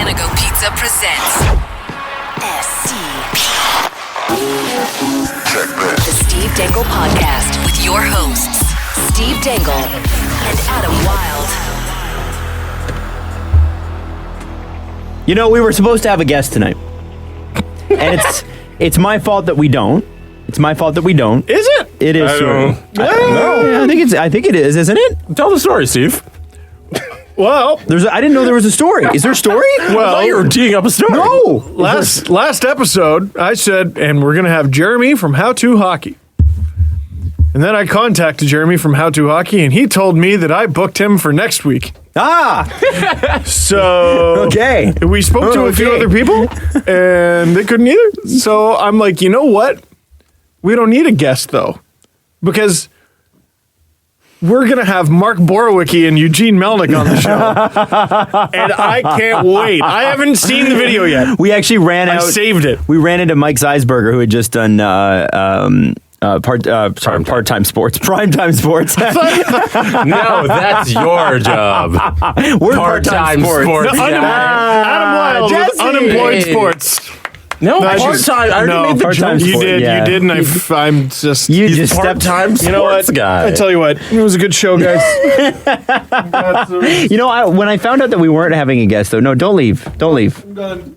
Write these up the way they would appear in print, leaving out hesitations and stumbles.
Panago Pizza presents SCP. The Steve Dangle Podcast with your hosts, Steve Dangle and Adam Wilde. You know, we were supposed to have a guest tonight. And it's my fault that we don't. It's my fault that we don't. Is it? It is. I think it is, isn't it? Tell the story, Steve. Well, I didn't know there was a story. Is there a story? I thought you were teeing up a story. No. last episode, I said, and we're going to have Jeremy from How To Hockey. And then I contacted Jeremy from How To Hockey, and he told me that I booked him for next week. So Okay. we spoke to a few other people, and they couldn't either. So I'm like, you know what? We don't need a guest, though, because we're going to have Mark Borowicki and Eugene Melnick on the show. And I can't wait. I haven't seen the video yet. We actually ran out. I saved it. We ran into Mike Zeisberger, who had just done part-time sports. Primetime sports. No, that's your job. We're part-time sports. Adam Wilde with Jesse. Unemployed Sports. No, part-time. I already made the part-time joke. You sport, did, yeah. you did, and I'm just... You He's just stepped. part-time sports You know what? guy. I tell you what, it was a good show, guys. You know, when I found out that we weren't having a guest, though, no, don't leave. Don't leave. The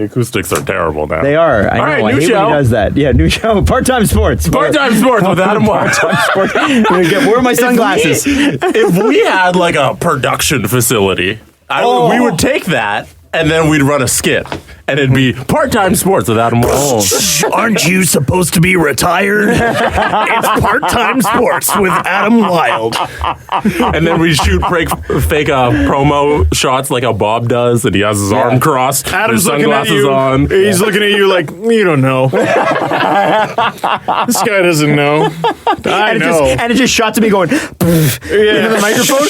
acoustics are terrible now. They are. I know. right, I new hate show. when he does that. Yeah, new show. Part-time sports. Part-time sports with Adam Wilde. Where are my sunglasses? If we had like a production facility, we would take that and then we'd run a skit. And it'd be part-time sports with Adam Wilde. Aren't you supposed to be retired? It's part-time sports with Adam Wilde. And then we shoot fake promo shots like how Bob does, and he has his arm crossed, Adam's his looking at sunglasses you. on. He's looking at you like, you don't know. This guy doesn't know. I know. And it just shot to me going, into the microphone.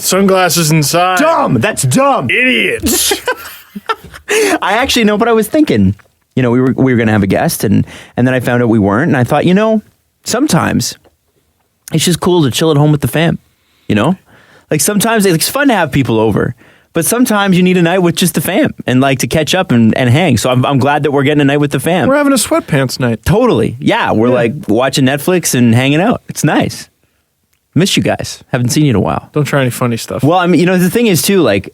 Sunglasses inside. Dumb. That's dumb. Idiots. I actually know what I was thinking. You know, we were going to have a guest, and then I found out we weren't, and I thought, you know, sometimes it's just cool to chill at home with the fam. You know, like sometimes it's fun to have people over, but sometimes you need a night with just the fam and like to catch up and hang. So I'm glad that we're getting a night with the fam. We're having a sweatpants night. Totally, yeah. We're like watching Netflix and hanging out. It's nice. Miss you guys. Haven't seen you in a while. Don't try any funny stuff. Well, I mean, you know, the thing is too, like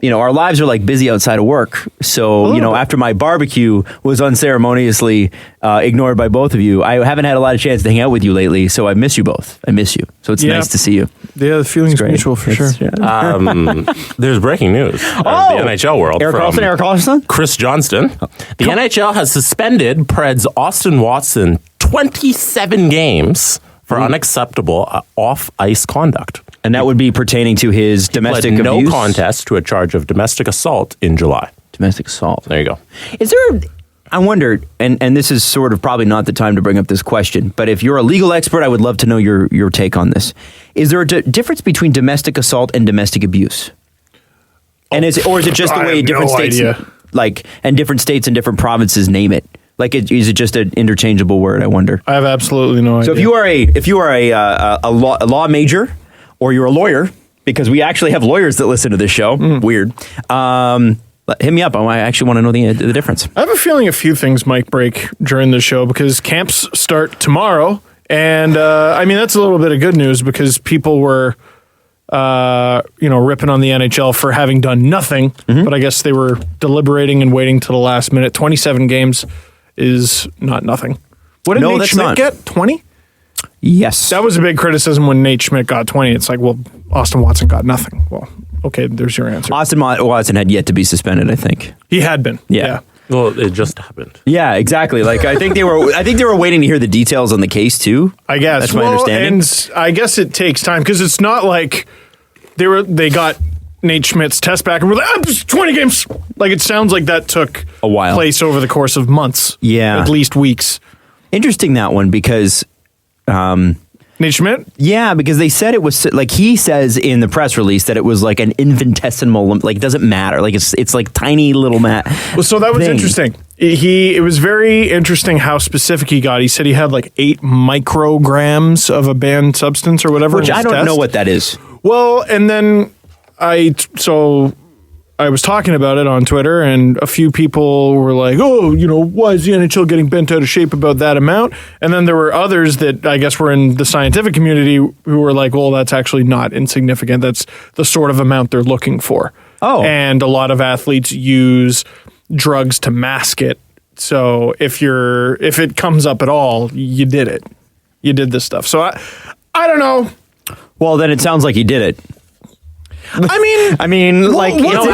you know, our lives are like busy outside of work. So, you know, after my barbecue was unceremoniously ignored by both of you, I haven't had a lot of chance to hang out with you lately. So I miss you both. I miss you. So it's nice to see you. Yeah, the feeling's mutual for sure. There's breaking news in the NHL world. Eric Carlson? Chris Johnston. The NHL has suspended Preds Auston Watson 27 games for unacceptable off-ice conduct. And that would be pertaining to his domestic abuse? No contest to a charge of domestic assault in July. Domestic assault. There you go. Is there, I wonder, and this is sort of probably not the time to bring up this question, but if you're a legal expert, I would love to know your take on this. Is there a difference between domestic assault and domestic abuse? And is it just the way different states, like, and different states and different provinces name it? Like, is it just an interchangeable word? I wonder. I have absolutely no idea. So if you are a law major, or you're a lawyer, because we actually have lawyers that listen to this show. Weird. Hit me up. I actually want to know the difference. I have a feeling a few things might break during the show because camps start tomorrow. And, I mean, that's a little bit of good news because people were, ripping on the NHL for having done nothing. But I guess they were deliberating and waiting till the last minute. 27 games is not nothing. What did Nate Schmidt get? 20? Yes. That was a big criticism when Nate Schmidt got 20. It's like, well, Auston Watson got nothing. Well, okay, there's your answer. Auston Watson had yet to be suspended, I think. He had been. Yeah. Well, it just happened. Yeah, exactly. Like I think they were waiting to hear the details on the case too. I guess. That's my understanding. And I guess it takes time because it's not like they got Nate Schmidt's test back and we're like, 20 games. Like it sounds like that took a while. Place over the course of months. Yeah. At least weeks. Interesting that one because Nate Schmidt? Yeah, because they said it was like he says in the press release that it was like an infinitesimal, like it doesn't matter, like it's like tiny little Well, so that was interesting. It was very interesting how specific he got. He said he had like 8 micrograms of a banned substance or whatever. Which I don't know what that is. Well, and then I was talking about it on Twitter, and a few people were like, oh, why is the NHL getting bent out of shape about that amount? And then there were others that I guess were in the scientific community who were like, well, that's actually not insignificant. That's the sort of amount they're looking for. Oh. And a lot of athletes use drugs to mask it. So if it comes up at all, you did it. You did this stuff. So I don't know. Well, then it sounds like he did it. I mean, like no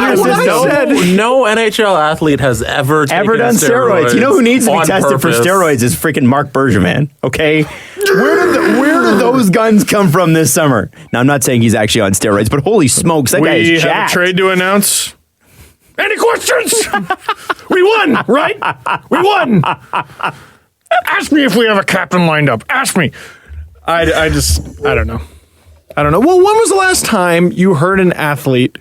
NHL athlete has ever done steroids. You know who needs to be tested for steroids is freaking Mark Bergevin. Okay, where did those guns come from this summer? Now I'm not saying he's actually on steroids, but holy smokes, that guy is We have jacked. a trade to announce. Any questions? We won, right? We won. Ask me if we have a captain lined up. Ask me. I don't know. Well, when was the last time you heard an athlete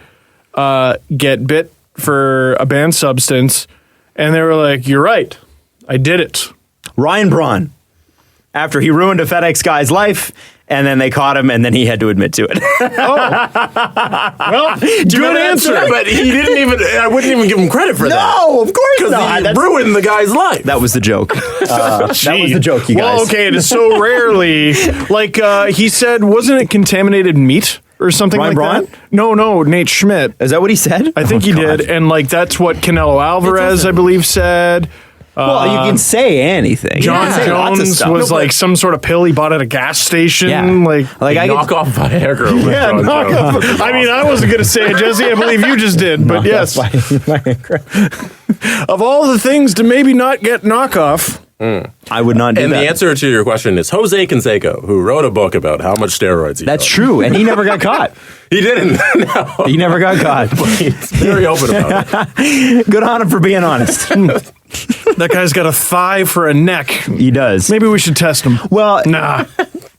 get bit for a banned substance and they were like, you're right, I did it? Ryan Braun, after he ruined a FedEx guy's life, and then they caught him, and then he had to admit to it. Well, good answer. But he didn't even, I wouldn't even give him credit for that. No, of course Because not. he ruined the guy's life. That was the joke. That was the joke, you guys. Well, okay, it is so rarely, like he said, wasn't it contaminated meat? Or something Ryan like Braun? that? No, Nate Schmidt. Is that what he said? I think he did. And like that's what Canelo Alvarez, I believe, said. Well, you can say anything. John You can say lots of Jones stuff. was like some sort of pill he bought at a gas station. Yeah. Like I knock off Viagra. with yeah, John knock Jones. off. I mean, I wasn't going to say it, Jesse. I believe you just did. But yes, of all the things to maybe not get knockoff. I would not do And that. the answer to your question is Jose Canseco, who wrote a book about how much steroids he That's took. true, and he never got caught. He didn't. No. He never got caught. He's very open about it. Good on him for being honest. That guy's got a thigh for a neck. He does. Maybe we should test him. Well, Nah.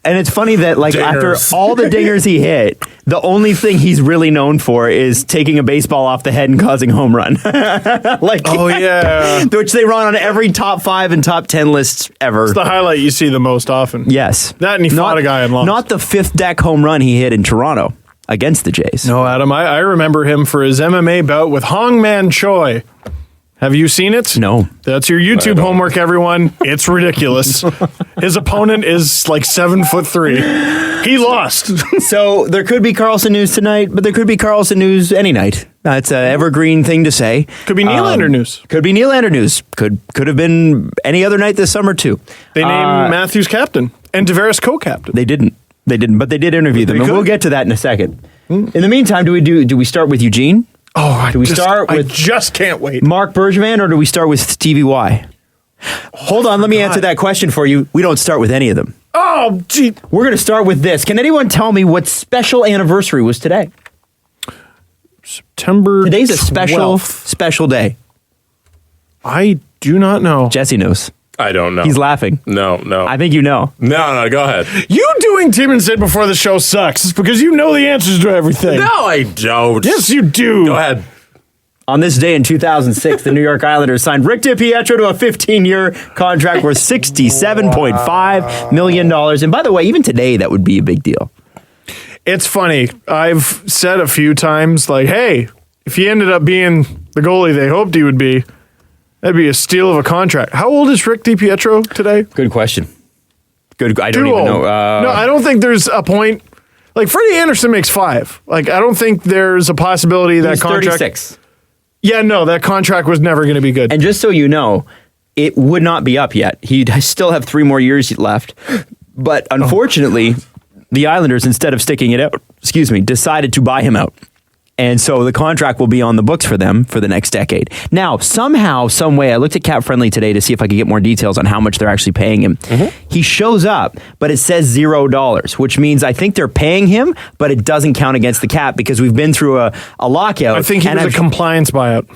and it's funny that like Dingers. after all the dingers he hit, the only thing he's really known for is taking a baseball off the head and causing a home run. Oh, yeah. Which they run on every top 5 and top 10 lists ever. It's the highlight you see the most often. Yes. That and he fought a guy and lost. Not the 5th deck home run he hit in Toronto against the Jays. No, Adam, I remember him for his MMA bout with Hongman Choi. Have you seen it? No. That's your YouTube homework, everyone. It's ridiculous. His opponent is like 7'3". He lost. So there could be Carlson news tonight, but there could be Carlson news any night. That's an evergreen thing to say. Could be Nylander news. Could be Nylander news. Could have been any other night this summer too. They named Matthews captain and Tavares co-captain. They didn't, but they did interview them, and could. we'll get to that in a second. In the meantime, do we start with Eugene? Oh, Do we start with I just can't wait. Mark Bergevin, or do we start with Stevie Y? Hold on, let me answer that question for you. We don't start with any of them. Oh, gee. We're going to start with this. Can anyone tell me what special anniversary was today? September Today's a special 12th. day. I do not know. Jesse knows. I don't know. He's laughing. No. I think you know. No, go ahead. You doing Tim and Sid before the show sucks. It's because you know the answers to everything. No, I don't. Yes, you do. Go ahead. On this day in 2006, the New York Islanders signed Rick DiPietro to a 15-year contract worth $67.5 million. And by the way, even today, that would be a big deal. It's funny. I've said a few times, like, hey, if he ended up being the goalie they hoped he would be, that'd be a steal of a contract. How old is Rick DiPietro today? Good question. Good. I don't Too even old. know. No, I don't think there's a point. Like, Freddie Anderson makes 5. Like, I don't think there's a possibility that He's contract. 36. Yeah, no, that contract was never going to be good. And just so you know, it would not be up yet. He'd still have 3 more years left. But unfortunately, the Islanders, instead of sticking it out, decided to buy him out. And so the contract will be on the books for them for the next decade. Now, somehow, some way, I looked at Cap Friendly today to see if I could get more details on how much they're actually paying him. He shows up, but it says $0, which means I think they're paying him, but it doesn't count against the cap because we've been through a lockout. I think he was a compliance buyout.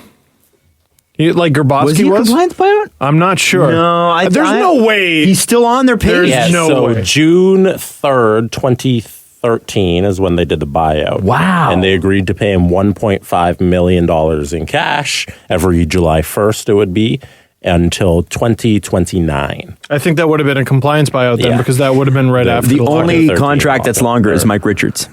Like Grabowski Was he a compliance buyout? I'm not sure. No, there's no way. He's still on their pay. There's Yes. no so way. June 3rd, 2013 is when they did the buyout. Wow. And they agreed to pay him $1.5 million in cash every July 1st it would be until 2029. I think that would have been a compliance buyout then Yeah. because that would have been right after The the only 13 contract that's longer is Mike Richards.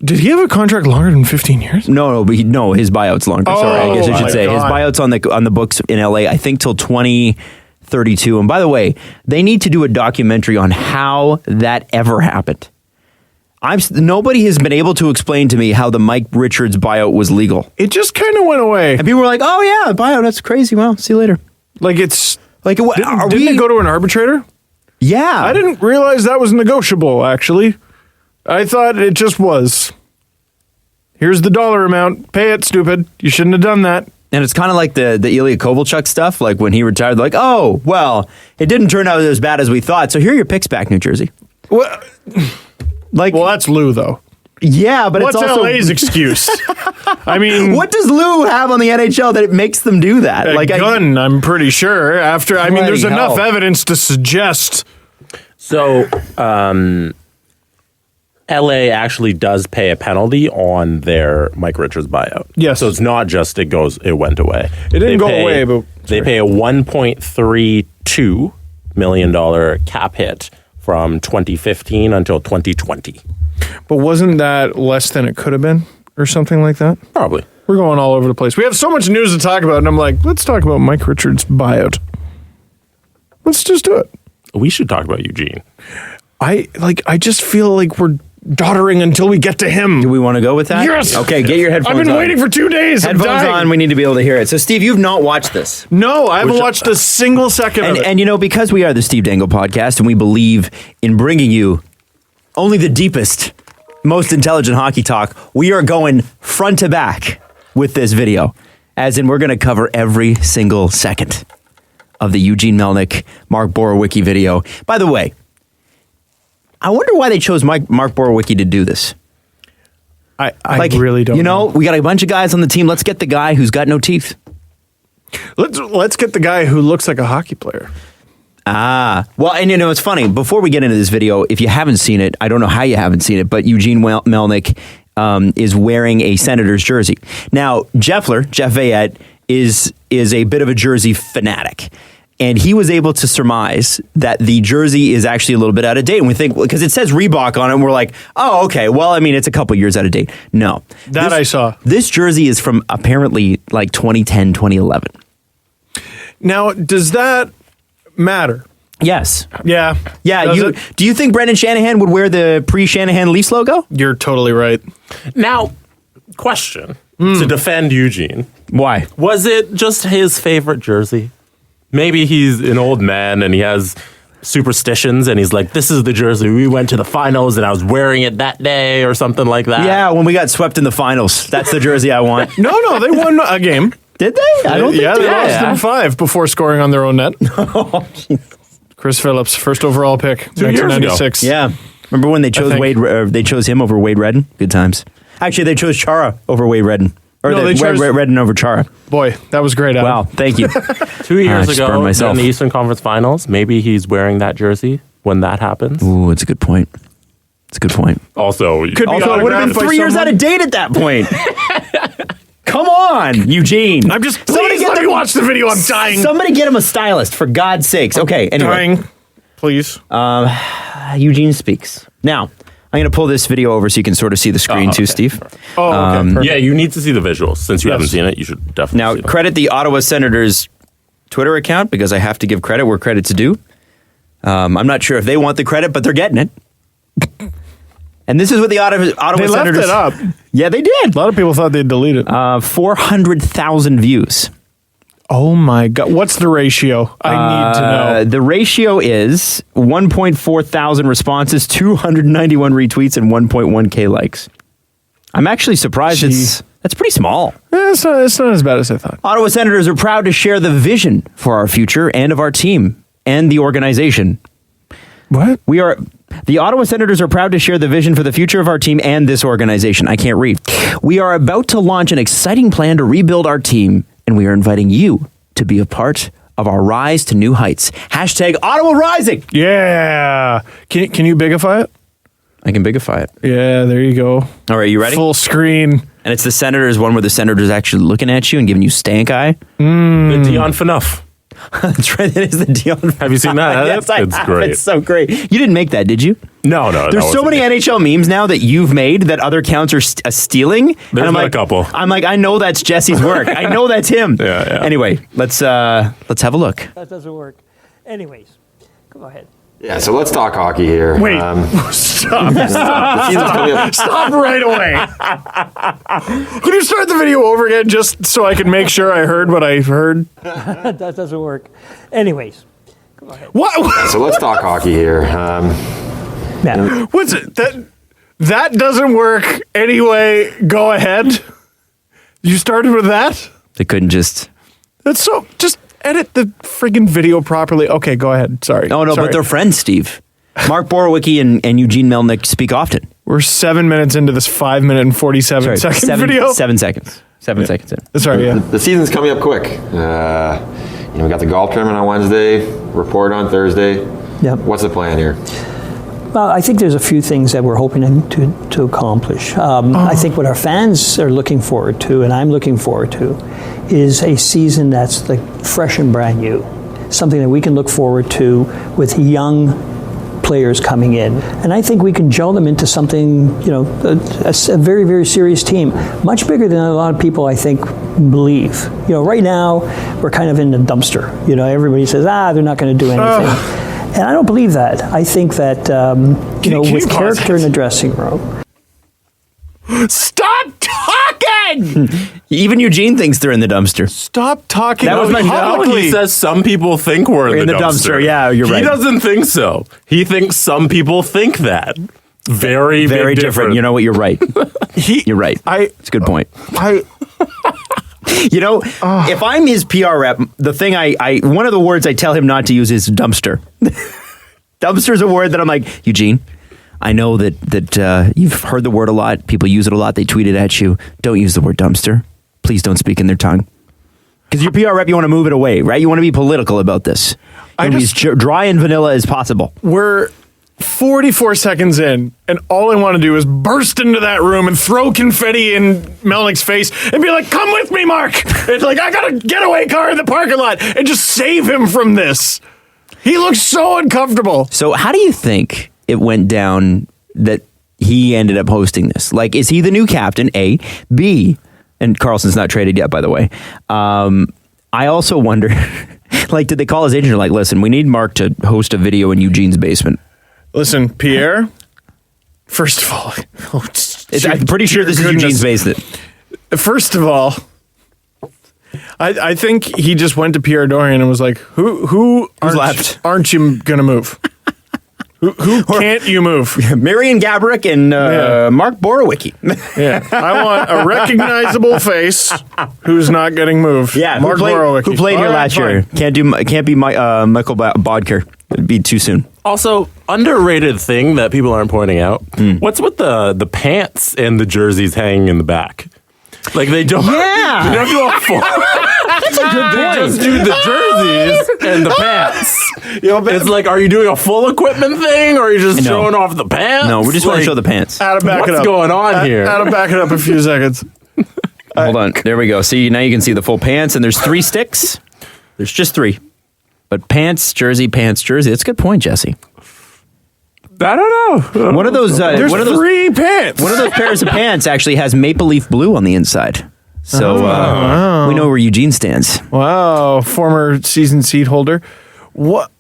Did he have a contract longer than 15 years? No, his buyout's longer. Sorry, I guess I should say. God. His buyout's on the books in LA, I think, till 2032. And by the way, they need to do a documentary on how that ever happened. Nobody has been able to explain to me how the Mike Richards buyout was legal. It just kind of went away. And people were like, "Oh yeah, buyout, that's crazy. Well, see you later." Like it's Like, didn't it go to an arbitrator? Yeah, I didn't realize that was negotiable. Actually, I thought it just was. Here's the dollar amount. Pay it, stupid. You shouldn't have done that. And it's kind of like the Ilya Kovalchuk stuff. Like when he retired, like, oh well, it didn't turn out as bad as we thought. So here are your picks back, New Jersey. Well, that's Lou though. Yeah, but What's it's also LA's excuse? I mean, what does Lou have on the NHL that it makes them do that? a gun, I'm pretty sure. There's enough evidence to suggest. So, LA actually does pay a penalty on their Mike Richards buyout. Yes. So it's not just it went away. It didn't go away, but they pay a $1.32 million cap hit from 2015 until 2020. But wasn't that less than it could have been or something like that? Probably. We're going all over the place. We have so much news to talk about, and I'm like, let's talk about Mike Richards' buyout. Let's just do it. We should talk about Eugene. I just feel like we're doddering until we get to him. Do we want to go with that? Yes. Okay, get your headphones on. I've been waiting for 2 days. Headphones on, we need to be able to hear it. So, Steve, you've not watched this. No, I haven't watched a single second of it. And, because we are the Steve Dangle podcast and we believe in bringing you only the deepest, most intelligent hockey talk, we are going front to back with this video. As in, we're going to cover every single second of the Eugene Melnyk, Mark Borowiecki video. By the way, I wonder why they chose Mark Borowiecki to do this. I really don't know. We got a bunch of guys on the team. Let's get the guy who's got no teeth. Let's get the guy who looks like a hockey player. Well, and it's funny. Before we get into this video, if you haven't seen it, I don't know how you haven't seen it, but Eugene Melnyk is wearing a Senators jersey. Now, Jeff Veillette is a bit of a jersey fanatic. And he was able to surmise that the jersey is actually a little bit out of date. And we think, because it says Reebok on it, and we're like, oh, okay, well, it's a couple years out of date. No. I saw. This jersey is from apparently like 2010, 2011. Now, does that matter? Yes. Yeah. Yeah. Do you think Brendan Shanahan would wear the pre-Shanahan Leafs logo? You're totally right. Now, question to defend Eugene. Why? Was it just his favorite jersey? Maybe he's an old man and he has superstitions and he's like, this is the jersey. We went to the finals and I was wearing it that day or something like that. Yeah, when we got swept in the finals. That's the jersey I want. No, they won a game. Did they? I don't think they lost in 5 before scoring on their own net. Oh, Chris Phillips, first overall pick, 1996. Yeah. Remember when they chose they chose him over Wade Redden? Good times. Actually, they chose Chara over Wade Redden. Or they chose Redden over Chara. Boy, that was great, Adam. Wow, thank you. 2 years ago in the Eastern Conference Finals, maybe he's wearing that jersey when that happens. Ooh, it's a good point. Also, it would have been 3 years out of date at that point. Come on, Eugene. I'm just, please let me watch the video. I'm dying. Somebody get him a stylist, for God's sakes. Okay, anyway. Dying. Please. Eugene speaks. Now, I'm going to pull this video over so you can sort of see the screen too, Steve. Okay. Yeah, you need to see the visuals. Since you haven't seen it, you should definitely Now, see it. credit the Ottawa Senators Twitter account because I have to give credit where credit's due. I'm not sure if they want the credit, but they're getting it. And this is what the Ottawa Senators... They left it up. Yeah, they did. A lot of people thought they'd delete it. 400,000 views. Oh my God. What's the ratio? I need to know. The ratio is 1.4 thousand responses, 291 retweets, and 1.1K likes. I'm actually surprised that's pretty small. It's not as bad as I thought. Ottawa Senators are proud to share the vision for our future and of our team and the organization. What? The Ottawa Senators are proud to share the vision for the future of our team and this organization. I can't read. We are about to launch an exciting plan to rebuild our team, and we are inviting you to be a part of our rise to new heights. # Ottawa Rising. Yeah. Can you bigify it? I can bigify it. Yeah, there you go. All right, you ready? Full screen. And it's the Senators one where the Senators actually looking at you and giving you stank eye. The Dion Phaneuf. That's right. That is the deal. Have you seen that? Yes, I It's have. great. It's so great. You didn't make that, did you? No. There's so many NHL memes now that you've made that other accounts are stealing. There's I'm been like, a couple. I'm like, I know that's Jesse's work. I know that's him. Yeah. Anyway, let's have a look. That doesn't work. Anyways, go ahead. Yeah, so let's talk hockey here. Wait, stop. The season's coming up. Stop right away. Can you start the video over again just so I can make sure I heard what I heard? That doesn't work. Anyways, go ahead. What? So let's talk hockey here. Now, What's it? That doesn't work anyway. Go ahead. You started with that? They couldn't just. That's so. Just edit the friggin' video properly. Okay, go ahead. Sorry. Oh no, Sorry. but they're friends, Steve. Mark Borowicki and Eugene Melnick speak often. We're 7 minutes into this 5 minute and 47 second video. 7 seconds. 7 seconds in. Sorry, yeah. The season's coming up quick. We got the golf tournament on Wednesday, report on Thursday. Yep. What's the plan here? well, I think there's a few things that we're hoping to accomplish. I think what our fans are looking forward to, and I'm looking forward to, is a season that's like fresh and brand new. Something that we can look forward to with young players coming in. And I think we can gel them into something, a very, very serious team. Much bigger than a lot of people, I think, believe. Right now, we're kind of in the dumpster. Everybody says, they're not going to do anything. And I don't believe that. I think that, with character in the dressing room. Stop talking! Even Eugene thinks they're in the dumpster. Stop talking. That was my publicly. He says some people think we're in the dumpster. Yeah, you're right. He doesn't think so. He thinks some people think that. Very Very big different. You know what? You're right. You're right. It's a good point. If I'm his PR rep, the thing one of the words I tell him not to use is dumpster. Dumpster is a word that I'm like, Eugene, I know that you've heard the word a lot. People use it a lot. They tweet it at you. Don't use the word dumpster. Please don't speak in their tongue. Because your PR rep, you want to move it away, right? You want to be political about this. You want to be as dry and vanilla as possible. We're 44 seconds in, and all I want to do is burst into that room and throw confetti in Melnick's face and be like, come with me, Mark! It's like, I got a getaway car in the parking lot and just save him from this. He looks so uncomfortable. So how do you think it went down that he ended up hosting this? Like, is he the new captain, A? B, and Carlson's not traded yet, by the way. I also wonder, did they call his agent like, listen, we need Mark to host a video in Eugene's basement? Listen, Pierre, first of all, I'm pretty sure this is Eugene's basement. First of all, I think he just went to Pierre Dorian and was like, who's left? Aren't you going to move? Who can't you move? Marian Gaborik and Mark Borowicki. Yeah, I want a recognizable face who's not getting moved. Yeah, Mark Borowicki. who played here last year. Can't be Michael Bodker. It'd be too soon. Also, underrated thing that people aren't pointing out. What's with the pants and the jerseys hanging in the back? Like they don't. Yeah. They don't do a full. That's a good point. They just do the jerseys and the pants. It's like, are you doing a full equipment thing, or are you just showing off the pants? No, we just want to show the pants. Adam, back it up. What's going on here? Adam, back it up a few seconds. Hold on. There we go. See, now you can see the full pants, and there's 3 sticks. There's just 3. But pants, jersey. That's a good point, Jesse. I don't know. One of those. There's 3 pants. One of those pairs of pants actually has maple leaf blue on the inside. So we know where Eugene stands. Wow, former season seat holder. What?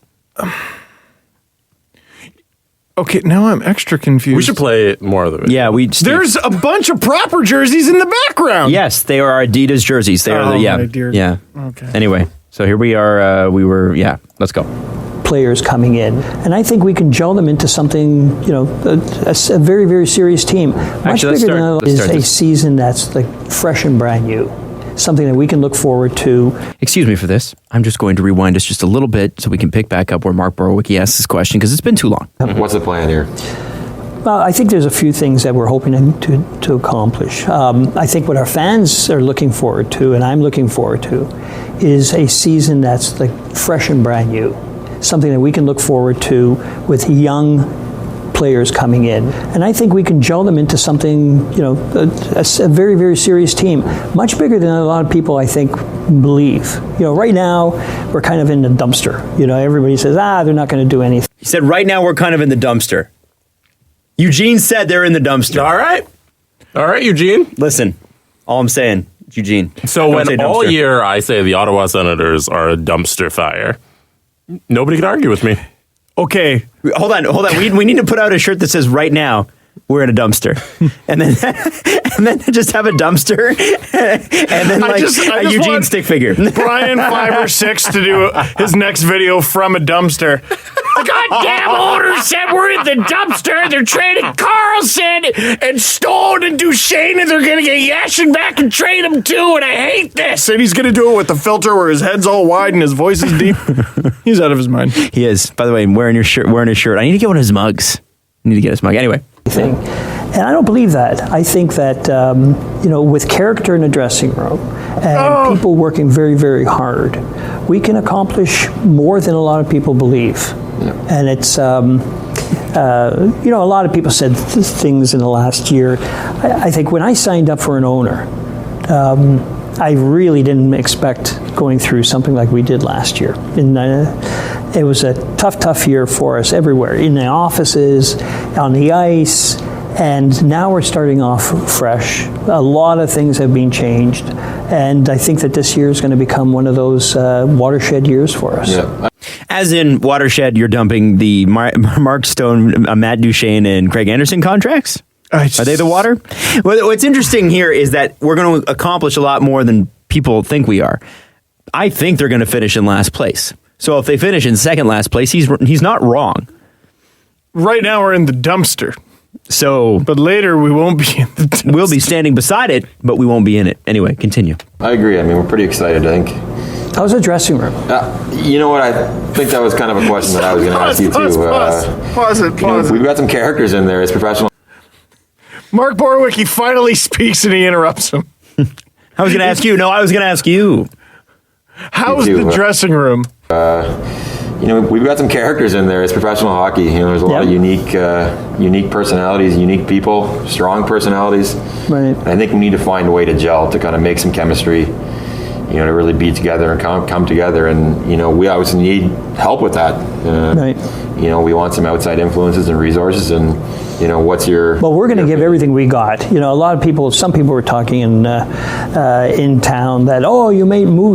Okay, now I'm extra confused. We should play more of the video. Yeah, There's a bunch of proper jerseys in the background. Yes, they are Adidas jerseys. They are my dear. Yeah. Okay. Anyway, so here we are. Let's go. Players coming in, and I think we can gel them into something, a very, very serious team. Much bigger than is a season that's like fresh and brand new. Something that we can look forward to. Excuse me for this. I'm just going to rewind us just a little bit so we can pick back up where Mark Borowicki asked this question because it's been too long. What's the plan here? Well, I think there's a few things that we're hoping to accomplish. I think what our fans are looking forward to, and I'm looking forward to, is a season that's like fresh and brand new. Something that we can look forward to with young players coming in. And I think we can gel them into something, a very, very serious team, much bigger than a lot of people, I think, believe. Right now, we're kind of in the dumpster. Everybody says, they're not going to do anything. He said, right now we're kind of in the dumpster. Eugene said they're in the dumpster. All right, Eugene. Listen, all I'm saying, Eugene. So when all year I say the Ottawa Senators are a dumpster fire, nobody can argue with me. Okay. Hold on. We need to put out a shirt that says right now we're in a dumpster. and then just have a dumpster and then a Eugene stick figure. Brian 5 or 6 to do his next video from a dumpster. The goddamn owners said we're in the dumpster. They're trading Carlson and Stone and Duchesne, and they're going to get Yashin back and trade him too, and I hate this. And he's going to do it with the filter where his head's all wide and his voice is deep. He's out of his mind. He is. By the way, wearing his shirt. I need to get one of his mugs. Anyway. Thing. And I don't believe that. I think that, with character in a dressing room and people working very, very hard, we can accomplish more than a lot of people believe. Yeah. And it's, a lot of people said things in the last year. I think when I signed up for an owner, I really didn't expect going through something like we did last year. It was a tough year for us everywhere, in the offices, on the ice, and now we're starting off fresh. A lot of things have been changed, and I think that this year is going to become one of those watershed years for us. Yeah. As in watershed, you're dumping the Mark Stone, Matt Duchesne, and Craig Anderson contracts? Are they the water? Well, what's interesting here is that we're going to accomplish a lot more than people think we are. I think they're going to finish in last place. So if they finish in second last place, he's not wrong. Right now we're in the dumpster. So, but later we won't be in the dumpster. We'll be standing beside it, but we won't be in it. Anyway, continue. I agree. I mean, we're pretty excited, I think. How's the dressing room? You know what? I think that was kind of a question that I was going to ask you too. Pause it. We've got some characters in there as professional. Mark Borowiecki finally speaks and he interrupts him. I was going to ask you. No, I was going to ask you. How's the dressing room? We've got some characters in there. It's professional hockey. There's a lot of unique personalities, unique people, strong personalities. Right. And I think we need to find a way to gel, to kind of make some chemistry, to really be together and come together. And, we obviously need help with that. Right. We want some outside influences and resources. And, what's your... Well, we're going to give everything we got. A lot of some people were talking in town that,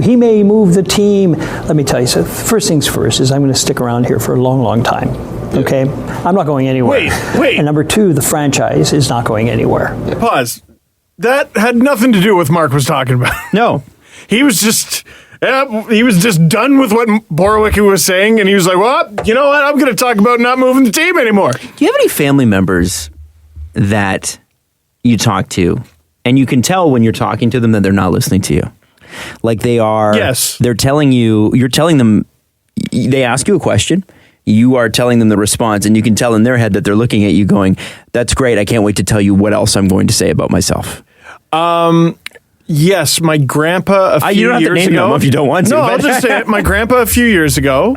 he may move the team. Let me tell you, so first things first is I'm going to stick around here for a long, long time. Okay? I'm not going anywhere. Wait. And number 2, the franchise is not going anywhere. Pause. That had nothing to do with what Mark was talking about. No. He was just done with what Borowiecki was saying, and he was like, well, you know what? I'm going to talk about not moving the team anymore. Do you have any family members that you talk to, and you can tell when you're talking to them that they're not listening to you? Like they are. Yes. You're telling them, they ask you a question, you are telling them the response, and you can tell in their head that they're looking at you going, that's great, I can't wait to tell you what else I'm going to say about myself. Yes, my grandpa a few years ago. You don't have to name them if you don't want to. No, I'll just say it. My grandpa a few years ago,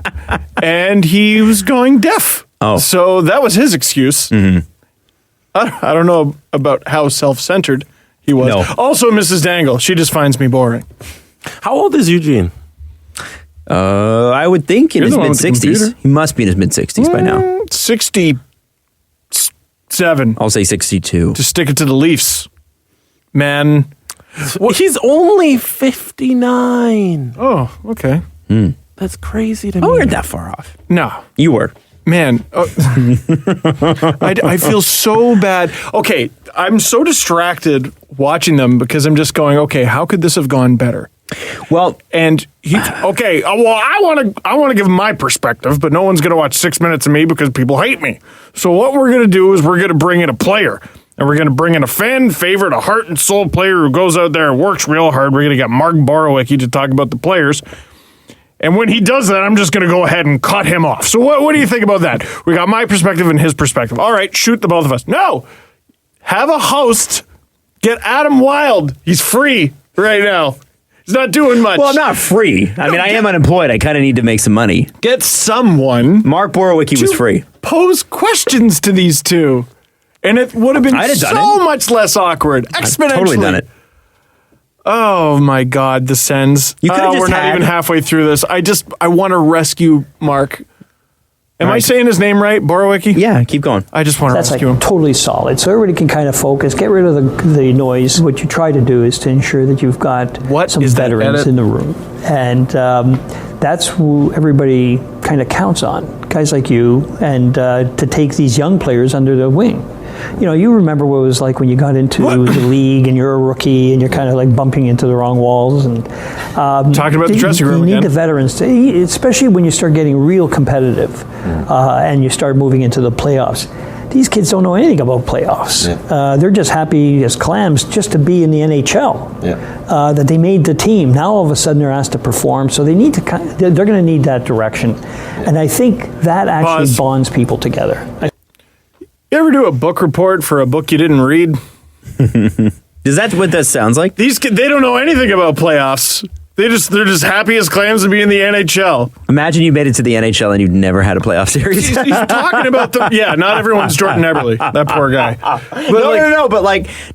and he was going deaf. Oh. So that was his excuse. Mm-hmm. I don't know about how self-centered he was. No. Also, Mrs. Dangle, she just finds me boring. How old is Eugene? I would think in his mid-60s. He must be in his mid-60s by now. 67. I'll say 62. Just stick it to the Leafs. Man... Well, he's only 59. Oh, okay. That's crazy to me. We weren't that far off. No. You were. Man, I feel so bad. Okay, I'm so distracted watching them because I'm just going, okay, how could this have gone better? Well, and I want to give my perspective, but no one's going to watch 6 minutes of me because people hate me. So what we're going to do is we're going to bring in a player. And we're going to bring in a fan favorite, a heart and soul player who goes out there and works real hard. We're going to get Mark Borowiecki to talk about the players. And when he does that, I'm just going to go ahead and cut him off. So what do you think about that? We got my perspective and his perspective. All right, shoot the both of us. No, have a host. Get Adam Wild. He's free right now. He's not doing much. Well, I'm not free. I am unemployed. I kind of need to make some money. Get someone. Mark Borowiecki was free. pose questions to these two. And it would have been so much less awkward. Exponentially. I've totally done it. Oh my God, the Sens. You could have just we're not even halfway through this. I want to rescue Mark. Am I saying his name right? Borowicki? Yeah, keep going. I just want to That's rescue like him. totally solid. So everybody can kind of focus, get rid of the noise. What you try to do is to ensure that you've got some veterans in the room. And that's who everybody kind of counts on, guys like you, and to take these young players under their wing. You know, you remember what it was like when you got into the league and you're a rookie and you're kind of like bumping into the wrong walls. And talking about the dressing room you again. need the veterans, especially when you start getting real competitive and you start moving into the playoffs. These kids don't know anything about playoffs. Yeah. They're just happy as clams just to be in the NHL. Yeah. That they made the team. Now all of a sudden they're asked to perform, so they need to. They're going to need that direction, and I think that actually bonds people together. You ever do a book report for a book you didn't read? Is that what that sounds like? These kids, they don't know anything about playoffs. They're just happy as clams to be in the NHL. Imagine you made it to the NHL and you've never had a playoff series. He's talking about not everyone's Jordan Eberle. That poor guy.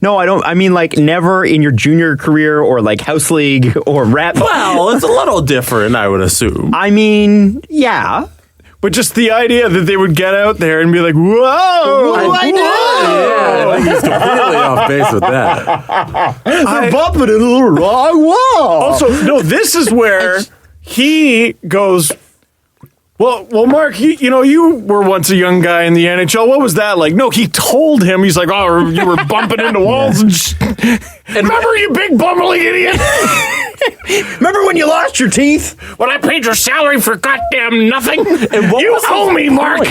No, I don't. I mean, like, never in your junior career or like house league or rep. Well, it's a little different, I would assume. I mean, yeah. But just the idea that they would get out there and be like, whoa, I know. Yeah, I think he's completely off base with that. They're bumping it a little wrong. Whoa. Also, no, this is where he goes, well, Mark, you were once a young guy in the NHL. What was that like? No, he told him. He's like, oh, you were bumping into walls and remember, you big bumbling idiot? Remember when you lost your teeth? When I paid your salary for goddamn nothing? And what you owe me, Mark.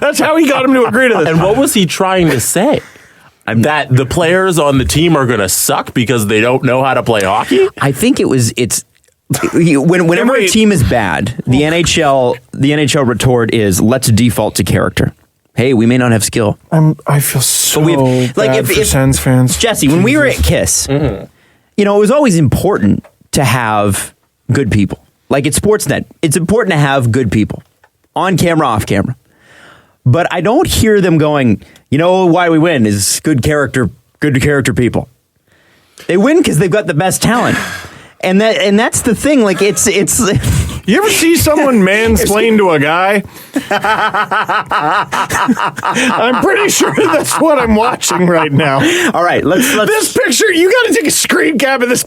That's how he got him to agree to this. And what was he trying to say? That the players on the team are going to suck because they don't know how to play hockey? I think it's whenever a team is bad, the NHL retort is let's default to character. Hey, we may not have skill. I feel so bad for Sens fans. Jesse, when we were at KISS, it was always important to have good people. Like at Sportsnet, it's important to have good people on camera, off camera. But I don't hear them going, why we win is good character people. They win because they've got the best talent. And that's the thing. Like it's. You ever see someone mansplain to a guy? I'm pretty sure that's what I'm watching right now. All right, let's. This picture, you got to take a screen cap of this.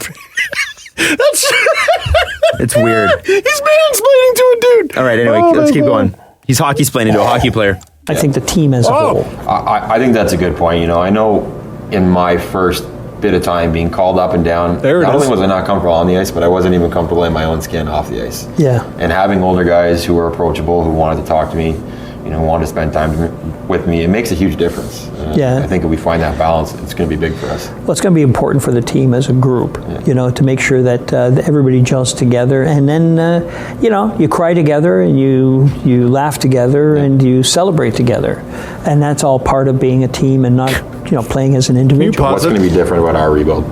It's weird. He's mansplaining to a dude. All right, anyway, let's keep going. He's hockey-splaining to a hockey player. I think the team as a whole. I think that's a good point. I know in my first bit of time being called up and down, not only was I not comfortable on the ice, but I wasn't even comfortable in my own skin off the ice. Yeah. And having older guys who were approachable, who wanted to talk to me, wanted to spend time with me, it makes a huge difference. I think if we find that balance, it's going to be big for us. Well, it's going to be important for the team as a group, to make sure that everybody gels together, and then you cry together and you laugh together and you celebrate together, and that's all part of being a team and not playing as an individual. What's going to be different about our rebuild?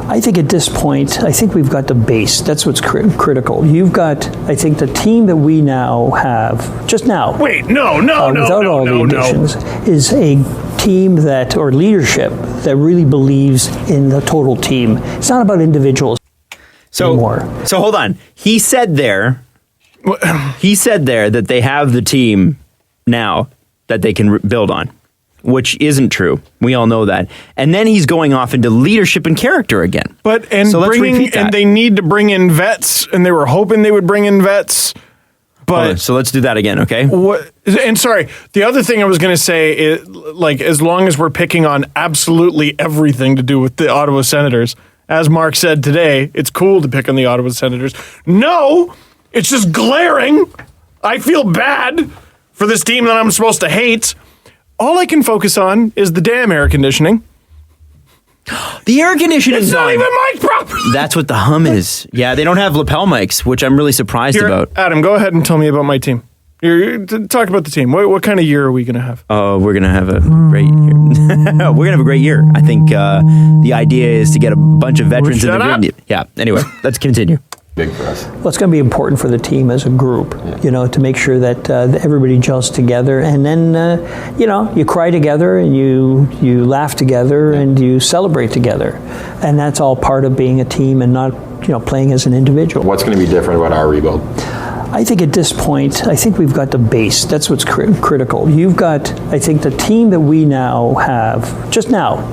I think at this point, we've got the base. That's what's critical. You've got, I think, the team that we now have just now. Wait, no, without all the additions, is a team or leadership that really believes in the total team. It's not about individuals anymore. So hold on. He said there that they have the team now that they can build on, which isn't true. We all know that. And then he's going off into leadership and character again. And they need to bring in vets, and they were hoping they would bring in vets. But so let's do that again, okay? And sorry, the other thing I was going to say is, like, as long as we're picking on absolutely everything to do with the Ottawa Senators, as Mark said today, it's cool to pick on the Ottawa Senators. No, it's just glaring. I feel bad for this team that I'm supposed to hate. All I can focus on is the damn air conditioning. The air conditioning is not even my problem. That's what the hum is. Yeah, they don't have lapel mics, which I'm really surprised about. Adam, go ahead and tell me about my team. Talk about the team. What kind of year are we going to have? Oh, we're going to have a great year. We're going to have a great year. I think the idea is to get a bunch of veterans in the room. Yeah, anyway, let's continue. big for us. Well, it's going to be important for the team as a group, to make sure that everybody gels together, and then you cry together and you laugh together and you celebrate together, and that's all part of being a team and not playing as an individual. What's going to be different about our rebuild? I think at this point, I think we've got the base. That's what's critical. You've got, I think, the team that we now have, just now,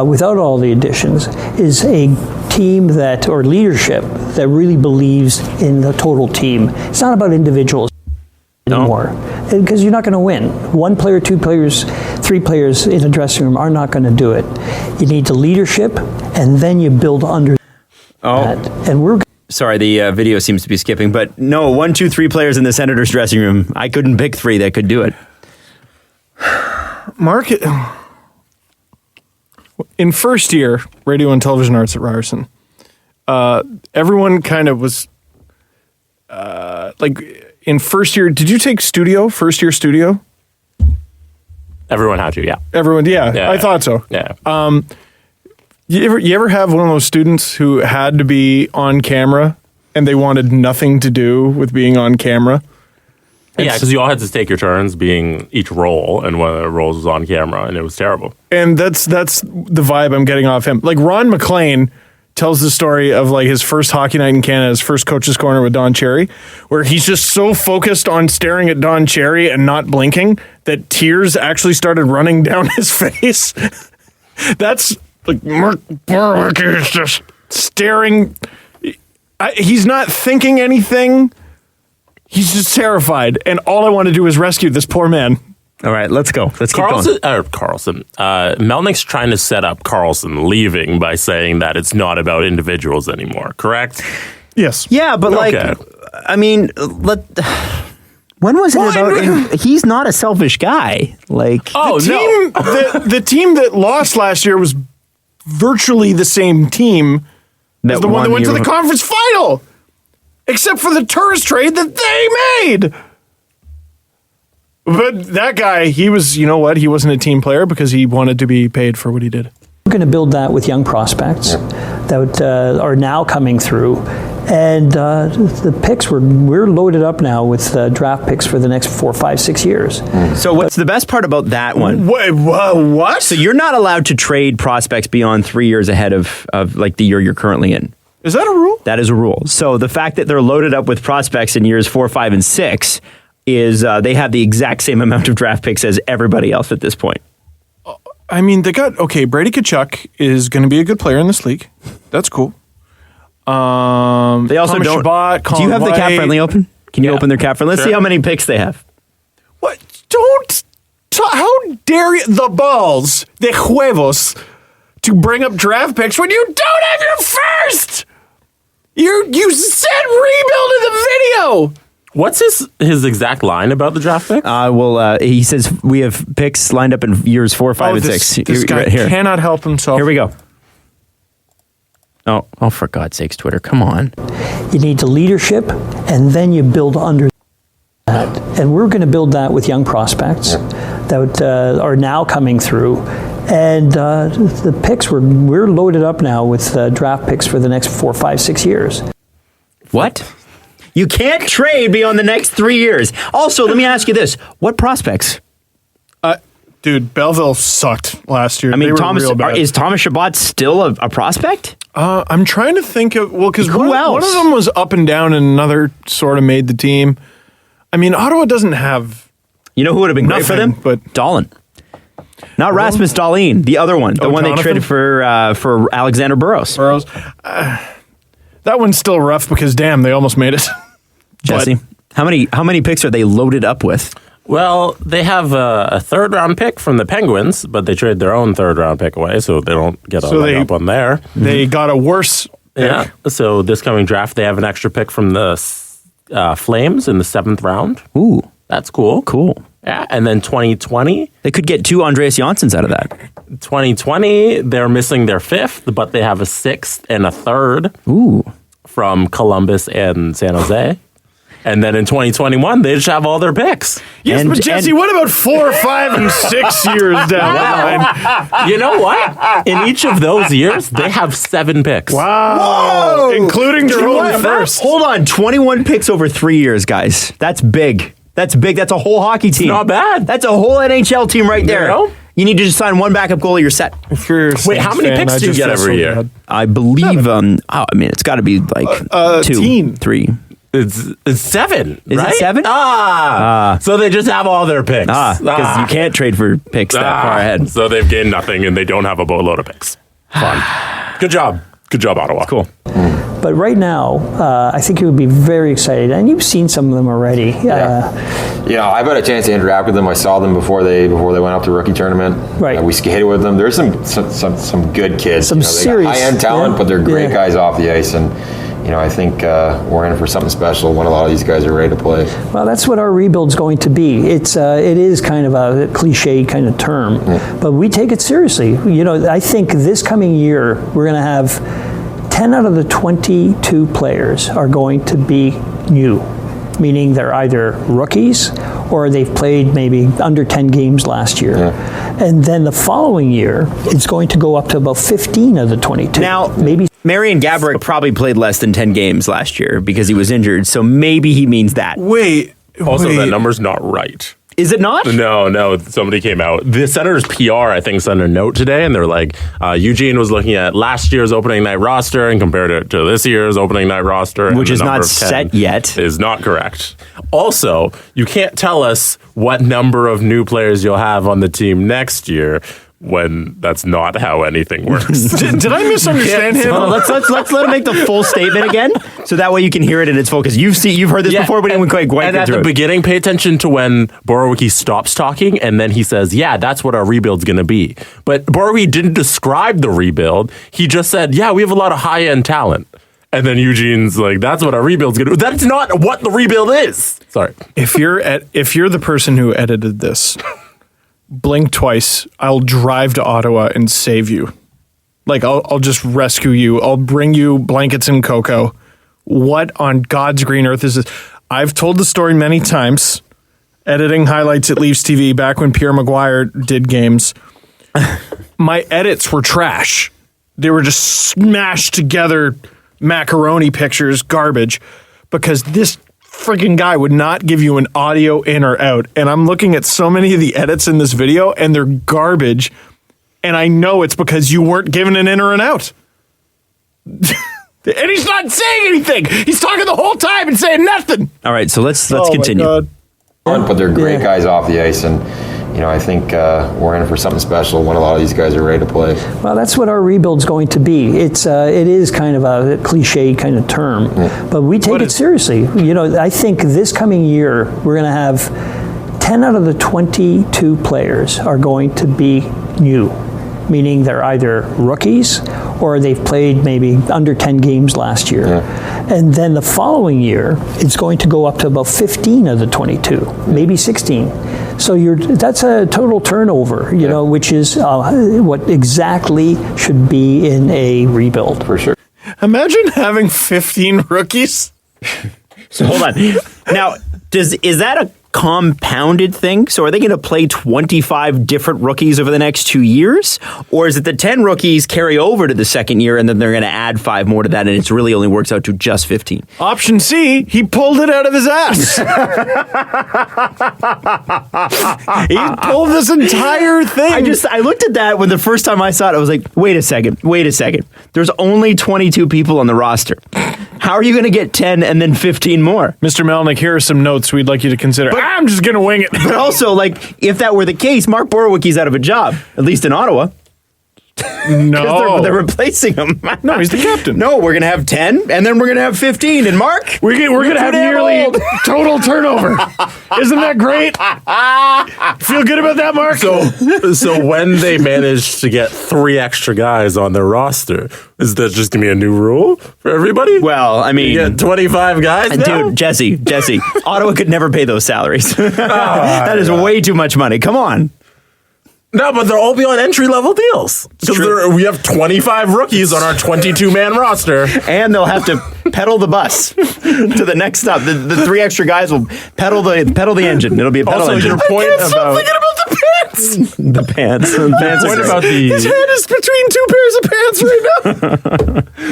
without all the additions, is a team or leadership that really believes in the total team. It's not about individuals anymore, because you're not going to win. One player, two players, three players in a dressing room are not going to do it. You need the leadership, and then you build under that. And we're Sorry, the video seems to be skipping, but no, 1, 2, 3 players in the Senators' dressing room. I couldn't pick 3 that could do it. Mark, in first year, radio and television arts at Ryerson, everyone kind of was in first year. Did you take first year studio? Everyone had to, yeah. Everyone, yeah. I thought so. Yeah. You ever have one of those students who had to be on camera and they wanted nothing to do with being on camera? Yeah, because you all had to take your turns being each role, and one of the roles was on camera, and it was terrible. And that's the vibe I'm getting off him. Like Ron McLean tells the story of like his first hockey night in Canada, his first coach's corner with Don Cherry, where he's just so focused on staring at Don Cherry and not blinking that tears actually started running down his face. That's like Mark Barwick is just staring. He's not thinking anything. He's just terrified, and all I want to do is rescue this poor man. All right, let's go. Let's keep going. Melnick's trying to set up Carlson leaving by saying that it's not about individuals anymore, correct? Yes. Yeah, but I mean, when was it about? He's not a selfish guy. The team that lost last year was virtually the same team as the one that went to the conference final, except for the tourist trade that they made. But that guy, he was, you know what? He wasn't a team player because he wanted to be paid for what he did. We're going to build that with young prospects that are now coming through. And the picks, we're loaded up now with draft picks for the next 4, 5, 6 years. So what's the best part about that one? Wait, what? So you're not allowed to trade prospects beyond 3 years ahead of like the year you're currently in. Is that a rule? That is a rule. So the fact that they're loaded up with prospects in years 4, 5, and 6 is they have the exact same amount of draft picks as everybody else at this point. I mean, they got, Brady Tkachuk is going to be a good player in this league. That's cool. They also Thomas don't. Chabot, do you have the cap friendly open? Can you Yeah. open their cap friendly? Let's see how many picks they have. What? How dare you, the balls, the huevos, to bring up draft picks when you don't have your first? You said rebuild in the video. What's his exact line about the draft pick? He says we have picks lined up in years 4, 5, and 6. This guy cannot help himself. Here we go. Oh, for God's sakes, Twitter, come on. You need the leadership, and then you build under that. And we're going to build that with young prospects that are now coming through. And the picks, we're loaded up now with draft picks for the next 4, 5, 6 years. What? You can't trade beyond the next 3 years. Also, let me ask you this. What prospects? Dude, Belleville sucked last year. I mean, is Thomas Chabot still a prospect? I'm trying to think of, because Who else? One of them was up and down and another sort of made the team. I mean, Ottawa doesn't have. You know who would have been great for them? But Dahlin. Not Rasmus Dahlin, the other one. The one Jonathan? they traded for Alexander Burrows. That one's still rough because, damn, they almost made it. Jesse, how many picks are they loaded up with? Well, they have a third-round pick from the Penguins, but they trade their own third-round pick away, so they don't get a leg up on there. They got a worse pick. Yeah, so this coming draft, they have an extra pick from the Flames in the 7th round. Ooh. That's cool. Cool. Yeah, and then 2020. They could get 2 Andreas Janssens out of that. 2020, they're missing their 5th, but they have a 6th and a 3rd Ooh. from Columbus and San Jose. And then in 2021, they just have all their picks. Yes, but Jesse, what about 4, 5, and 6 years down the line? You know what? In each of those years, they have 7 picks. Wow. Whoa! Including their own first. Hold on, 21 picks over 3 years, guys. That's big. That's big. That's a whole hockey team. Not bad. That's a whole NHL team right there. know? You need to just sign one backup goalie, you're set. Wait, how many picks do you get every year? I believe, it's got to be like 2, 3. It's 7, Is right? it 7? So they just have all their picks. Because you can't trade for picks that far ahead. So they've gained nothing, and they don't have a boatload of picks. Fun. Good job. Good job, Ottawa. Cool. But right now, I think you would be very excited, and you've seen some of them already. I've had a chance to interact with them. I saw them before they went up to rookie tournament. Right. We skated with them. There's some good kids. Some they serious got high-end talent, but they're great yeah. guys off the ice. And I think we're in for something special when a lot of these guys are ready to play. Well, that's what our rebuild's going to be. It is kind of a cliche kind of term, but we take it seriously. I think this coming year we're going to have 10 out of the 22 players are going to be new, meaning they're either rookies or they've played maybe under 10 games last year. Yeah. And then the following year, it's going to go up to about 15 of the 22. Now, maybe Marian Gaborik probably played less than 10 games last year because he was injured, so maybe he means that. Also, that number's not right. Is it not? No. Somebody came out. The Senators PR, I think, sent a note today, and they're like, Eugene was looking at last year's opening night roster and compared it to this year's opening night roster. Which is not set yet. Is not correct. Also, you can't tell us what number of new players you'll have on the team next year when that's not how anything works. Did I misunderstand him? Let's let him make the full statement again, so that way you can hear it in its full. Because you've heard this before, but anyone quite and at the beginning, pay attention to when Borowiecki stops talking, and then he says, "Yeah, that's what our rebuild's going to be." But Borowiecki didn't describe the rebuild. He just said, "Yeah, we have a lot of high-end talent." And then Eugene's like, "That's what our rebuild's going to do." That's not what the rebuild is. Sorry. If you're the person who edited this, blink twice. I'll drive to Ottawa and save you. Like, I'll just rescue you. I'll bring you blankets and cocoa. What on God's green earth is this? I've told the story many times, editing highlights at Leafs TV back when Pierre Maguire did games. My edits were trash. They were just smashed together macaroni pictures, garbage, because this freaking guy would not give you an audio in or out. And I'm looking at so many of the edits in this video, and they're garbage. And I know it's because you weren't given an in or an out. And he's not saying anything. He's talking the whole time and saying nothing. All right, so let's continue. My God. But they're great guys off the ice, and I think we're in for something special when a lot of these guys are ready to play. Well, that's what our rebuild's going to be. It is kind of a cliche kind of term, but we take it seriously. I think this coming year we're going to have 10 out of the 22 players are going to be new, meaning they're either rookies or they've played maybe under 10 games last year. Yeah. And then the following year, it's going to go up to about 15 of the 22, maybe 16. So that's a total turnover, which is what exactly should be in a rebuild. For sure. Imagine having 15 rookies. So hold on. Now, is that a compounded thing? So are they going to play 25 different rookies over the next 2 years? Or is it the 10 rookies carry over to the second year and then they're going to add 5 more to that and it really only works out to just 15? Option C, he pulled it out of his ass. He pulled this entire thing. I looked at that when the first time I saw it, I was like, wait a second. There's only 22 people on the roster. How are you going to get 10 and then 15 more? Mr. Melnick, here are some notes we'd like you to consider. But I'm just going to wing it. But also, if that were the case, Mark Borowiecki's out of a job, at least in Ottawa. No. They're replacing him. No, he's the captain. No, we're going to have 10, and then we're going to have 15. And Mark? We're going to have nearly total turnover. Isn't that great? Feel good about that, Mark? So when they manage to get 3 extra guys on their roster, is that just going to be a new rule for everybody? Well, I mean... You get 25 guys now? Dude, Jesse, Ottawa could never pay those salaries. That is way too much money. Come on. No, but they'll all be on entry-level deals. Because we have 25 rookies on our 22-man roster. And they'll have to pedal the bus to the next stop. The 3 extra guys will pedal the engine. It'll be a pedal Also, engine. your point about thinking about the pants. the pants. The pants point are about the His head is between 2 pairs of pants right now.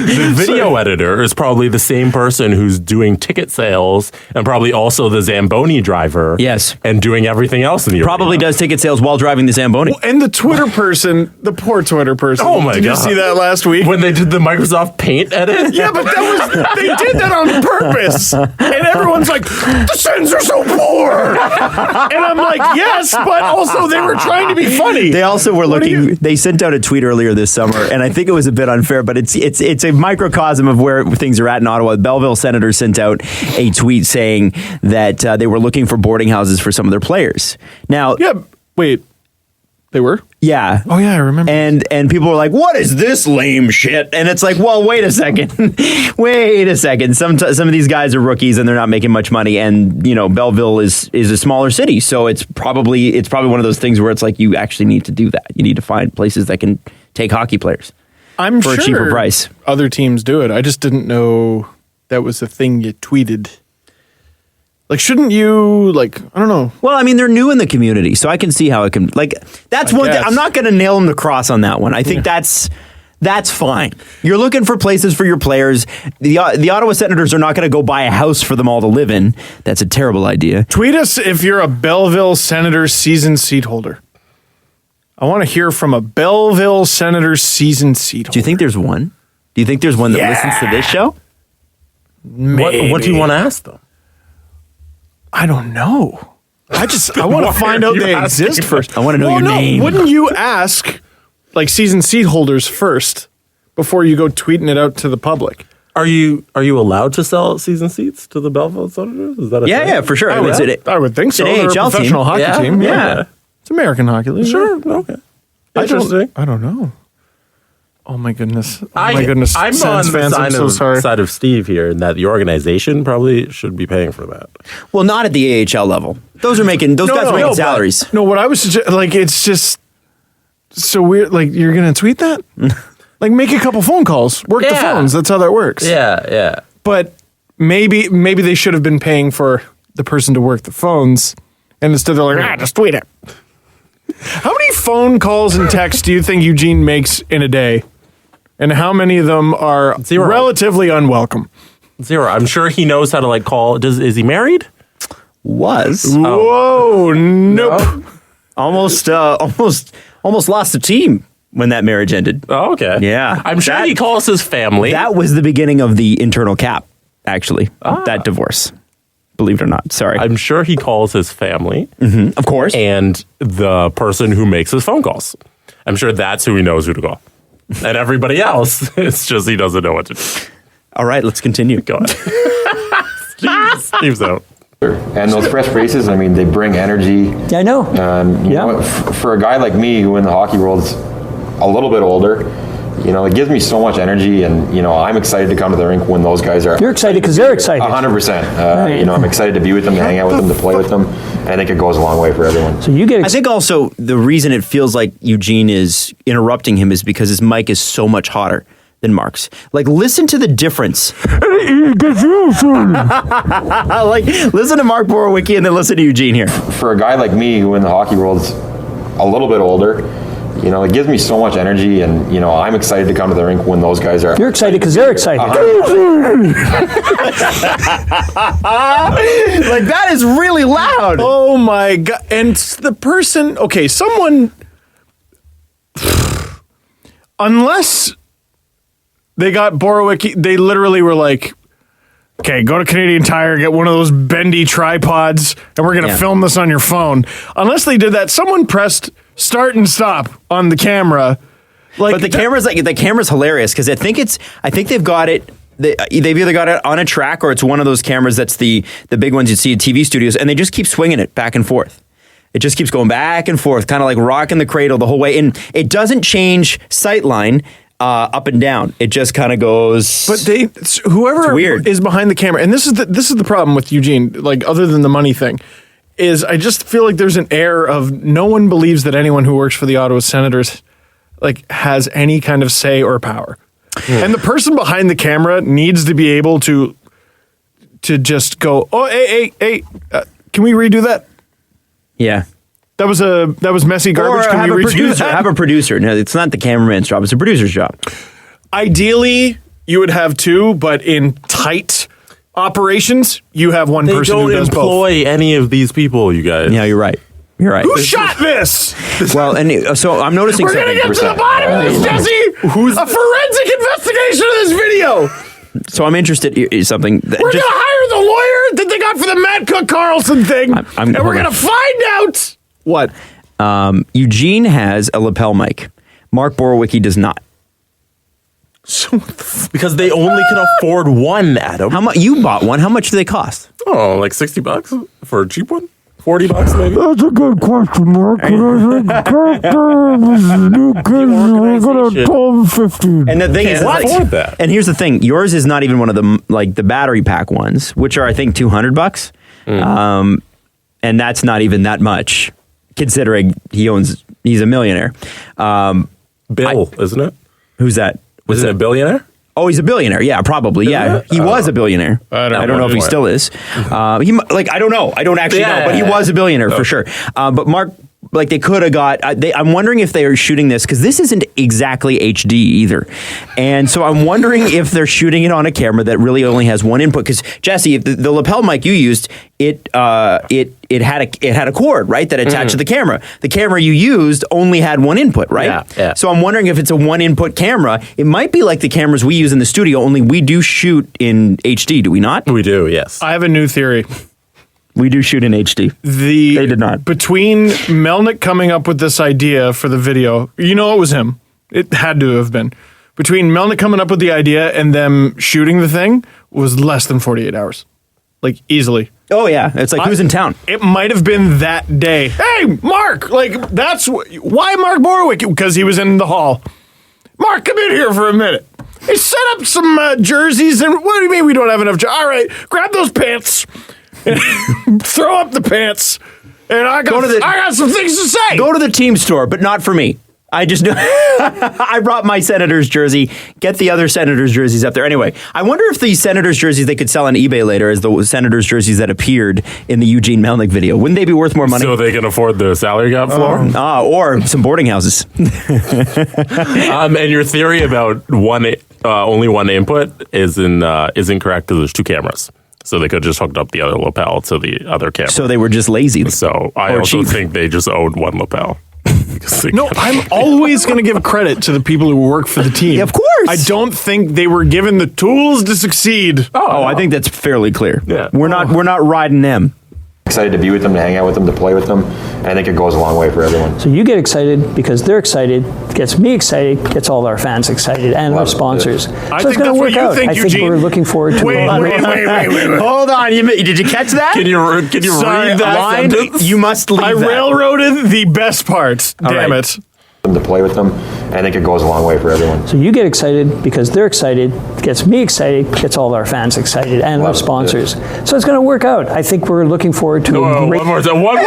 the video editor is probably the same person who's doing ticket sales and probably also the Zamboni driver. Yes. And doing everything else in the Probably arena. does ticket sales while driving the Zamboni. And the Twitter person, the poor Twitter person. Oh my Did you God. see that last week? When they did the Microsoft Paint edit? Yeah, but they did that on purpose. And everyone's like, the Sens are so poor. And I'm like, yes, but also they were trying to be funny. They also were looking. They sent out a tweet earlier this summer, and I think it was a bit unfair, but it's a microcosm of where things are at in Ottawa. The Belleville Senators sent out a tweet saying that they were looking for boarding houses for some of their players. Now, Yeah, wait. They were? yeah. Oh, yeah, I remember. And people were like, "What is this lame shit?" And it's like, "Well, wait a second, wait a second. Some of these guys are rookies and they're not making much money, and Belleville is a smaller city, so it's probably one of those things where it's like you actually need to do that. You need to find places that can take hockey players I'm for sure a cheaper price. other teams do it. I just didn't know that was the thing you tweeted. Like, shouldn't you, I don't know. Well, I mean, they're new in the community, so I can see how it can. That's one thing. guess. I'm not going to nail them to cross on that one. I think that's fine. You're looking for places for your players. The Ottawa Senators are not going to go buy a house for them all to live in. That's a terrible idea. Tweet us if you're a Belleville Senators season seat holder. I want to hear from a Belleville Senators season seat holder. Do you think there's one? Do you think there's one that listens to this show? What do you want to ask them? I don't know. I want to find out you they asking exist first. I wanna know your name. Wouldn't you ask season seat holders first before you go tweeting it out to the public? Are you allowed to sell season seats to the Belleville Senators? Is that a thing? Yeah, for sure. I would think so. an They're a AHL professional team. hockey team. Yeah. It's American Hockey League. Sure. Okay. I Interesting. don't know. Oh my goodness. I'm Sens on the fans, I'm so sorry. side of Steve here, in that the organization probably should be paying for that. Well, not at the AHL level. Those guys are making but- salaries. No, what I was it's just so weird. You're gonna tweet that? Make a couple phone calls. Work the Yeah. phones. That's how that works. Yeah. But maybe they should have been paying for the person to work the phones, and instead they're like, just tweet it. How many phone calls and texts do you think Eugene makes in a day? And how many of them are 0. relatively unwelcome? 0. I'm sure he knows how to call. Is he married? Was Whoa, nope. almost lost the team when that marriage ended. Oh, okay. Yeah. I'm sure That- he calls his family. That was the beginning of the internal cap, actually. That divorce. Believe it or not. Sorry. I'm sure he calls his family Of course. and the person who makes his phone calls. I'm sure that's who he knows who to call. And everybody else, it's just he doesn't know what to do. All right, let's continue. Go ahead. Steve's out. And those fresh faces, I mean, they bring energy. Yeah, I know. You know, for a guy like me who in the hockey world's a little bit older, it gives me so much energy, and I'm excited to come to the rink when those guys are. You're excited because they're excited. 100%. I'm excited to be with them, to hang out with them, to play with them. And I think it goes a long way for everyone. So you get I think also the reason it feels like Eugene is interrupting him is because his mic is so much hotter than Mark's. Listen to the difference. Listen to Mark Borowicki and then listen to Eugene here. For a guy like me who in the hockey world's a little bit older, it gives me so much energy, and I'm excited to come to the rink when those guys are. You're excited because they're excited. That is really loud. Oh my God. And the person, okay, someone, unless they got Borowicki, they literally were like, okay, go to Canadian Tire, get one of those bendy tripods, and we're going to film this on your phone. Unless they did that, someone pressed start and stop on the camera. But the camera's hilarious because I think they've got it. They've either got it on a track or it's one of those cameras that's the big ones you see at TV studios, and they just keep swinging it back and forth. It just keeps going back and forth, kind of like rocking the cradle the whole way, and it doesn't change sightline up and down. It just kind of goes. But whoever is behind the camera, and this is the problem with Eugene. Other than the money thing, is I just feel like there's an air of no one believes that anyone who works for the Ottawa Senators has any kind of say or power. And the person behind the camera needs to be able to just go, oh, hey, can we redo that? Yeah. That was messy garbage. Or Can have we a redo producer. that? Have a producer. No, it's not the cameraman's job. It's a producer's job. Ideally, you would have two, but in tight operations, you have one They person don't who does both. employ any of these people, you guys. Yeah, you're right. You're right. Who shot this? Well, and so I'm noticing We're something. gonna get to the bottom of this, Jesse. Who's a forensic investigation of this video? So I'm interested in something. We're gonna hire the lawyer that they got for the Matt Cook Carlson thing, and we're gonna find out what. Eugene has a lapel mic. Mark Borowicki does not. So Because they only can afford one, Adam. How much? You bought one. How much do they cost? Oh, like $60 for a cheap one? $40 maybe? That's a good question, Mark. $12.50. And the thing is, Can't afford that. And here's the thing: yours is not even one of the like the battery pack ones, which are I think $200. And that's not even that much, considering he's a millionaire. Bill, isn't it? Who's that? Isn't it a billionaire? Oh, he's a billionaire. Yeah, probably. Yeah, he was a billionaire. I don't know if he know. still is. I don't know. I don't actually know, but he was a billionaire for sure. But Mark, like they could have got. I'm wondering if they are shooting this because this isn't exactly HD either, and so I'm wondering if they're shooting it on a camera that really only has one input. Because Jesse, if the lapel mic you used, it had a cord, right, that attached to the camera. The camera you used only had one input, right? Yeah. So I'm wondering if it's a one input camera. It might be like the cameras we use in the studio. Only we do shoot in HD. Do we not? We do, yes. I have a new theory. We do shoot in HD. They did not. Between Melnick coming up with this idea for the video, it was him. It had to have been. Between Melnick coming up with the idea and them shooting the thing was less than 48 hours. Like, easily. Oh, yeah. It's like, who's in town? It might have been that day. Hey, Mark! Like, that's... Why Mark Borowicki? Because he was in the hall. Mark, come in here for a minute. Hey, set up some jerseys and... What do you mean we don't have enough jerseys? All right, grab those pants. Throw up the pants. And I got some things to say. Go to the team store, but not for me. I just know I brought my Senators jersey. Get the other Senators jerseys up there. Anyway, I wonder if these Senators jerseys they could sell on eBay later as the Senators jerseys that appeared in the Eugene Melnick video. Wouldn't they be worth more money? So they can afford the salary cap floor? Or some boarding houses. And your theory about only one input is incorrect because there's two cameras. So they could have just hooked up the other lapel to the other camera. So they were just lazy. So I Or also cheap. think they just owned one lapel. No, I'm always going to give credit to the people who work for the team. Of course. I don't think they were given the tools to succeed. Oh, I think that's fairly clear. Yeah. We're not riding them. Excited to be with them, to hang out with them, to play with them. And I think it goes a long way for everyone. So you get excited because they're excited, gets me excited, gets all our fans excited, and our Love it. sponsors. I So think it's going that's to what work you out. think, I think Eugene. we're looking forward to Wait. Hold on. Did you catch that? Can you Sorry, read that line? sentence? You must leave I that. railroaded the best parts. Damn right. it. To play with them. And I think it goes a long way for everyone. So you get excited because they're excited, gets me excited, gets all our fans excited, and our Love it. sponsors. So it's going to work out. I think we're looking forward to a great... One more time. It's going to work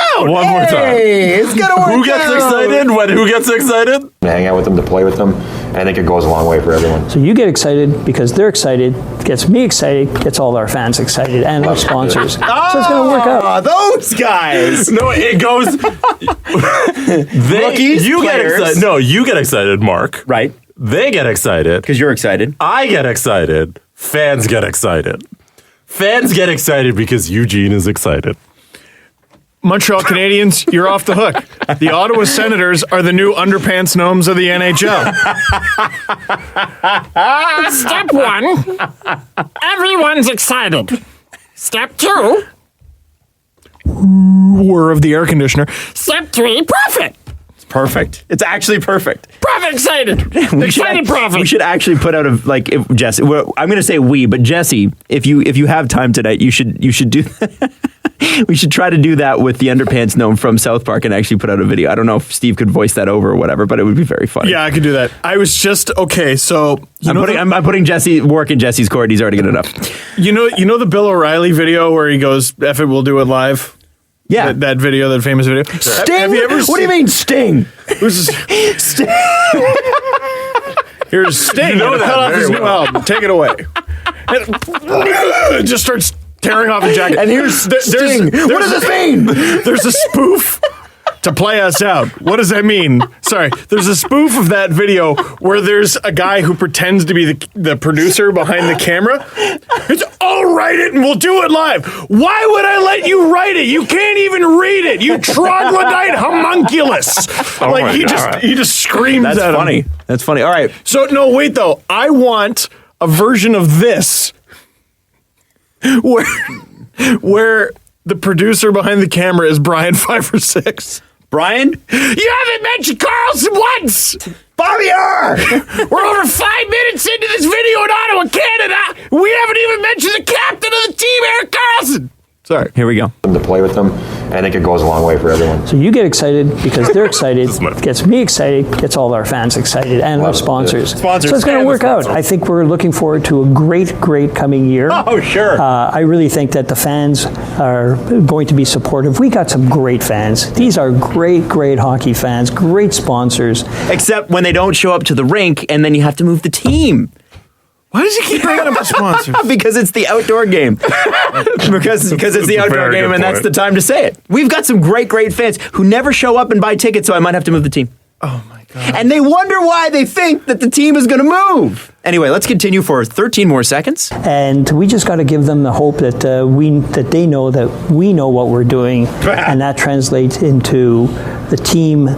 out. One more time. Hey, it's gonna work. Who gets excited? Who gets excited? To hang out with them, to play with them. And I think it goes a long way for everyone. So you get excited because they're excited, gets me excited, gets all our fans excited, and our sponsors. So it's going to work out. Those guys. No, it goes. Rookies, you get players. excited. No, you get excited, Mark. Right. They get excited. Because you're excited. I get excited. Fans get excited. Fans get excited because Eugene is excited. Montreal Canadiens, you're off the hook. The Ottawa Senators are the new underpants gnomes of the NHL. Step 1, everyone's excited. Step 2, Whir of the air conditioner. Step 3, profit. Perfect. It's actually perfect. Profit excited. Excited profit. We should actually put out if Jesse. Well, I'm going to say but Jesse, if you have time tonight, you should do. We should try to do that with the underpants gnome from South Park and actually put out a video. I don't know if Steve could voice that over or whatever, but it would be very funny. Yeah, I could do that. I was just okay. So I'm putting Jesse work in Jesse's court. He's already good enough. you know the Bill O'Reilly video where he goes, "F it, we'll do it live." Yeah, that video, that famous video. Sting. Have you ever What do you mean Sting? Sting. Here's Sting. You know that cut off his very new well. album. Take it away. And just starts tearing off his jacket. And here's Sting. What does this mean? There's a spoof to play us out. What does that mean? Sorry. There's a spoof of that video where there's a guy who pretends to be the producer behind the camera. It's, I'll write it and we'll do it live. Why would I let you write it? You can't even read it. You troglodyte homunculus. He just screams That's at funny. him. That's funny. All right. So, no, wait, though. I want a version of this where the producer behind the camera is Brian 5 or 6. Brian? You haven't mentioned Carlson once! Bobby R! We're over 5 minutes into this video in Ottawa, Canada! We haven't even mentioned the captain of the team, Eric Carlson! Sorry. Here we go. To play with them, I think it goes a long way for everyone. So you get excited because they're excited, gets me excited, gets all our fans excited, and our sponsors. So it's going to work out. I think we're looking forward to a great, great coming year. Oh, sure. I really think that the fans are going to be supportive. We got some great fans. These are great, great hockey fans, great sponsors. Except when they don't show up to the rink and then you have to move the team. Why does he keep bringing up a sponsor? Because it's the outdoor game. because it's the outdoor game, and that's the time to say it. We've got some great, great fans who never show up and buy tickets, so I might have to move the team. Oh, my God. And they wonder why they think that the team is going to move. Anyway, let's continue for 13 more seconds. And we just got to give them the hope that they know that we know what we're doing, and that translates into the team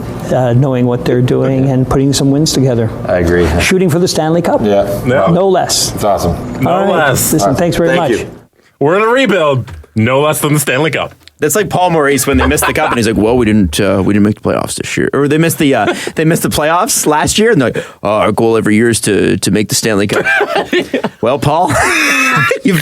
knowing what they're doing and putting some wins together. I agree. Shooting for the Stanley Cup. Yeah. No less. It's awesome. No less. Listen, thanks very much. You. We're in a rebuild. No less than the Stanley Cup. That's like Paul Maurice when they missed the cup, and he's like, "Well, we didn't make the playoffs this year, or they missed the playoffs last year." And they're like, "Oh, our goal every year is to make the Stanley Cup." Well, Paul, you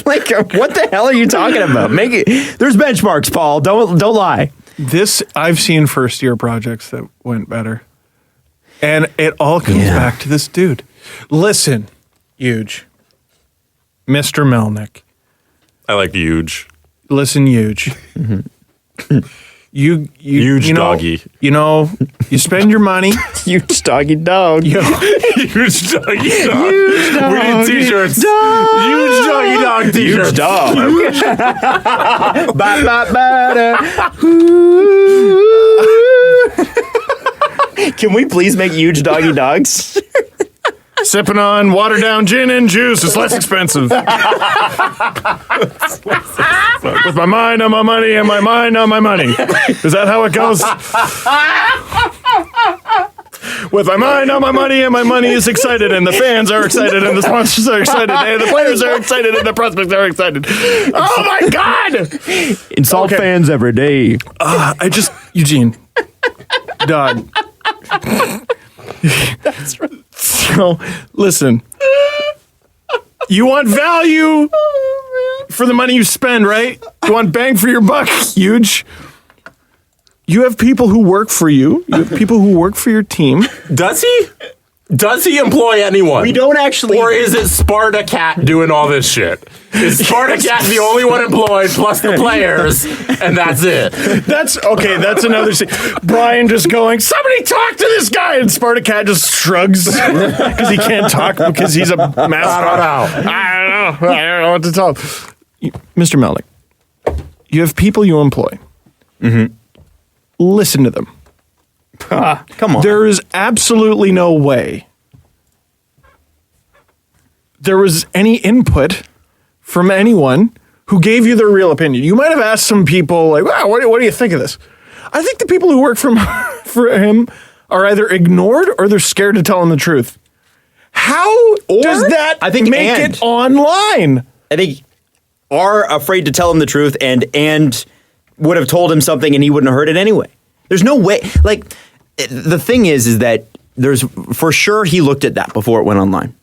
like, what the hell are you talking about? Make it. There's benchmarks, Paul. Don't lie. This, I've seen first-year projects that went better. And it all comes back to this dude. Listen, huge. Mr. Melnick. I like huge. Listen, huge. You Huge know, doggy. You know, you spend your money. Huge doggy dog. You know, Huge doggy dog. Huge dog. We need t-shirts. Dog. Huge doggy dog t-shirts. Huge dog. Can we please make huge doggy dogs? sipping on watered down gin and juice. It's less expensive. With my mind on my money and my mind on my money. Is that how it goes? With my mind on my money and my money is excited and the fans are excited and the sponsors are excited and the players are excited and the prospects are excited. Oh my God! Insult fans every day. Eugene, dog. That's right. So, listen. You want value for the money you spend, right? You want bang for your buck. Huge. You have people who work for you. You have people who work for your team. Does he? Does he employ anyone? We don't actually. Or is it Sparta Cat doing all this shit? Is Sparta Cat the only one employed plus the players, and that's it? That's okay. That's another scene. Brian just going, somebody talk to this guy, and Sparta Cat just shrugs because he can't talk because he's a mascot. I don't know what to tell him. Mr. Melnick, you have people you employ. Mm-hmm. Listen to them. Come on. There is absolutely no way there was any input from anyone who gave you their real opinion. You might have asked some people, like, wow, what do you think of this? I think the people who work for him are either ignored or they're scared to tell him the truth. How does that make it online? I think are afraid to tell him the truth and would have told him something and he wouldn't have heard it anyway. There's no way. Like, the thing is that there's, for sure he looked at that before it went online.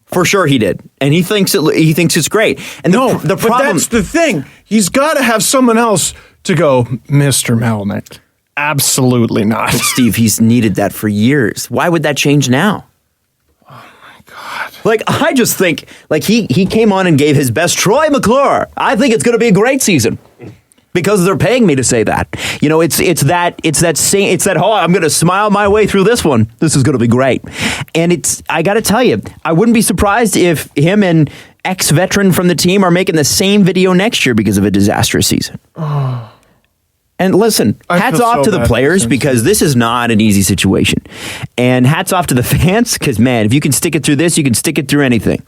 For sure he did. And he thinks it's great. And the problem, but that's the thing. He's got to have someone else to go, Mr. Melnick. Absolutely not. But Steve, he's needed that for years. Why would that change now? Oh my God. Like, I just think, like, he came on and gave his best. Troy McClure. I think it's going to be a great season. because they're paying me to say that. You know, it's that oh, I'm going to smile my way through this one. This is going to be great. And I got to tell you, I wouldn't be surprised if him and ex-veteran from the team are making the same video next year because of a disastrous season. Oh. And listen, hats off to the players because this is not an easy situation. And hats off to the fans because, man, if you can stick it through this, you can stick it through anything.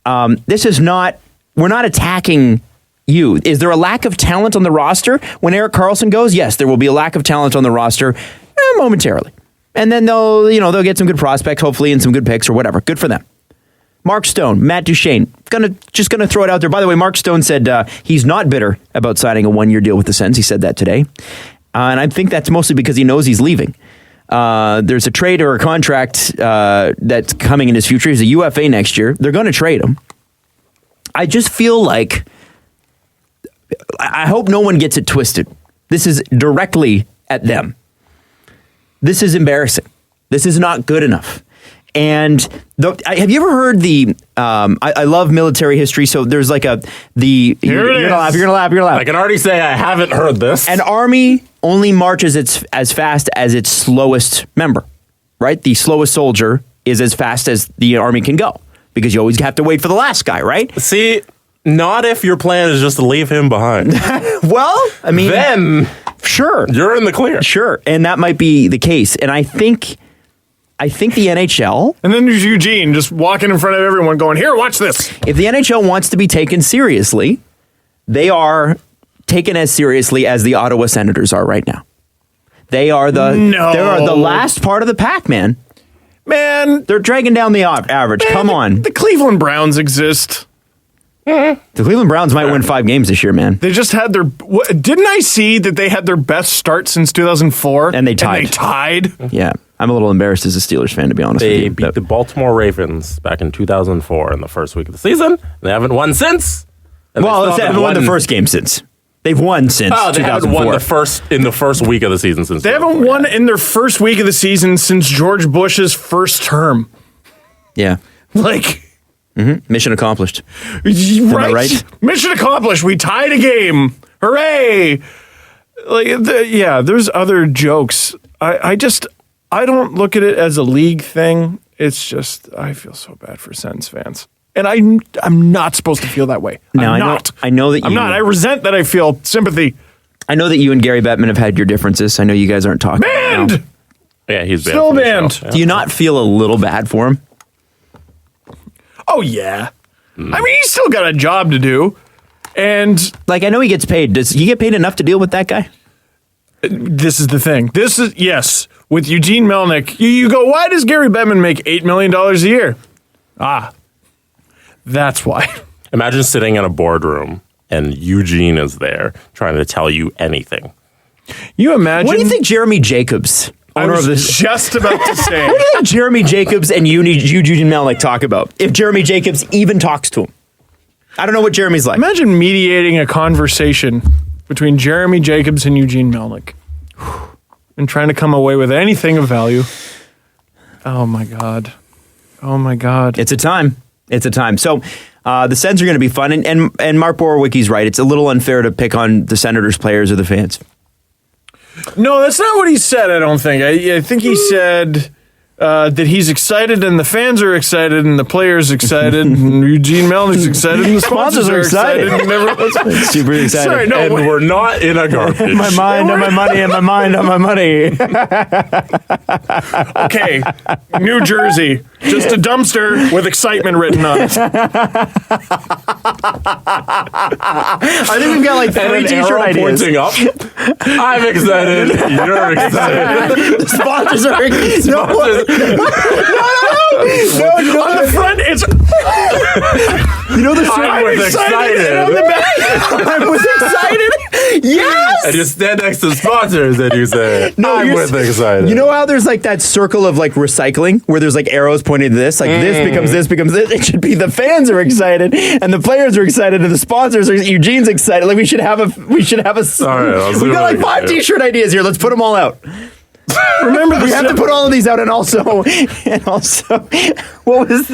We're not attacking you. Is there a lack of talent on the roster when Erik Karlsson goes? Yes, there will be a lack of talent on the roster momentarily. And then they'll get some good prospects, hopefully, and some good picks or whatever. Good for them. Mark Stone, Matt Duchene, just gonna throw it out there. By the way, Mark Stone said he's not bitter about signing a 1-year deal with the Sens. He said that today. And I think that's mostly because he knows he's leaving. There's a trade or a contract that's coming in his future. He's a UFA next year. They're going to trade him. I just feel like, I hope no one gets it twisted. This is directly at them. This is embarrassing. This is not good enough. And have you ever heard the? I love military history. So there's like you're gonna laugh. I can already say I haven't heard this. An army only marches as fast as its slowest member, right? The slowest soldier is as fast as the army can go because you always have to wait for the last guy, right? See, not if your plan is just to leave him behind. Well, I mean, then sure, you're in the clear. Sure, and that might be the case. And I think the NHL... And then there's Eugene just walking in front of everyone going, here, watch this. If the NHL wants to be taken seriously, they are taken as seriously as the Ottawa Senators are right now. They are the last part of the pack, man. Man. They're dragging down the average. Come on. The Cleveland Browns exist. The Cleveland Browns might win 5 games this year, man. They just had didn't I see that they had their best start since 2004? And they tied. Yeah. I'm a little embarrassed as a Steelers fan, to be honest with you. They beat the Baltimore Ravens back in 2004 in the first week of the season. They haven't won since. They haven't won the first game since. They've won since 2004. They haven't won in the first week of the season since. They haven't won in their first week of the season since George Bush's first term. Yeah. Mission accomplished. Right? Mission accomplished. We tied a game. Hooray! There's other jokes. I don't look at it as a league thing. It's just, I feel so bad for Sens fans. And I'm not supposed to feel that way. I know that you... I'm not. I resent that I feel sympathy. I know that you and Gary Bettman have had your differenmes. I know you guys aren't talking. Banned! Now. Yeah, he's banned. Still banned. Yeah. Do you not feel a little bad for him? Oh, yeah. I mean, he's still got a job to do. And... I know he gets paid. Does he get paid enough to deal with that guy? This is the thing. Yes, with Eugene Melnyk, you go, why does Gary Bettman make $8 million a year? That's why. Imagine sitting in a boardroom and Eugene is there trying to tell you anything. You imagine... What do you think Jeremy Jacobs, owner of this... just about to say. What do you think Jeremy Jacobs and Eugene Melnyk talk about? If Jeremy Jacobs even talks to him. I don't know what Jeremy's like. Imagine mediating a conversation between Jeremy Jacobs and Eugene Melnyk and trying to come away with anything of value. Oh, my God. It's a time. So the Sens are going to be fun. And Mark Borowicki's right. It's a little unfair to pick on the Senators players or the fans. No, that's not what he said, I don't think. I think he said... that he's excited and the fans are excited and the players excited and Eugene Melnyk's excited and the sponsors are excited. And everyone's super excited. Sorry, no, and we're not in a garbage. My mind on my money and my mind on my money. Okay, New Jersey, just a dumpster with excitement written on it. I think we've got 3 t-shirt ideas. Pointing up. I'm excited. You're excited. The sponsors are excited. No, on the front, it's... I'm excited. On the back, I was excited. Yes. And you stand next to sponsors and you say, I'm with excited. You know how there's that circle of recycling where there's arrows pointing to this? This becomes this, becomes this. It should be the fans are excited and the players are excited and the sponsors are... Eugene's excited. We should have a... All right, we got 5 t-shirt ideas here. Let's put them all out. Remember, we have to put all of these out, and also, What was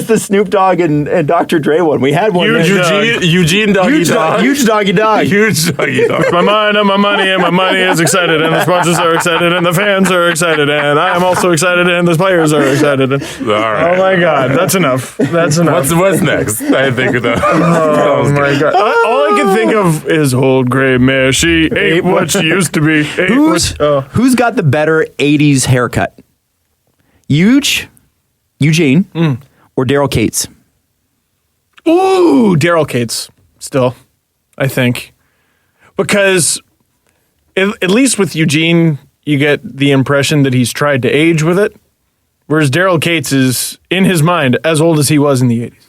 the Snoop Dogg and Dr. Dre one? We had one. Eugene Doggy Dog. Huge Doggy Dog. Huge Doggy Dog. My mind and my money, and my money is excited, and the sponsors are excited, and the fans are excited, and I am also excited, and the players are excited. All right. Oh my God, that's enough. That's enough. What's next? I think of that. Oh my God. All I can think of is old gray mare. She ain't what she used to be. Who's got the better 80s haircut? Eugene, or Daryl Cates? Ooh, Daryl Cates still, I think. Because at least with Eugene, you get the impression that he's tried to age with it. Whereas Daryl Cates is, in his mind, as old as he was in the 80s.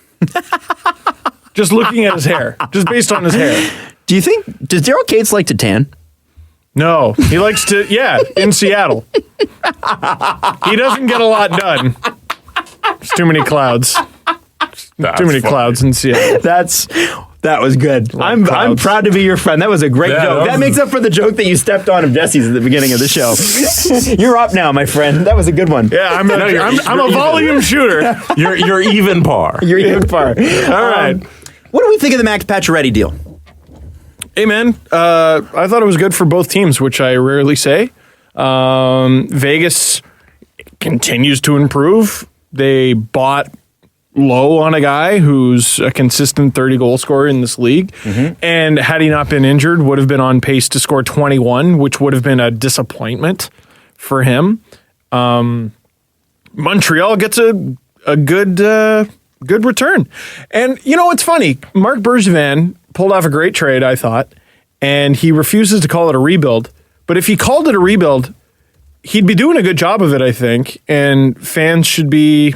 Just looking at his hair. Just based on his hair. Does Daryl Cates like to tan? No. He likes to, in Seattle. He doesn't get a lot done. There's too many clouds. Too many clouds in Seattle. That was good. I'm proud to be your friend. That was a great joke. That makes up for the joke that you stepped on of Jesse's at the beginning of the show. You're up now, my friend. That was a good one. Yeah, I'm a volume shooter. You're even par. You're even par. All right. What do we think of the Max Pacioretty deal? Hey, man. I thought it was good for both teams, which I rarely say. Vegas continues to improve. They bought low on a guy who's a consistent 30-goal scorer in this league. Mm-hmm. And had he not been injured, would have been on pace to score 21, which would have been a disappointment for him. Montreal gets a good return. And, it's funny. Marc Bergevin pulled off a great trade, I thought, and he refuses to call it a rebuild. But if he called it a rebuild, he'd be doing a good job of it, I think, and fans should be...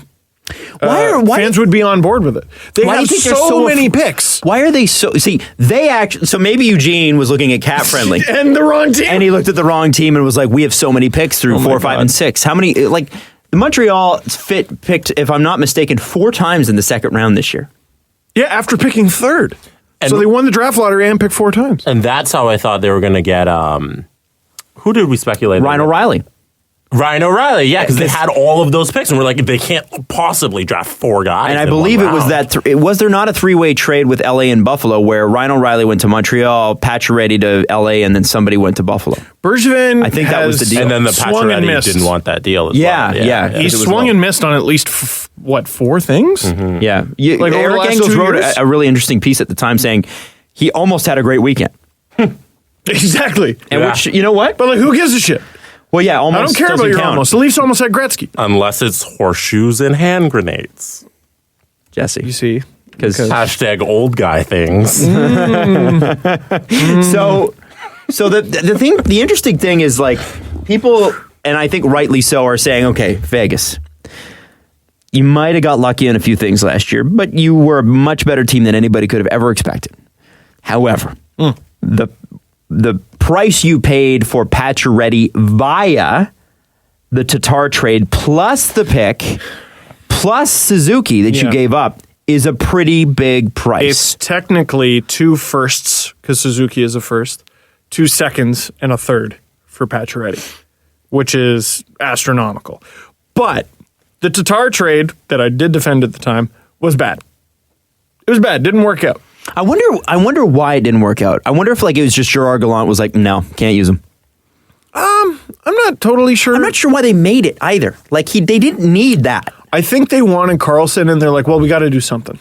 fans would be on board with it. They have so many picks. Why are they so... See, they actually... So maybe Eugene was looking at cap-friendly. And the wrong team. And he looked at the wrong team and was like, we have so many picks through 4, 5, and 6. How many... Like, the Montreal picked, if I'm not mistaken, 4 times in the second round this year. Yeah, after picking third. And so they won the draft lottery and picked 4 times. And that's how I thought they were going to get... who did we speculate? Ryan O'Reilly. Ryan O'Reilly, yeah, because they had all of those picks, and we're like, they can't possibly draft 4 guys. And I believe it was that. Was there not a 3-way trade with LA and Buffalo where Ryan O'Reilly went to Montreal, Pacioretty to LA, and then somebody went to Buffalo? Bergevin, I think that was the deal. And then the Pacioretty didn't want that deal. As well. Yeah. He swung and missed on at least 4 things. Mm-hmm. Yeah, like Eric Engels wrote a really interesting piece at the time saying he almost had a great weekend. Exactly. And which, you know what? But who gives a shit? Well, yeah, almost. I don't care about your count. almost. The Leafs almost had Gretzky. Unless it's horseshoes and hand grenades. Jesse. You see? Because hashtag old guy things. So the interesting thing is, like, people, and I think rightly so, are saying, okay, Vegas, you might have got lucky in a few things last year, but you were a much better team than anybody could have ever expected. However, the price you paid for Pacioretty via the Tatar trade plus the pick plus Suzuki that you gave up is a pretty big price. It's technically 2 firsts, because Suzuki is a first, 2 seconds, and a third for Pacioretty, which is astronomical. But the Tatar trade that I did defend at the time was bad. It was bad. Didn't work out. I wonder why it didn't work out. I wonder if it was just Gerard Gallant was like, no, can't use him. I'm not totally sure. I'm not sure why they made it either. Like they didn't need that. I think they wanted Karlsson, and they're like, well, we got to do something.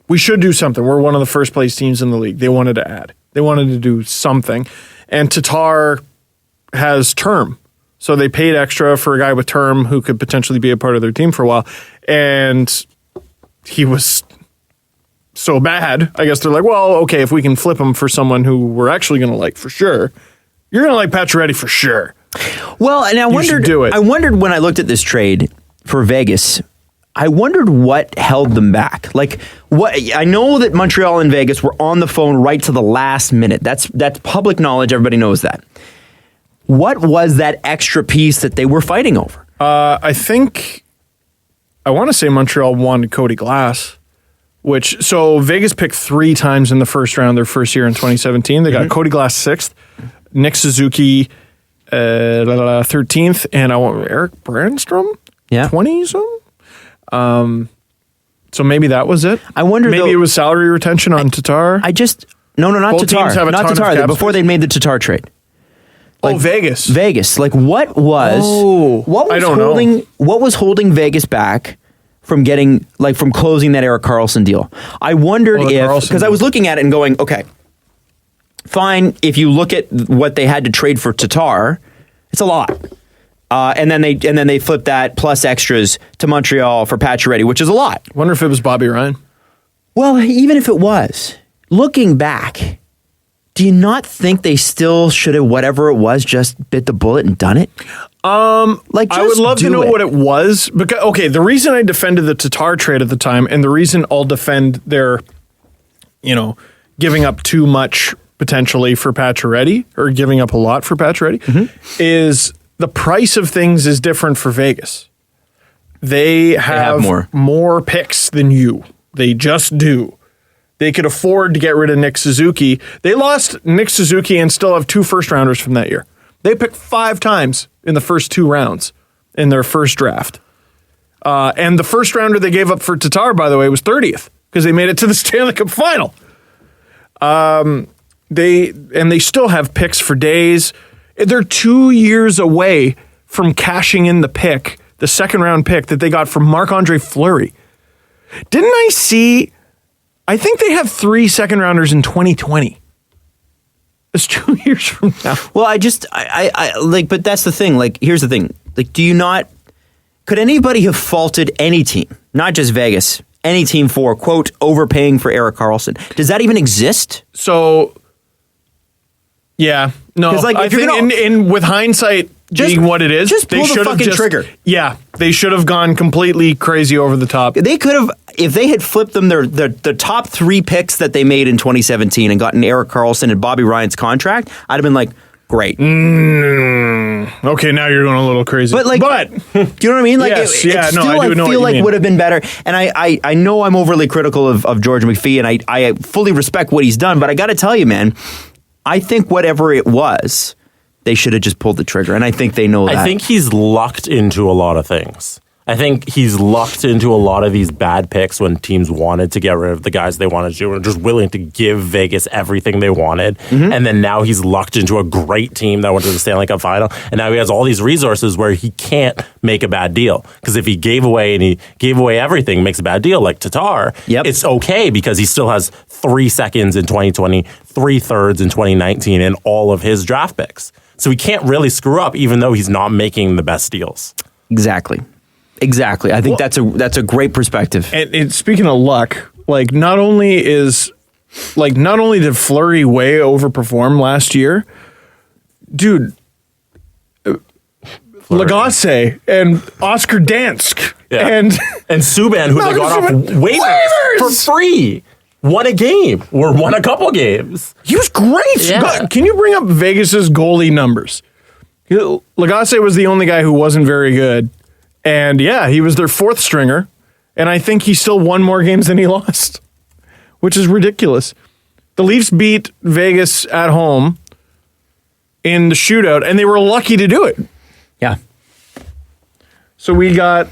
We should do something. We're one of the first place teams in the league. They wanted to add. They wanted to do something. And Tatar has term. So they paid extra for a guy with term who could potentially be a part of their team for a while. And he was so bad, I guess they're like, well, okay, if we can flip him for someone who we're actually going to like for sure, you're going to like Pacioretty for sure. Well, and I wondered when I looked at this trade for Vegas, I wondered what held them back. Like, what? I know that Montreal and Vegas were on the phone right to the last minute. That's public knowledge. Everybody knows that. What was that extra piece that they were fighting over? I want to say Montreal wanted Cody Glass. So Vegas picked 3 times in the first round their first year in 2017. They got Cody Glass 6th, Nick Suzuki 13th, and I want Eric Brandstrom 20 something. So maybe that was it. I wonder. Maybe it was salary retention on Tatar. No, not Both Tatar. teams have a Not ton of Tatar. cap Before space. they made the Tatar trade. Vegas. Vegas. Like what was I don't know. What was holding Vegas back from getting from closing that Erik Karlsson deal? I wondered if, because I was looking at it and going, okay, fine. If you look at what they had to trade for Tatar, it's a lot. And then they flipped that plus extras to Montreal for Pacioretty, which is a lot. Wonder if it was Bobby Ryan. Well, even if it was, looking back, do you not think they still should have, whatever it was, just bit the bullet and done it? I would love to know what it was. Because the reason I defended the Tatar trade at the time, and the reason I'll defend their, giving up too much potentially for Pacioretty, or giving up a lot for Pacioretty, is the price of things is different for Vegas. They have more picks than you. They just do. They could afford to get rid of Nick Suzuki. They lost Nick Suzuki and still have 2 first-rounders from that year. They picked 5 times in the first 2 rounds in their first draft. And the first-rounder they gave up for Tatar, by the way, was 30th because they made it to the Stanley Cup final. They still have picks for days. They're 2 years away from cashing in the second-round pick that they got from Marc-Andre Fleury. Didn't I see... I think they have 3 second-rounders in 2020. It's 2 years from now. Well, but that's the thing. Here's the thing. Could anybody have faulted any team, not just Vegas, any team for, quote, overpaying for Erik Karlsson? Does that even exist? So, yeah. No, I think with hindsight being what it is, just pull the fucking trigger. Yeah, they should have gone completely crazy over the top. They could have, if they had flipped them the top 3 picks that they made in 2017 and gotten Erik Karlsson and Bobby Ryan's contract, I'd have been like, great. Okay, now you're going a little crazy. But do you know what I mean? I feel like would have been better. And I know I'm overly critical of George McPhee, and I fully respect what he's done, but I got to tell you, man, I think whatever it was, they should have just pulled the trigger, and I think they know that. I think he's lucked into a lot of things. I think he's lucked into a lot of these bad picks when teams wanted to get rid of the guys they wanted to, and just willing to give Vegas everything they wanted. Mm-hmm. And then now he's lucked into a great team that went to the Stanley Cup final, and now he has all these resources where he can't make a bad deal. Because if he gave away everything, makes a bad deal like Tatar, it's okay because he still has 3 seconds in 2020, 3 thirds in 2019, and all of his draft picks. So he can't really screw up, even though he's not making the best deals. Exactly. I think that's a great perspective. And speaking of luck, not only did Fleury way overperform last year, dude, Lagasse and Oscar Dansk and Subban, who they got off waivers for free. Won a game or won a couple games. He was great. Yeah. Can you bring up Vegas's goalie numbers? Lagasse was the only guy who wasn't very good. And he was their 4th stringer. And I think he still won more games than he lost, which is ridiculous. The Leafs beat Vegas at home in the shootout, and they were lucky to do it. Yeah. So we got,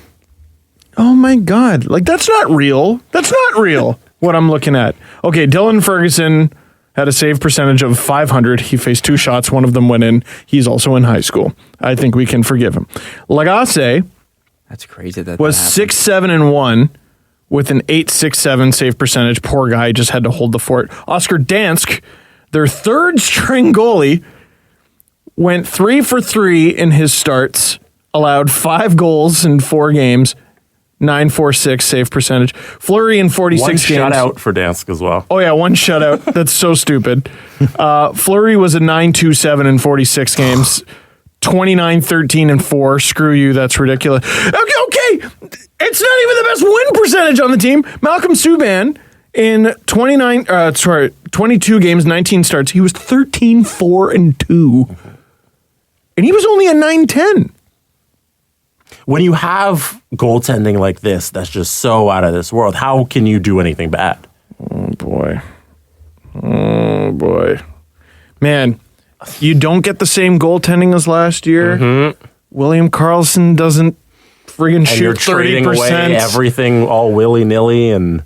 oh my God, that's not real. That's not real. What I'm looking at. Okay, Dylan Ferguson had a save percentage of .500. He faced 2 shots. One of them went in. He's also in high school. I think we can forgive him. Lagasse, that's crazy. That was 6-7-1 with an .867 save percentage. Poor guy just had to hold the fort. Oscar Dansk, their 3rd string goalie, went 3 for 3 in his starts. Allowed 5 goals in 4 games. .946 save percentage. Fleury in 46 games. 1 shutout for Dansk as well. Oh, yeah, 1 shutout. That's so stupid. Fleury was a .927 in 46 games. 29-13-4. Screw you, that's ridiculous. Okay. It's not even the best win percentage on the team. Malcolm Subban in 22 games, 19 starts. He was 13-4-2. And he was only a .910. When you have goaltending like this, that's just so out of this world, how can you do anything bad? Oh, boy. Man, you don't get the same goaltending as last year. Mm-hmm. William Karlsson doesn't friggin' and you're shoot trading 30%. away everything all willy-nilly and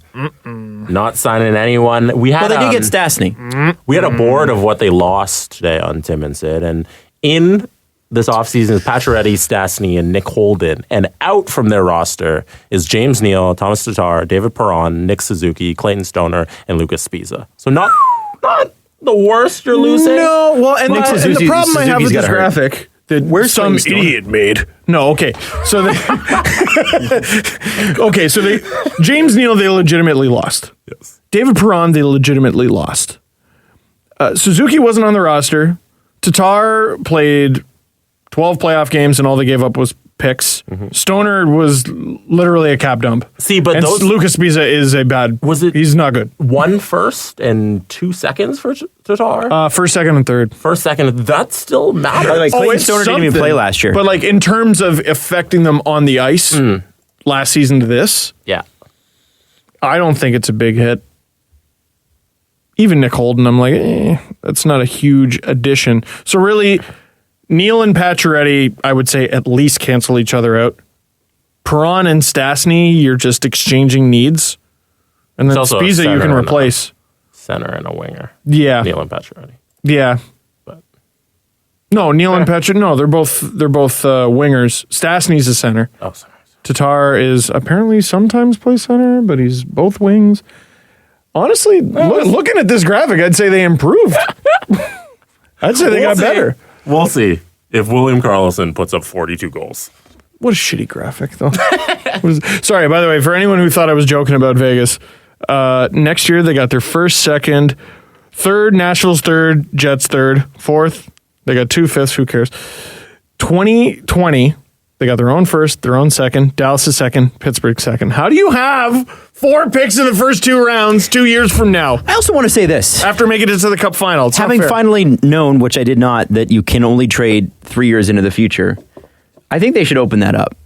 not signing anyone. Well, they did get Stastny. We had a board of what they lost today on Tim and Sid, and in this offseason is Pacioretty, Stastny, and Nick Holden. And out from their roster is James Neal, Thomas Tatar, David Perron, Nick Suzuki, Clayton Stoner, and Lucas Spiza. So not the worst you're losing. No, well, and the problem I have with Suzuki's this gotta hurt. graphic that some idiot made. No, okay. So they James Neal, they legitimately lost. Yes. David Perron, they legitimately lost. Suzuki wasn't on the roster. Tatar played 12 playoff games, and all they gave up was picks. Stoner was literally a cap dump. See, but and those Lucas Spiza is a bad. He's not good. 1 first and 2 seconds for Tatar? First, second, and third. First, second, that still matters. Like Clayton Stoner didn't even play last year. But like in terms of affecting them on the ice last season to this, yeah. I don't think it's a big hit. Even Nick Holden, I'm like, that's not a huge addition. So really, Neal and Pacioretty, I would say at least cancel each other out. Perron and Stastny, you're just exchanging needs. And then It's also a Spiza you center can and replace. Center and a winger. Yeah. Neal and Pacioretty. Yeah. But No, Neal and Pacioretty, no, they're both wingers. Stastny's a center. oh, sorry. Tatar is apparently sometimes plays center, but he's both wings. Honestly, looking at this graphic, I'd say they improved. I'd say they got better. We'll see if William Karlsson puts up 42 goals. What a shitty graphic, though. Sorry, by the way, for anyone who thought I was joking about Vegas, next year they got their first, second, third, Nashville's third, Jets third, fourth. They got 2 fifths. Who cares? 2020, they got their own first, their own second, Dallas is second, Pittsburgh second. How do you have 4 picks in the first 2 rounds 2 years from now? I also want to say this. After making it to the Cup final. It's not Having fair. finally known, which I did not, that you can only trade 3 years into the future, I think they should open that up.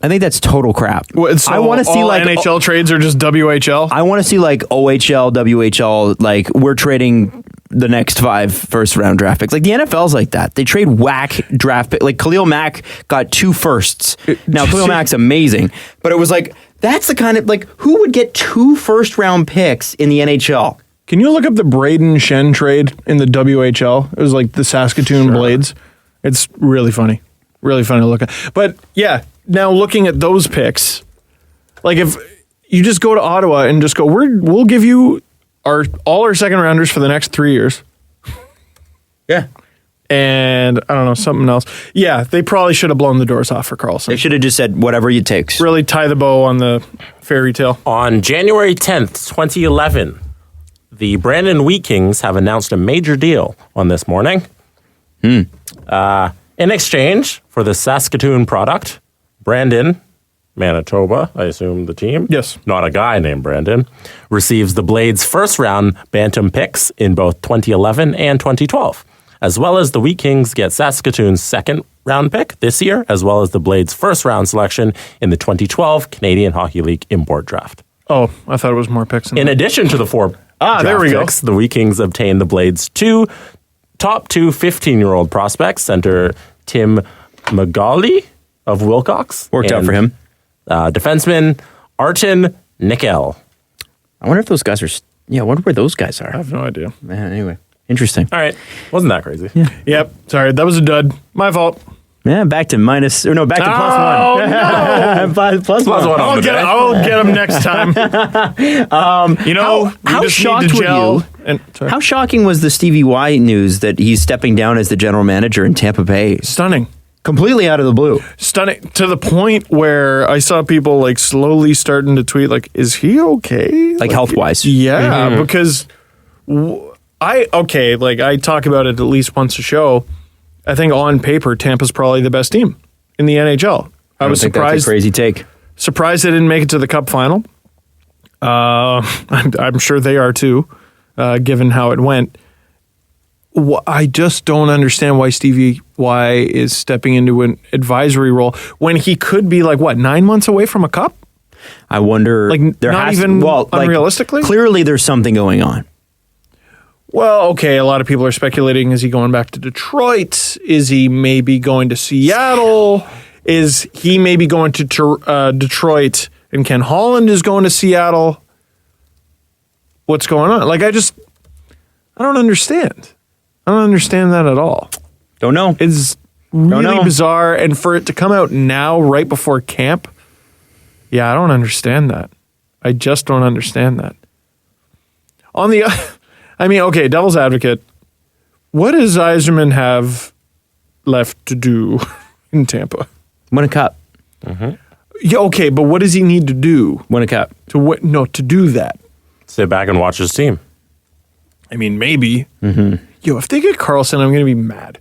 I think that's total crap. So I want to see all like NHL trades are just WHL. I want to see like OHL, WHL, like we're trading the next 5 first round draft picks. Like the NFL's like that. They trade whack draft pick. Like Khalil Mack got 2 firsts. Now Khalil Mack's amazing, but it was like that's the kind of like who would get 2 first round picks in the NHL? Can you look up the Braden Shen trade in the WHL? It was like the Saskatoon Blades. It's really funny. Really funny to look at. But yeah, now looking at those picks, like if you just go to Ottawa and just go, we'll give you all our second rounders for the next 3 years. Yeah. And I don't know, something else. Yeah, they probably should have blown the doors off for Karlsson. They should have just said whatever you takes. Really tie the bow on the fairy tale. On January 10th, 2011, the Brandon Wheat Kings have announced a major deal on this morning. In exchange for the Saskatoon product, Brandon, Manitoba, I assume the team? Yes. Not a guy named Brandon, receives the Blades' first-round Bantam picks in both 2011 and 2012, as well as the Wheat Kings get Saskatoon's second-round pick this year, as well as the Blades' first-round selection in the 2012 Canadian Hockey League import draft. Oh, I thought it was more picks. In addition to the 4 there we go. picks, the Wheat Kings obtained the Blades' top 2 15-year-old prospects, center Tim Magali of Wilcox. Worked out for him. Defenseman Arten Nickel. I wonder if those guys are. I wonder where those guys are. I have no idea. Man, anyway, interesting. All right. Wasn't that crazy? Yep. Sorry, that was a dud. My fault. Yeah, back to plus one. No. Plus one. I'll get them next time. How shocked were you? How shocking was the Stevie Y news that he's stepping down as the general manager in Tampa Bay? Stunning. Completely out of the blue. Stunning to the point where I saw people like slowly starting to tweet like, is he okay? Like health-wise. Yeah, because I talk about it at least once a show. I think on paper, Tampa's probably the best team in the NHL. I was surprised. That's a crazy take. Surprised they didn't make it to the Cup final. I'm sure they are too, given how it went. I just don't understand why Stevie Y is stepping into an advisory role when he could be 9 months away from a cup. I wonder. Unrealistically. Clearly, there's something going on. Well, okay, a lot of people are speculating, is he going back to Detroit? Is he maybe going to Seattle? Is he maybe going to Detroit and Ken Holland is going to Seattle? What's going on? Like, I don't understand. I don't understand that at all. Don't know. It's really bizarre. And for it to come out now, right before camp, yeah, I don't understand that. I just don't understand that. On the, I mean, okay, devil's advocate, what does Yzerman have left to do in Tampa? Win a cup. Yeah, okay, but what does he need to do? Win a cup. To do that. Sit back and watch his team. I mean, maybe. Yo, if they get Carlson, I'm going to be mad.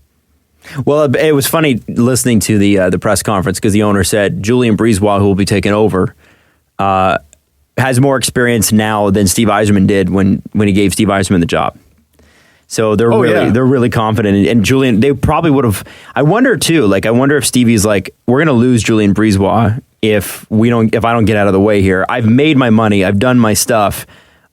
Well, it was funny listening to the press conference because the owner said Julien Brisebois, who will be taking over, has more experience now than Steve Yzerman did when he gave Steve Yzerman the job. So they're really confident. And Julien, they probably would have. I wonder too. Like, I wonder if Stevie's like, we're going to lose Julien Brisebois if I don't get out of the way here. I've made my money. I've done my stuff.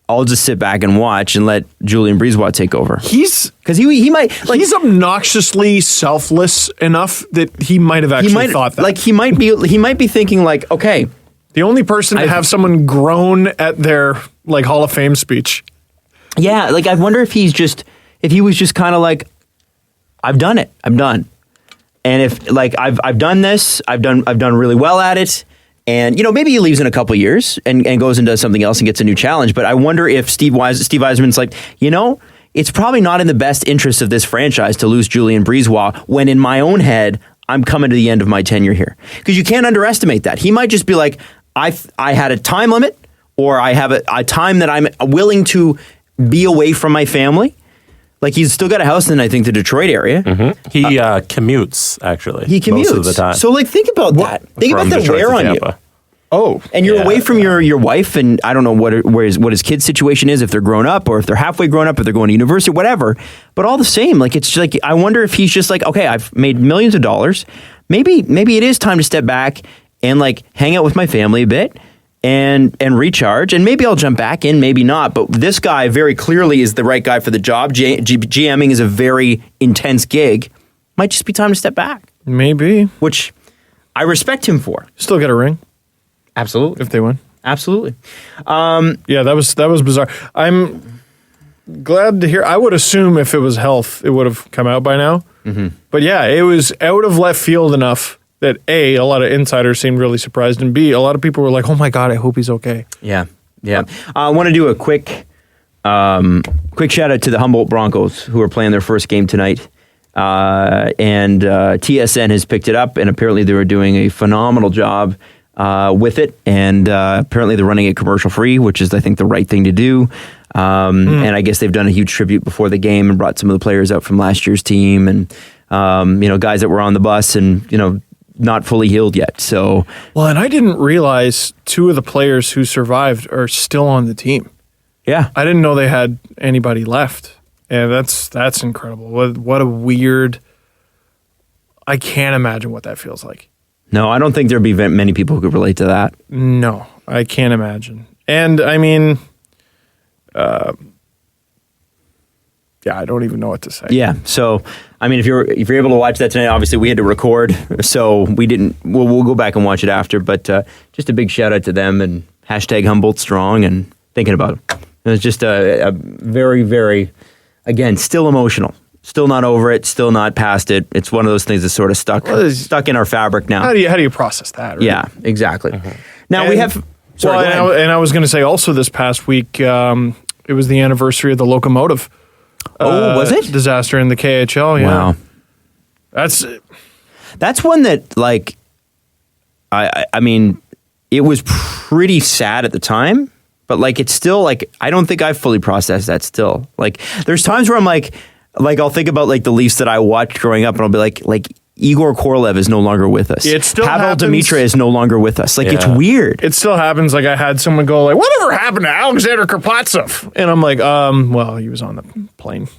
I'll just sit back and watch and let Julien Brisebois take over. Because he might, like, he's obnoxiously selfless enough that he might have actually thought that. Like, he might be thinking like, okay, the only person to have someone groan at their like Hall of Fame speech. Yeah, like, I wonder if he was just kind of like, I've done it. I'm done. And if like I've done this, I've done really well at it. And, maybe he leaves in a couple of years and goes and does something else and gets a new challenge. But I wonder if Steve Yzerman's like, it's probably not in the best interest of this franchise to lose Julien Brisebois when in my own head, I'm coming to the end of my tenure here. Because you can't underestimate that. He might just be like, I had a time limit, or I have a time that I'm willing to be away from my family. Like, he's still got a house in, I think, the Detroit area. He commutes, actually. He commutes. Most of the time. So, like, think about that. Think about the Detroit wear to on you. Tampa. Oh. And you're away from your wife, and I don't know what his kid's situation is, if they're grown up, or if they're halfway grown up, if they're going to university, whatever. But all the same, like, it's just like, I wonder if he's just like, okay, I've made millions of dollars. Maybe it is time to step back and, like, hang out with my family a bit. And recharge, and maybe I'll jump back in, maybe not. But this guy very clearly is the right guy for the job. GMing is a very intense gig. Might just be time to step back. Maybe. Which I respect him for. Still get a ring. Absolutely. If they win. Absolutely. Yeah, that was bizarre. I'm glad to hear. I would assume if it was health, it would have come out by now. But yeah, it was out of left field enough that A, a lot of insiders seemed really surprised, and B, a lot of people were like, oh my God, I hope he's okay. Yeah. I want to do a quick shout out to the Humboldt Broncos, who are playing their first game tonight. And TSN has picked it up, and apparently they were doing a phenomenal job with it. And apparently they're running it commercial free, which is, I think, the right thing to do. And I guess they've done a huge tribute before the game and brought some of the players out from last year's team, and guys that were on the bus and not fully healed yet. So, well, and I didn't realize two of the players who survived are still on the team. Yeah, I didn't know they had anybody left. And that's incredible. What a weird. I can't imagine what that feels like. No, I don't think there'd be many people who could relate to that. No, I can't imagine. And I mean, yeah, I don't even know what to say. Yeah. So, I mean, if you're able to watch that tonight, obviously we had to record, so we didn't. We'll go back and watch it after. But just a big shout out to them, and hashtag Humboldt Strong, and thinking about it. It was just a very, very, again, still emotional. Still not over it. Still not past it. It's one of those things that's sort of stuck in our fabric now. How do you process that? Right? Yeah, exactly. Now we have. Sorry, and I was going to say also this past week, it was the anniversary of the locomotive. Was it? Disaster in the KHL, yeah. Wow. That's one that, like, I mean, it was pretty sad at the time, but, like, it's still, like, I don't think I've fully processed that still. Like, there's times where I'm like, I'll think about, like, the Leafs that I watched growing up, and I'll be like, Igor Korolev is no longer with us. It still Pavel happens. Dimitra is no longer with us. Like, it's weird. It still happens. Like, I had someone go, like, whatever happened to Alexander Karpovtsov? And I'm like, well, he was on the plane.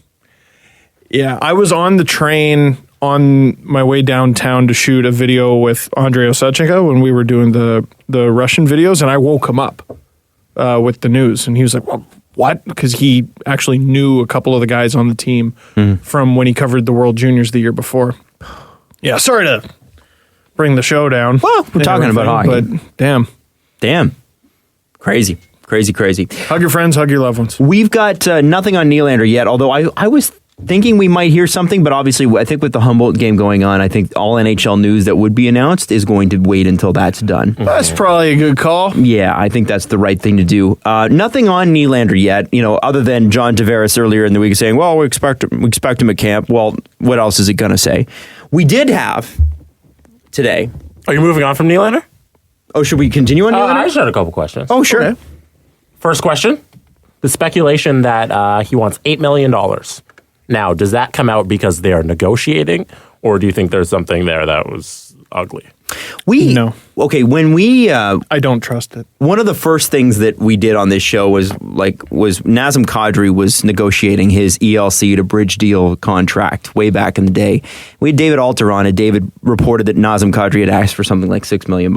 Yeah, I was on the train on my way downtown to shoot a video with Andrei Osachенko when we were doing the Russian videos, and I woke him up with the news, and he was like, well, what? Because he actually knew a couple of the guys on the team from when he covered the World Juniors the year before. Yeah, sorry to bring the show down. Well, we're talking about hockey. But damn. Crazy. Hug your friends, hug your loved ones. We've got nothing on Nylander yet, although I was thinking we might hear something, but obviously I think with the Humboldt game going on, I think all NHL news that would be announced is going to wait until that's done. That's probably a good call. Yeah, I think that's the right thing to do. Nothing on Nylander yet, other than John Tavares earlier in the week saying, well, we expect him at camp. Well, what else is he going to say? We did have today. Are you moving on from Nylander? Oh, should we continue on Nylander? I just had a couple questions. Oh, sure. Okay. First question, the speculation that he wants $8 million. Now, does that come out because they are negotiating, or do you think there's something there that was ugly? No. Okay, when we... I don't trust it. One of the first things that we did on this show was Nazem Kadri was negotiating his ELC to bridge deal contract way back in the day. We had David Alter on it. David reported that Nazem Kadri had asked for something like $6 million.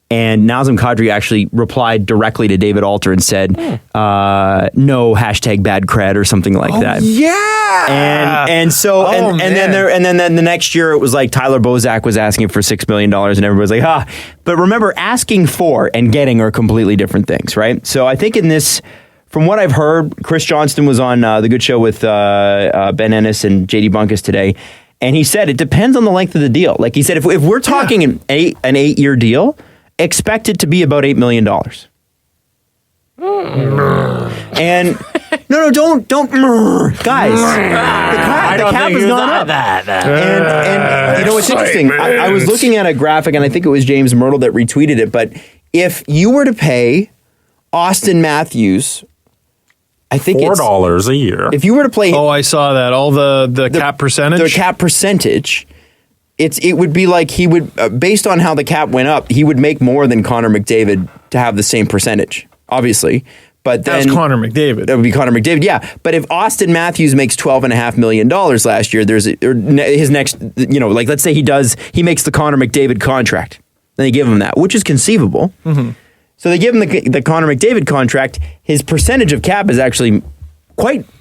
And Nazem Kadri actually replied directly to David Alter and said, no, hashtag bad cred or something like that. Yeah. And then the next year it was like Tyler Bozak was asking for $6 million and everybody's like, But remember, asking for and getting are completely different things, right? So I think in this, from what I've heard, Chris Johnston was on The Good Show with Ben Ennis and JD Bunkus today. And he said it depends on the length of the deal. Like he said, if we're talking an 8-year deal, expect it to be about $8 million. And don't guys. The cap has gone up. And it's interesting. I was looking at a graphic, and I think it was James Myrtle that retweeted it. But if you were to pay Auston Matthews, I think $4 a year. If you were to play, I saw that. All the cap percentage. The cap percentage. It would be like he would, based on how the cap went up, he would make more than Connor McDavid to have the same percentage, obviously. But then that's Connor McDavid. That would be Connor McDavid, yeah. But if Auston Matthews makes $12.5 million last year, his next, let's say he makes the Connor McDavid contract. Then they give him that, which is conceivable. Mm-hmm. So they give him the Connor McDavid contract. His percentage of cap is actually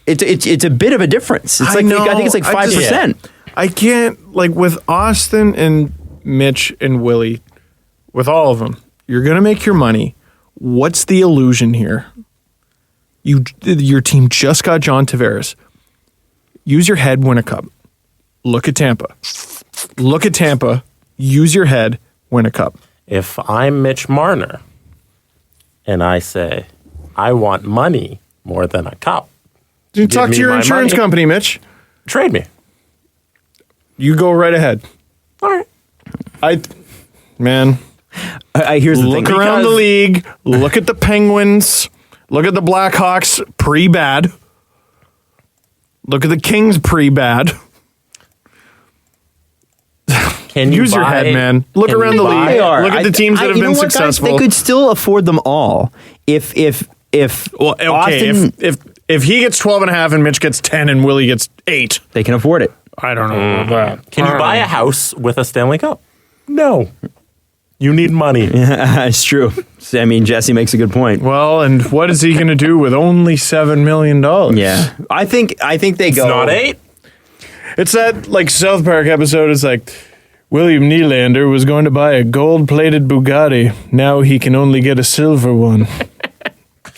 it's a bit of a difference. It's I think it's like 5%. I can't, with Auston and Mitch and Willy, with all of them, you're going to make your money. What's the illusion here? Your team just got John Tavares. Use your head, win a cup. Look at Tampa. Use your head, win a cup. If I'm Mitch Marner and I say, I want money more than a cup. You talk to your insurance company, Mitch. Trade me. You go right ahead. All right. Here's the thing. Look around the league. Look at the Penguins. Look at the Blackhawks pre-bad. Look at the Kings pre-bad. Can you use your head, man? Look around the league. Look at the teams that have been successful. Guys, they could still afford them all if Austin, if he gets 12.5 and Mitch gets 10 and Willy gets 8, they can afford it. I don't know about that. Can you buy a house with a Stanley Cup? No. You need money. It's true. I mean, Jesse makes a good point. Well, and what is he going to do with only $7 million? Yeah. I think they go. It's not 8? It's that, South Park episode. It's like, William Nylander was going to buy a gold-plated Bugatti. Now he can only get a silver one.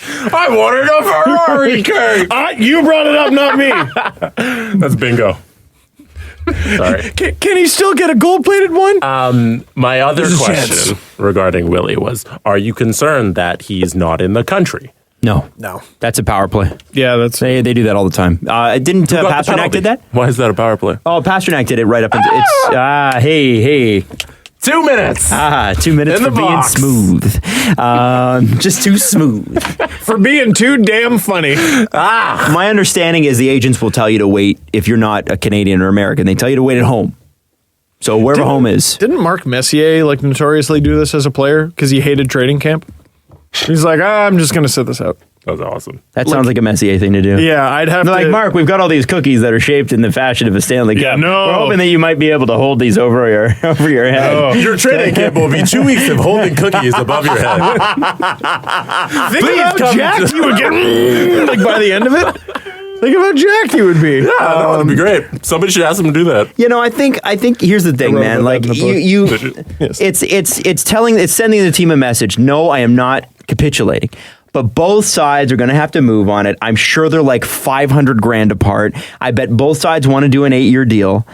I wanted a Ferrari cake. You brought it up, not me. That's bingo. Sorry. Can he still get a gold-plated one? My other question regarding Willy was, are you concerned that he's not in the country? No. That's a power play. Yeah, they do that all the time. Didn't Pasternak did that? Why is that a power play? Oh, Pasternak did it right up into it's. Hey. 2 minutes. 2 minutes for being smooth. Just too smooth. For being too damn funny. My understanding is the agents will tell you to wait if you're not a Canadian or American. They tell you to wait at home. So wherever home is. Didn't Mark Messier notoriously do this as a player because he hated training camp? He's like, I'm just going to sit this out. That was awesome. That sounds like a Messier thing to do. Yeah, I'd have to. Like, Mark, we've got all these cookies that are shaped in the fashion of a Stanley Cup. Yeah, no. We're hoping that you might be able to hold these over your head. Oh. Your training camp will be 2 weeks of holding cookies above your head. Think about how jacked you would get by the end of it. Think of how jacked he would be. Yeah, that would be great. Somebody should ask him to do that. You know, I think here's the thing, man. Like Yes. it's sending the team a message. No, I am not capitulating. But both sides are going to have to move on it. I'm sure they're like $500,000 apart. I bet both sides want to do an 8-year deal.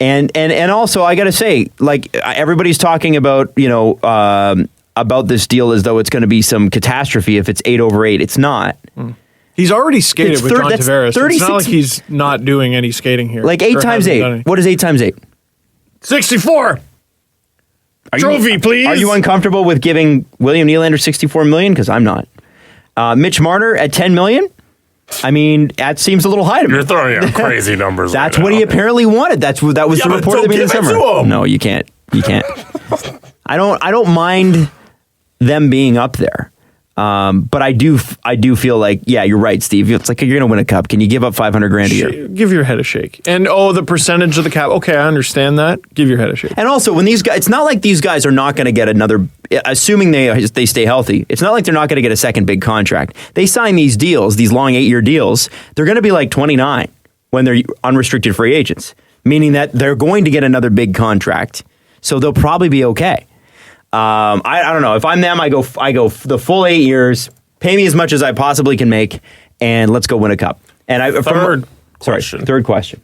And also, I got to say, like, everybody's talking about, about this deal as though it's going to be some catastrophe if it's 8/8. It's not. He's already skated with John Tavares. It's not like 36 he's not doing any skating here. Like 8 times 8. What is 8 times 8? 64. Trophy, please. Are you uncomfortable with giving William Nylander $64 million? Because I'm not. Mitch Marner at $10 million? I mean, that seems a little high to me. You're throwing out crazy numbers. That's right what now. he apparently wanted. That was the report don't that made in the give it summer. to him. No, you can't. You can't. I don't mind them being up there. But I do feel like, yeah, you're right, Steve. It's like you're going to win a cup. Can you give up $500,000 a year? Give your head a shake. And the percentage of the cap. Okay, I understand that. Give your head a shake. And also, when these guys, it's not like these guys are not going to get another. Assuming they stay healthy, it's not like they're not going to get a second big contract. They sign these deals, these long 8-year deals. They're going to be like 29 when they're unrestricted free agents, meaning that they're going to get another big contract. So they'll probably be okay. I don't know. If I'm them, I go the full 8 years, pay me as much as I possibly can make, and let's go win a cup. And third question.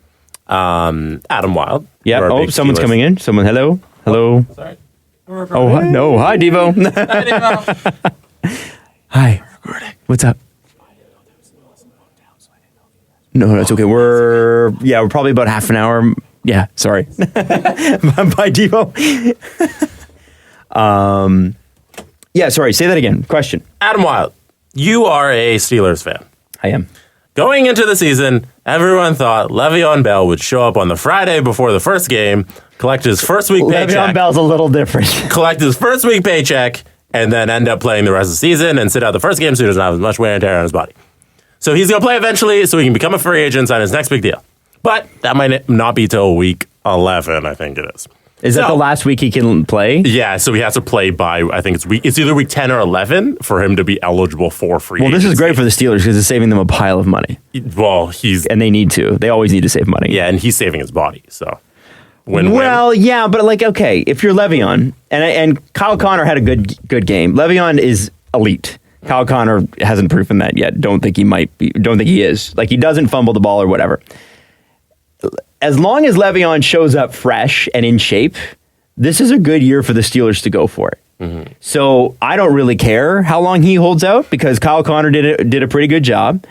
Adam Wild. Yeah. Oh, someone's coming in. Someone. Hello. Oh, sorry. Oh, hi, no. Hi, Devo. Hi, Devo. Hi. What's up? No, that's okay. We're probably about half an hour. Yeah. Sorry. Bye, Devo. Yeah, sorry, say that again. Question. Adam Wild, you are a Steelers fan. I am. Going into the season, everyone thought Le'Veon Bell would show up on the Friday before the first game, collect his first week paycheck. Le'Veon Bell's a little different. Collect his first week paycheck, and then end up playing the rest of the season and sit out the first game so he doesn't have as much wear and tear on his body. So he's going to play eventually so he can become a free agent, sign his next big deal. But that might not be till week 11, I think it is. Is that the last week he can play? Yeah, so he has to play by, I think it's either week 10 or 11 for him to be eligible for free agency. This is great for the Steelers because it's saving them a pile of money. Well, and they need to. They always need to save money. Yeah, and he's saving his body, so yeah, but like, okay, if you're Le'Veon, and Kyle Connor had a good game. Le'Veon is elite. Kyle Connor hasn't proven that yet. Don't think he is. Like, he doesn't fumble the ball or whatever. As long as Le'Veon shows up fresh and in shape, this is a good year for the Steelers to go for it. Mm-hmm. So I don't really care how long he holds out because Kyle Connor did a pretty good job.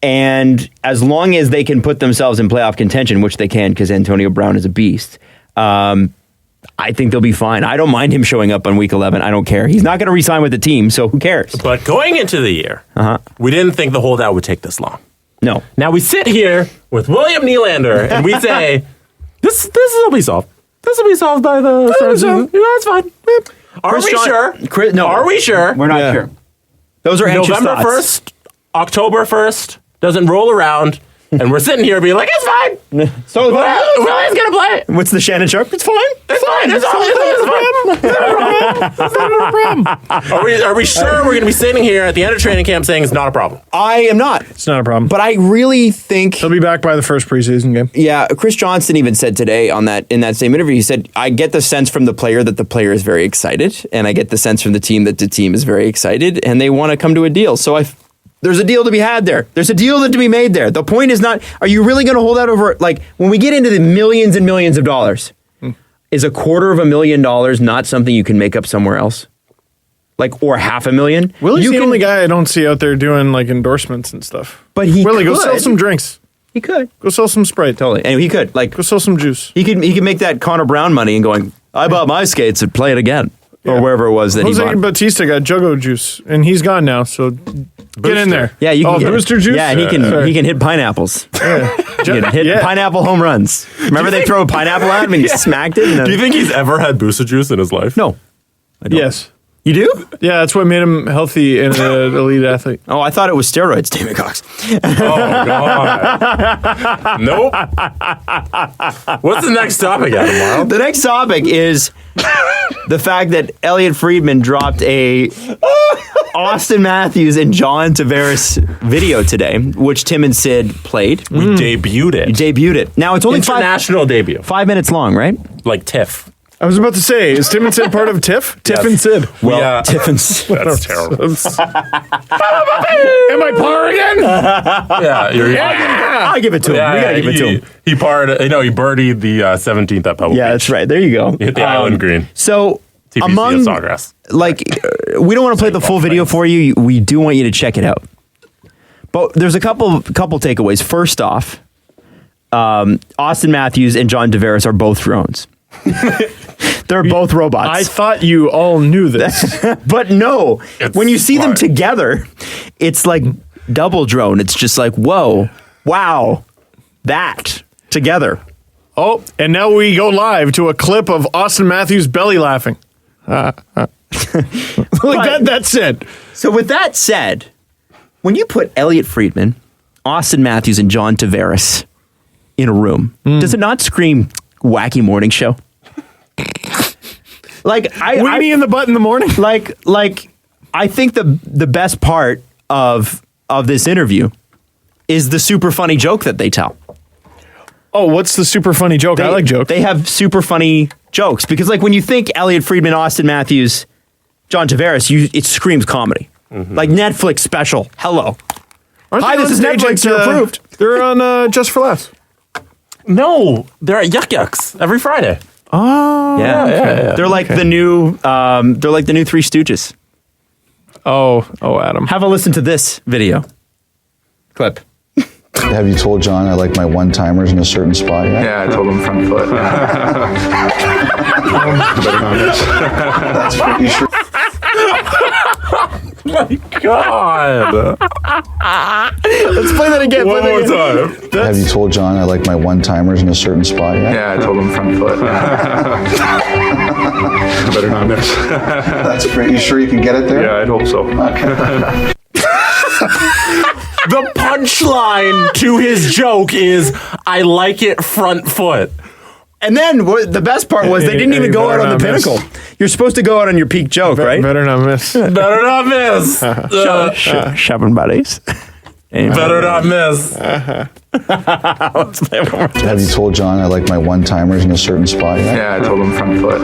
And as long as they can put themselves in playoff contention, which they can because Antonio Brown is a beast, I think they'll be fine. I don't mind him showing up on week 11. I don't care. He's not going to re-sign with the team, so who cares? But going into the year, we didn't think the holdout would take this long. No. Now we sit here with William Nylander and we say, this will be solved. This will be solved by the start of the season. It's fine. Are we sure? No. Are we sure? We're not sure. Those are anxious November thoughts. 1st, October 1st doesn't roll around and we're sitting here being like, it's fine. So Willie's going to play. What's the Shannon Sharp? It's fine. It's fine. Are we sure we're going to be sitting here at the end of training camp saying it's not a problem? I am not. It's not a problem. But I really think he'll be back by the first preseason game. Yeah, Chris Johnston even said today in that same interview, he said, I get the sense from the player that the player is very excited, and I get the sense from the team that the team is very excited, and they want to come to a deal. So there's a deal to be had there. There's a deal to be made there. The point is not, are you really going to hold out over, like, when we get into the millions and millions of dollars, is $250,000 not something you can make up somewhere else? Like, or $500,000? Willie's the only guy I don't see out there doing, like, endorsements and stuff. But Willie, go sell some drinks. He could. Go sell some Sprite. Totally. Anyway, he could. Like, go sell some juice. He could make that Connor Brown money and going, I bought my skates and play it again. Or wherever it was that Jose he bought. Batista got Juggo juice, and he's gone now, so get in there. Yeah, you can get Booster juice? Yeah, he can hit pineapples. He can hit pineapple home runs. Remember they throw a pineapple at him and he smacked it? Do you think he's ever had Booster juice in his life? No. Yes. You do? Yeah, that's what made him healthy and an elite athlete. Oh, I thought it was steroids, David Cox. Oh, God. Nope. What's the next topic, Adam Wild? The next topic is the fact that Elliot Friedman dropped a Auston Matthews and John Tavares video today, which Tim and Sid played. We debuted it. You debuted it. Now, it's only International debut. 5 minutes long, right? Like TIFF. I was about to say, is Tim and Sid part of TIFF? TIFF and Sid. Well, Tiff and Sid. That's terrible. Am I par again? Yeah, I'll give it to him. We gotta give it to him. He birdied the 17th at Pebble Yeah, Beach. that's right. There you go. He hit the island green. So, TPC among, of Sawgrass. we don't want to play the full video for you. We do want you to check it out. But there's a couple takeaways. First off, Auston Matthews and John Tavares are both drones. They're both robots. I thought you all knew this. But no, It's when you see them smart. together, it's like double drone. It's just like, whoa, wow, that together. Oh, and now we go live to a clip of Auston Matthews belly laughing. That's it. So with that said, when you put Elliot Friedman, Auston Matthews, and John Tavares in a room, does it not scream wacky morning show? Weenie in the butt in the morning. Like I think the best part of this interview is the super funny joke that they tell. Oh, what's the super funny joke? I like jokes. They have super funny jokes because, like, when you think Elliot Friedman, Auston Matthews, John Tavares, it screams comedy. Like Netflix special. Hello. Hi, this is Netflix. You're approved. They're on Just for Laughs. No, they're at Yuck Yucks every Friday. Oh, Yeah. They're like the new. They're like the new Three Stooges. Oh, Adam. Have a listen to this video clip. Have you told John I like my one-timers in a certain spot yet? Yeah, I told him front foot. That's pretty sure. My God. Let's play that again. One more time. Have you told John I like my one-timers in a certain spot yet? Yeah, I told him front foot. Better not miss. That's pretty. You sure you can get it there? Yeah, I'd hope so. Okay. The punchline to his joke is, I like it front foot. And then the best part was they didn't even go out on the pinnacle. You're supposed to go out on your peak joke, right? Better not miss. Better not miss. Shoving buddies. Better not miss. Let's play one more time. Have you told John I like my one-timers in a certain spot yet? Yeah, I told him front foot.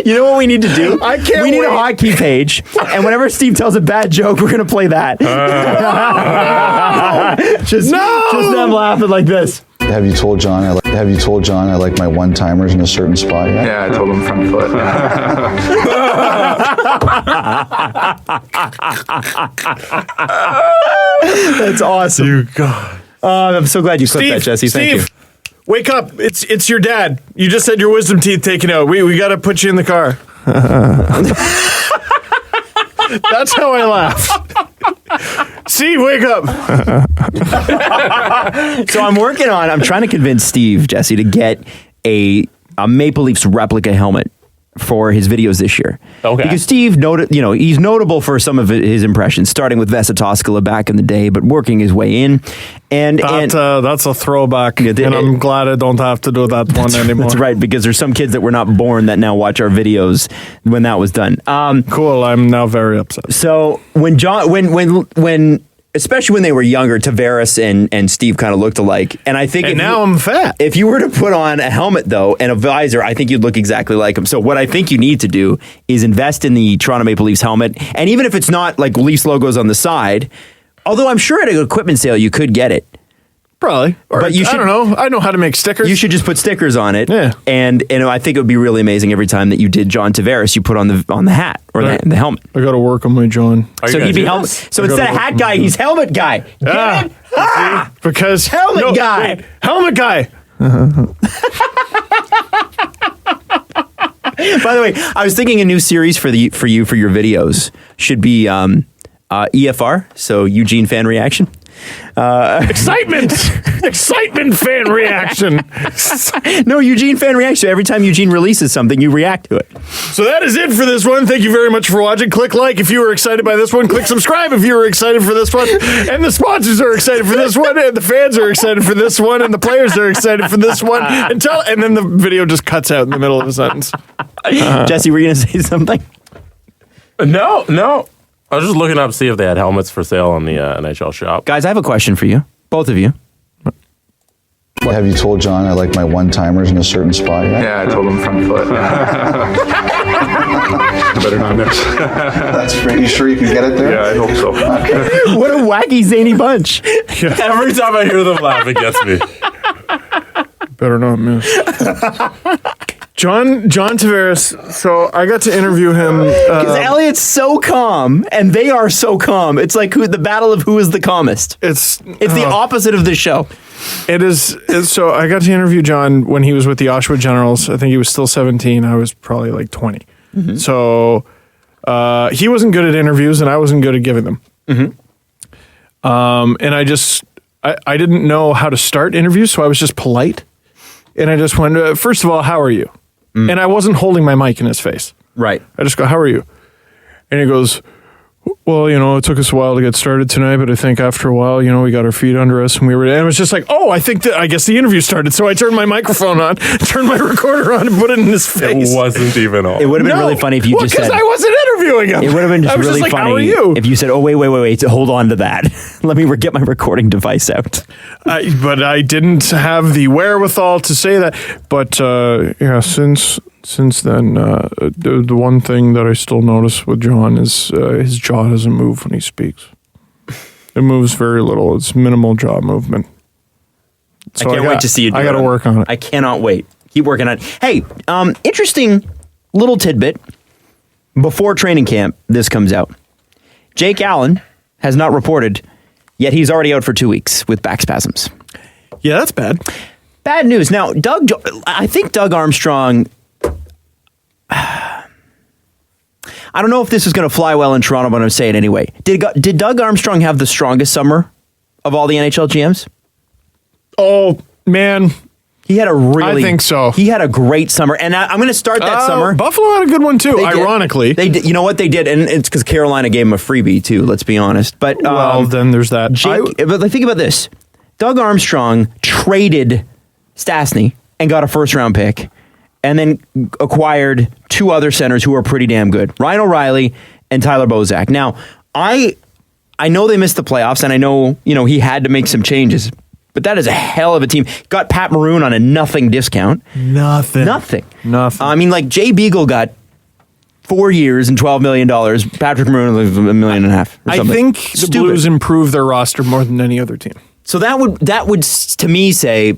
You know what we need to do? I can't We need a wait. hotkey page, and whenever Steve tells a bad joke, we're gonna play that. Just them laughing like this. Have you told John I like my one-timers in a certain spot yet? Yeah, I told him front foot. That's awesome. You God. I'm so glad you clipped that, Jesse. Thank you. Wake up. It's your dad. You just had your wisdom teeth taken out. We got to put you in the car. That's how I laugh. Steve, wake up. So I'm trying to convince Steve, Jesse, to get a Maple Leafs replica helmet for his videos this year. Okay. Because Steve, he's notable for some of his impressions, starting with Vesa Toskala back in the day, but working his way in. And That's a throwback, Yeah, and I'm glad I don't have to do that one anymore. that's right, because there's some kids that were not born that now watch our videos when that was done. Cool. I'm now very upset. So when especially when they were younger, Tavares and Steve kind of looked alike. And I think I'm fat. If you were to put on a helmet, though, and a visor, I think you'd look exactly like him. So what I think you need to do is invest in the Toronto Maple Leafs helmet. And even if it's not like Leafs logos on the side, although I'm sure at an equipment sale you could get it. Probably. But you should, I don't know. I know how to make stickers. You should just put stickers on it. Yeah. And I think it would be really amazing every time that you did John Tavares, you put on the hat or the helmet. I got to work on my John. So he'd be helmet. So instead of hat guy, he's helmet guy. Get it? Ah! Because Helmet guy. wait, helmet guy. By the way, I was thinking a new series for your videos should be EFR, so Eugene fan reaction. Excitement! Excitement fan reaction. No, Eugene fan reaction. Every time Eugene releases something, you react to it. So that is it for this one. Thank you very much for watching. Click like if you were excited by this one. Click subscribe if you were excited for this one. And the sponsors are excited for this one. And the fans are excited for this one. And the players are excited for this one. And then the video just cuts out in the middle of a sentence. Jesse, were you going to say something? No. I was just looking up to see if they had helmets for sale on the NHL shop. Guys, I have a question for you. Both of you. Have you told John I like my one-timers in a certain spot yet? Yeah, I told him front foot. Better not miss. That's great. You sure you can get it there? Yeah, I hope so. What a wacky, zany bunch. Every time I hear them laugh, it gets me. Better not miss. John Tavares. So I got to interview him. Because Elliot's so calm, and they are so calm. It's like the battle of who is the calmest. It's the opposite of this show. It is. So I got to interview John when he was with the Oshawa Generals. I think he was still 17. I was probably like 20. Mm-hmm. So he wasn't good at interviews, and I wasn't good at giving them. Mm-hmm. And I didn't know how to start interviews, so I was just polite. And I just went, first of all, how are you? Mm. And I wasn't holding my mic in his face. Right. I just go, how are you? And he goes, well, it took us a while to get started tonight, but I think after a while, we got our feet under us and it was just like, oh, I guess the interview started. So I turned my microphone on, turned my recorder on and put it in his face. It wasn't even on. It would have been really funny if you just said. Because I wasn't interviewing him. It would have been just really funny how are you? if you said, oh, wait, hold on to that. Let me get my recording device out. But I didn't have the wherewithal to say that. But since then, the one thing that I still notice with John is his jaw doesn't move when he speaks. It moves very little. It's minimal jaw movement. So I can't wait to see you do I got to work on it. I cannot wait. Keep working on it. Hey, interesting little tidbit. Before training camp, this comes out. Jake Allen has not reported, yet he's already out for 2 weeks with back spasms. Yeah, that's bad. Bad news. Now, I think Doug Armstrong... I don't know if this is going to fly well in Toronto, but I'm going to say it anyway. Did Doug Armstrong have the strongest summer of all the NHL GMs? Oh, man. He had I think so. He had a great summer. And I'm going to start that summer. Buffalo had a good one, too, ironically. They did. You know what they did? And it's because Carolina gave him a freebie, too, let's be honest. But then there's that. But think about this. Doug Armstrong traded Stastny and got a first-round pick. And then acquired 2 other centers who are pretty damn good. Ryan O'Reilly and Tyler Bozak. Now, I know they missed the playoffs, and I know, he had to make some changes. But that is a hell of a team. Got Pat Maroon on a nothing discount. Nothing. I mean, like, Jay Beagle got 4 years and $12 million. Patrick Maroon was $1.5 million or something. I think the Blues improved their roster more than any other team. So that would to me say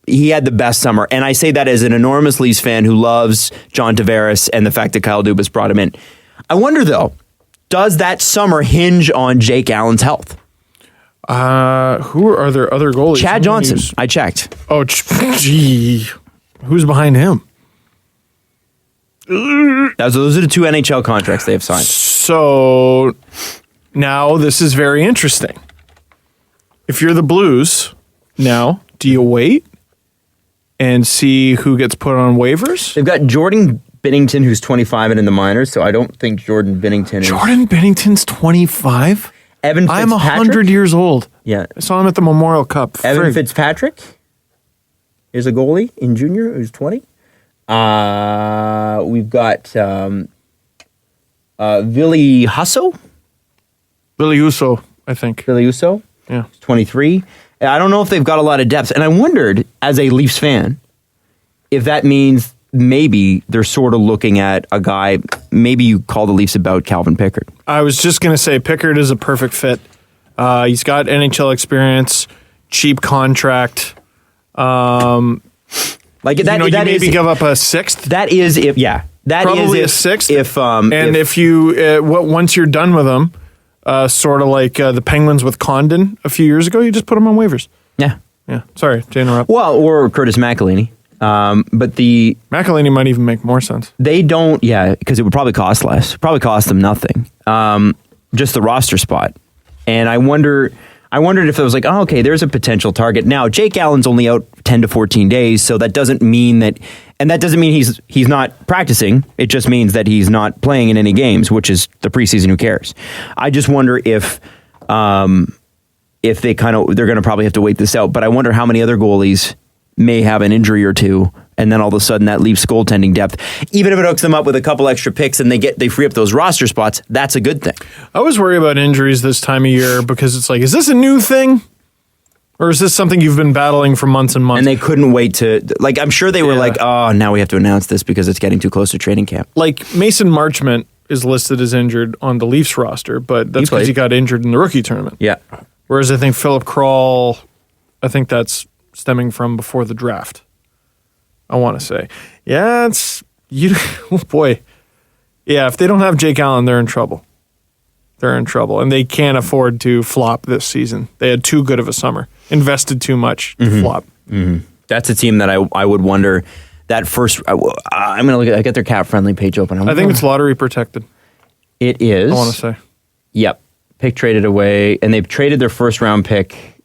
he had the best summer. And I say that as an enormous Leafs fan who loves John Tavares and the fact that Kyle Dubas brought him in. I wonder, though, does that summer hinge on Jake Allen's health? Who are there other goalies? Chad Johnson. I checked. Oh, gee. Who's behind him? Those are the 2 NHL contracts they have signed. So now this is very interesting. If you're the Blues, now, do you wait and see who gets put on waivers? They've got Jordan Binnington, who's 25 and in the minors, so I don't think Jordan Binnington is... Jordan Binnington's 25? Evan Fitzpatrick? I'm 100 years old. Yeah. I saw him at the Memorial Cup. Evan Fitzpatrick is a goalie in junior who's 20. We've got Willy Husso. Willy Husso, I think. Willy Husso? Yeah. 23. I don't know if they've got a lot of depth. And I wondered, as a Leafs fan, if that means maybe they're sort of looking at a guy, maybe you call the Leafs about Calvin Pickard. I was just going to say Pickard is a perfect fit. He's got NHL experience, cheap contract. Like that, you maybe give up a 6th. That is if that probably is a 6th. If you once you're done with them, sort of like the Penguins with Condon a few years ago, you just put them on waivers. Yeah. Sorry to interrupt. Well, or Curtis McElhinney. But the McElhinney might even make more sense. They don't, because it would probably cost less. Probably cost them nothing. Just the roster spot. And I wonder I wondered if it was like, oh, okay, there's a potential target. Now, Jake Allen's only out 10 to 14 days, so that doesn't mean that, and that doesn't mean he's not practicing. It just means that he's not playing in any games, which is the preseason. Who cares? I just wonder if they're going to probably have to wait this out. But I wonder how many other goalies may have an injury or two, and then all of a sudden that leaves goaltending depth. Even if it hooks them up with a couple extra picks and they free up those roster spots, that's a good thing. I always worry about injuries this time of year because it's like, is this a new thing? Or is this something you've been battling for months and months? And they couldn't wait to, like, I'm sure they were like, oh, now we have to announce this because it's getting too close to training camp. Like, Mason Marchment is listed as injured on the Leafs roster, but that's because he got injured in the rookie tournament. Yeah. Whereas I think Philip Kral, I think that's stemming from before the draft, I want to say. Yeah, oh boy. Yeah, if they don't have Jake Allen, they're in trouble. They're in trouble, and they can't afford to flop this season. They had too good of a summer, invested too much to flop. Mm-hmm. That's a team that I would wonder that first. I'm going to look at. I got their cap friendly page open. I think it's lottery protected. It is. I want to say. Yep, pick traded away, and they've traded their first round pick.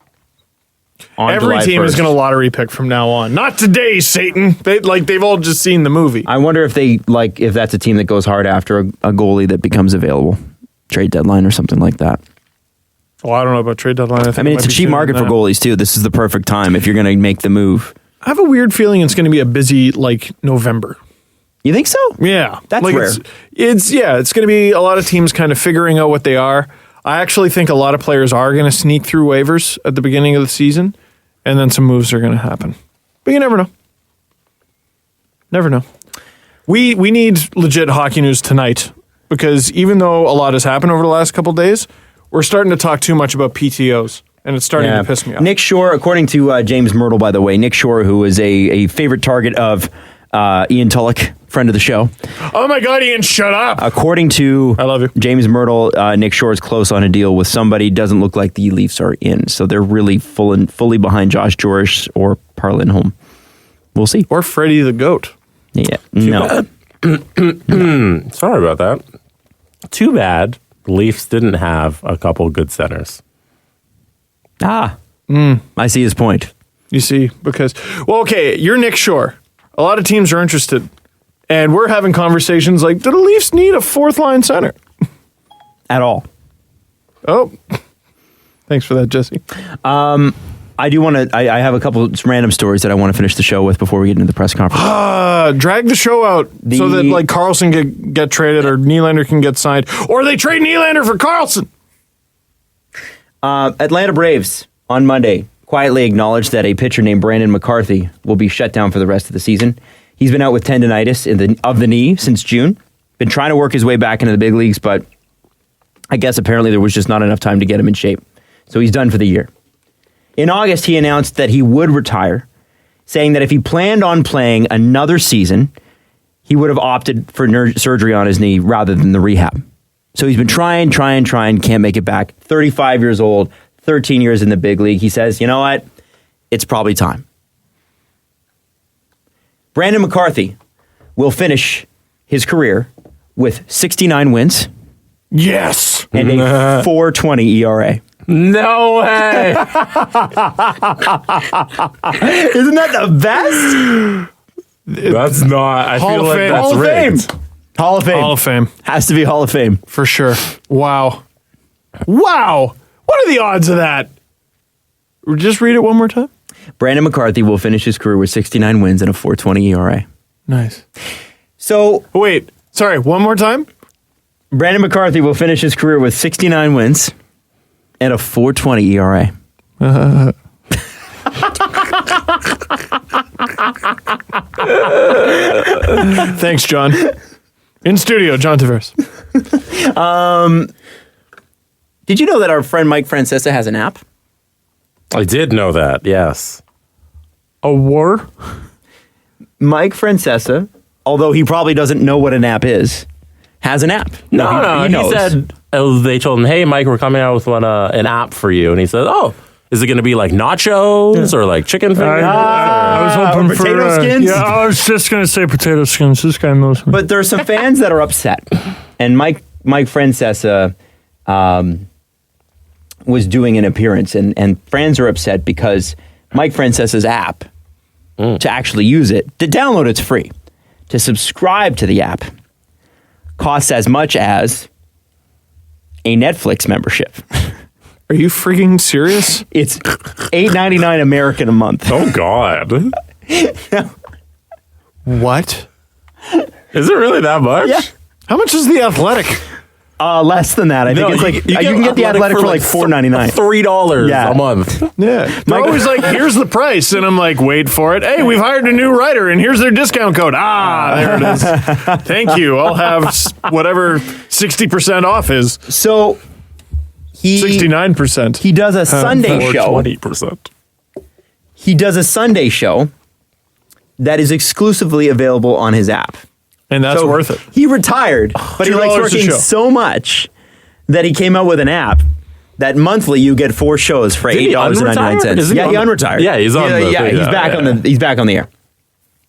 Every team is going to lottery pick from now on. Not today, Satan. They've all just seen the movie. I wonder if if that's a team that goes hard after a goalie that becomes available, trade deadline or something like that. Oh, I don't know about trade deadline. I mean, it's a cheap market for goalies too. This is the perfect time if you're going to make the move. I have a weird feeling it's going to be a busy November. You think so? Yeah, that's rare. It's going to be a lot of teams kind of figuring out what they are. I actually think a lot of players are going to sneak through waivers at the beginning of the season, and then some moves are going to happen. But you never know. Never know. We need legit hockey news tonight because even though a lot has happened over the last couple of days, we're starting to talk too much about PTOs, and it's starting to piss me off. Nick Shore, according to James Myrtle, by the way, Nick Shore, who is a favorite target of Ian Tulloch, friend of the show. Oh my God, Ian, shut up. According to I love you. James Myrtle, Nick Shore is close on a deal with somebody. Doesn't look like the Leafs are in. So they're really fully behind Josh Jorish or Par Lindholm. We'll see. Or Freddie the Goat. Yeah. No. Sorry about that. Too bad the Leafs didn't have a couple good centers. I see his point. You see, because, well, okay, you're Nick Shore. A lot of teams are interested. And we're having conversations like, do the Leafs need a fourth line center? At all. Oh. Thanks for that, Jesse. I do want to, I have a couple of random stories that I want to finish the show with before we get into the press conference. Drag the show out so that Carlson can get traded or Nylander can get signed. Or they trade Nylander for Carlson. Atlanta Braves on Monday quietly acknowledged that a pitcher named Brandon McCarthy will be shut down for the rest of the season. He's been out with tendonitis of the knee since June. Been trying to work his way back into the big leagues, but I guess apparently there was just not enough time to get him in shape. So he's done for the year. In August, he announced that he would retire, saying that if he planned on playing another season, he would have opted for surgery on his knee rather than the rehab. So he's been trying, can't make it back. 35 years old, 13 years in the big league. He says, you know what? It's probably time. Brandon McCarthy will finish his career with 69 wins. Yes! And a 4.20 ERA. No way! Isn't that the best? That's not. I feel like that's rigged. Hall of Fame. Hall of Fame. Has to be Hall of Fame. For sure. Wow. What are the odds of that? Just read it one more time. Brandon McCarthy will finish his career with 69 wins and a 4.20 ERA. Nice. So, wait. Sorry, one more time? Brandon McCarthy will finish his career with 69 wins and a 4.20 ERA. Thanks, John. In studio, John Tavares. Did you know that our friend Mike Francesa has an app? I did know that, yes. A war? Mike Francesa, although he probably doesn't know what an app is, has an app. No, he said, they told him, hey, Mike, we're coming out with an app for you. And he said, oh, is it going to be like nachos or like chicken fingers? I was hoping for potato skins? Yeah, I was just going to say potato skins. This guy knows me. But there are some fans that are upset. And Mike Francesa was doing an appearance, and fans are upset because Mike Francesa's app, to actually use it, to download it's free. To subscribe to the app costs as much as a Netflix membership. Are you freaking serious? It's $8.99 American a month. Oh, God. What? Is it really that much? Yeah. How much is The Athletic? Less than that. I think it's like you can get the Athletic for like $4.99. $3 a month. Yeah. They're always like, here's the price. And I'm like, wait for it. Hey, we've hired a new writer and here's their discount code. There it is. Thank you. I'll have whatever 60% off is. So 69%. He does a Sunday show. 20%. He does a Sunday show that is exclusively available on his app. And that's So worth it. He retired, but he likes $2 a working show. so much that he came out with an app that monthly you get 4 shows for Did he $8.99. unretire? Yeah, he unretired. Yeah, he's on the he's thing, back yeah. on the he's back on the air.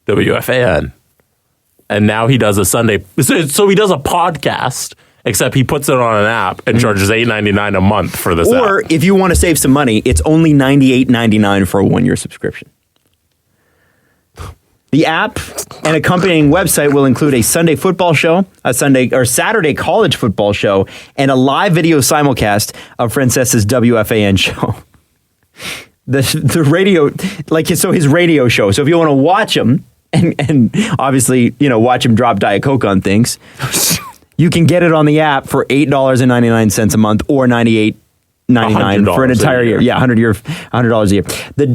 WFAN. And now he does a Sunday. So he does a podcast, except he puts it on an app and charges $8.99 a month for this Or app. if you want to save some money, it's only $98.99 for a 1-year subscription. The app and accompanying website will include a Sunday football show, a Sunday or Saturday college football show, and a live video simulcast of Francesa's WFAN show. The radio, his radio show. So if you want to watch him and obviously, watch him drop Diet Coke on things, you can get it on the app for $8.99 a month or $98.99 for an entire year. Yeah, $100 a year. The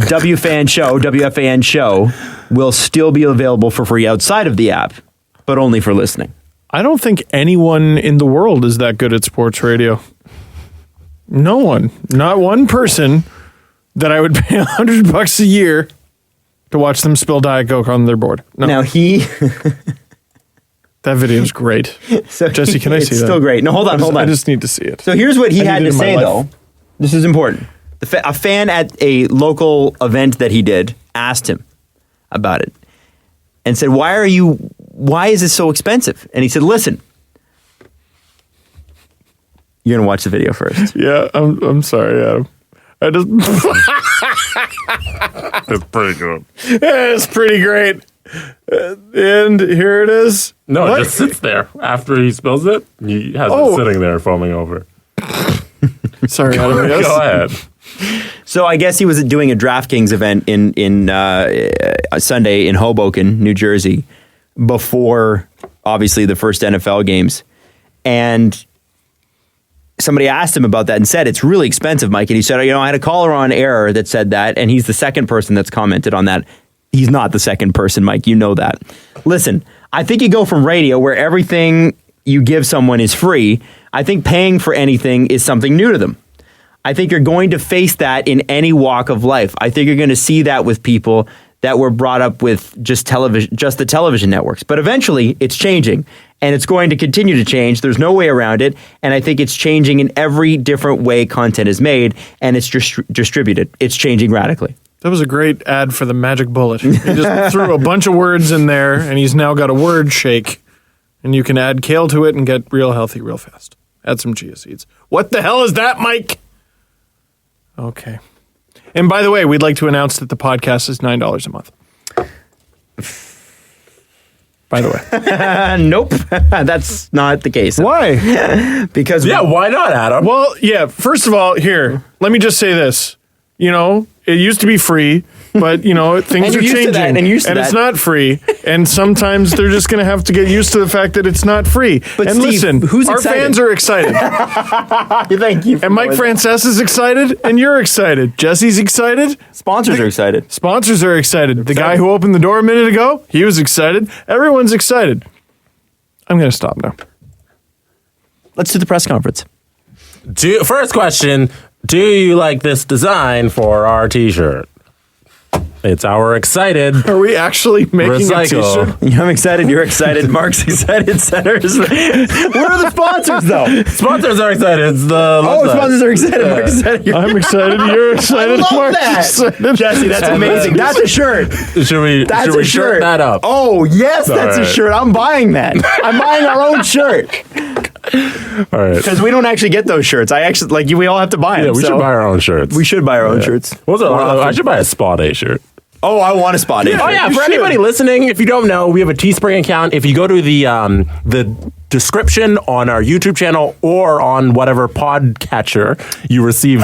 WFAN show will still be available for free outside of the app, but only for listening. I don't think anyone in the world is that good at sports radio. No one. Not one person that I would pay $100 a year to watch them spill Diet Coke on their board. No. Now that video is great. So Jesse, can I see that? It's still great. No, hold on. I just need to see it. So here's what he I had need it to in my say, life. though. This is important. A fan at a local event that he did asked him about it and said, why is this so expensive? And he said, listen, you're going to watch the video first. Yeah, I'm sorry, Adam. It's pretty good. Yeah, it's pretty great. And here it is. No, What? it just sits there. After he spills it, he has it sitting there foaming over. Sorry, Adam. Yes. Go ahead. So I guess he was doing a DraftKings event in Sunday in Hoboken, New Jersey, before obviously the first NFL games, and somebody asked him about that and said it's really expensive, Mike. And he said, I had a caller on air that said that, and he's the second person that's commented on that. He's not the second person, Mike. You know that. Listen, I think you go from radio where everything you give someone is free. I think paying for anything is something new to them. I think you're going to face that in any walk of life. I think you're going to see that with people that were brought up with just the television networks. But eventually, it's changing, and it's going to continue to change. There's no way around it, and I think it's changing in every different way content is made, and it's distributed. It's changing radically. That was a great ad for the magic bullet. He just threw a bunch of words in there, and he's now got a word shake, and you can add kale to it and get real healthy real fast. Add some chia seeds. What the hell is that, Mike? Okay. And by the way, we'd like to announce that the podcast is $9 a month. By the way. Nope. That's not the case. Why? Because why not, Adam? Well, yeah, first of all, here, let me just say this. It used to be free, but, things are changing. And it's not free. And sometimes they're just going to have to get used to the fact that it's not free. But and Steve, listen, who's our excited? fans are excited. Thank you. And Mike Francesa is excited, and you're excited. Jesse's excited. Sponsors are excited. Sponsors are excited. The guy who opened the door a minute ago, he was excited. Everyone's excited. I'm going to stop now. Let's do the press conference. First question, do you like this design for our t-shirt? It's our excited. Are we actually making a t-shirt? I'm excited. You're excited. Mark's excited. Centers. Where are the sponsors, though? Sponsors are excited. It's the sponsors are excited. Mark's excited. I'm excited. You're excited. I love Mark's that. excited. Jesse, that's amazing. That's a shirt. Should we shirt. shirt that up? Oh, yes, All that's a right. shirt. I'm buying that. I'm buying our own shirt. All right. Because we don't actually get those shirts. We all have to buy them. Yeah, we should buy our own shirts. We should buy our own shirts. I should buy a Spa Day shirt. Oh, I want a Spa Day shirt. Oh yeah, for anybody listening, if you don't know, we have a Teespring account. If you go to the description on our YouTube channel or on whatever podcatcher you receive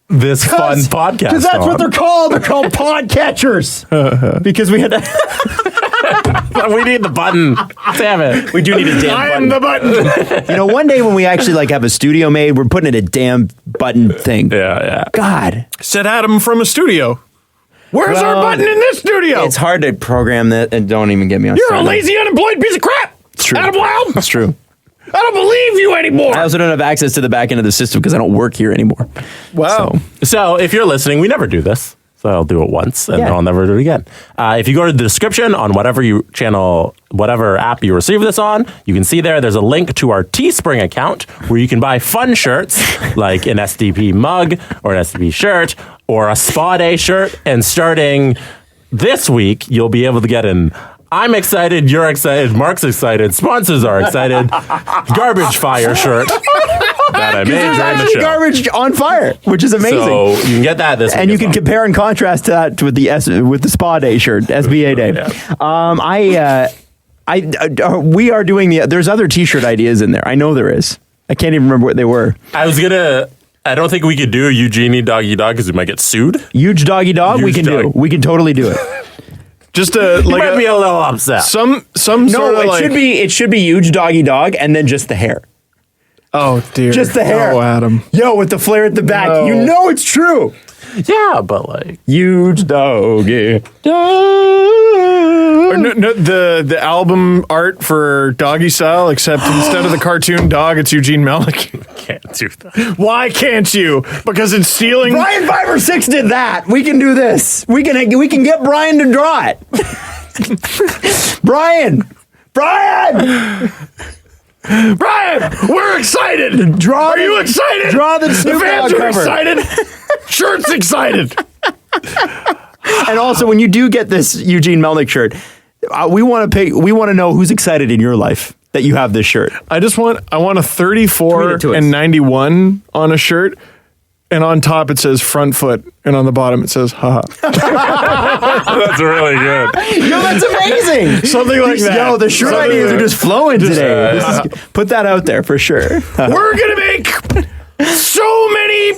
this fun podcast. Because that's what they're called. They're called podcatchers. Because we had to. We need the button. Damn it. We do need a damn button. I am the button. One day when we actually have a studio made, we're putting in a damn button thing. Yeah. God. Said Adam from a studio. Where's our button in this studio? It's hard to program that, and don't even get me on. You're a lazy, unemployed piece of crap. It's true. Adam Wild. It's true. I don't believe you anymore. I also don't have access to the back end of the system because I don't work here anymore. Wow. So if you're listening, we never do this. So I'll do it once and then I'll never do it again. If you go to the description on whatever app you receive this on, you can see there's a link to our Teespring account where you can buy fun shirts like an SDP mug or an SDP shirt or a Spa Day shirt. And starting this week, you'll be able to get an I'm excited, you're excited, Mark's excited, sponsors are excited, garbage fire shirt that I made during the show. Garbage on fire, which is amazing. So you can get that this week. And you can compare and contrast that with the Spa Day shirt, SBA Day. Yeah. We are doing there's other T-shirt ideas in there. I know there is. I can't even remember what they were. I don't think we could do a Eugenie Doggy Dog because we might get sued. Huge Doggy Dog, we can do. We can totally do it. Just might be a little upset. It should be huge Doggy Dog and then just the hair. Oh dear. Just the hair. Oh, Adam. Yo, with the flare at the back. No. You know it's true. Yeah, but huge doggy. Or the album art for Doggy Style, except instead of the cartoon dog, it's Eugene Melnick. Can't do that. Why can't you? Because it's stealing. Brian 5 or 6 did that. We can do this. We can get Brian to draw it. Brian, we're excited. Are you excited? Draw the Snoop The fans Dogg are cover. excited. Shirt's excited. And also, when you do get this Eugene Melnick shirt, we want to know who's excited in your life that you have this shirt. I want a 34 and 91 on a shirt. And on top it says front foot, and on the bottom it says haha. That's really good. Yo, that's amazing. Something like that. Yo, the shirt ideas are just flowing today. Put that out there for sure. We're gonna make so many.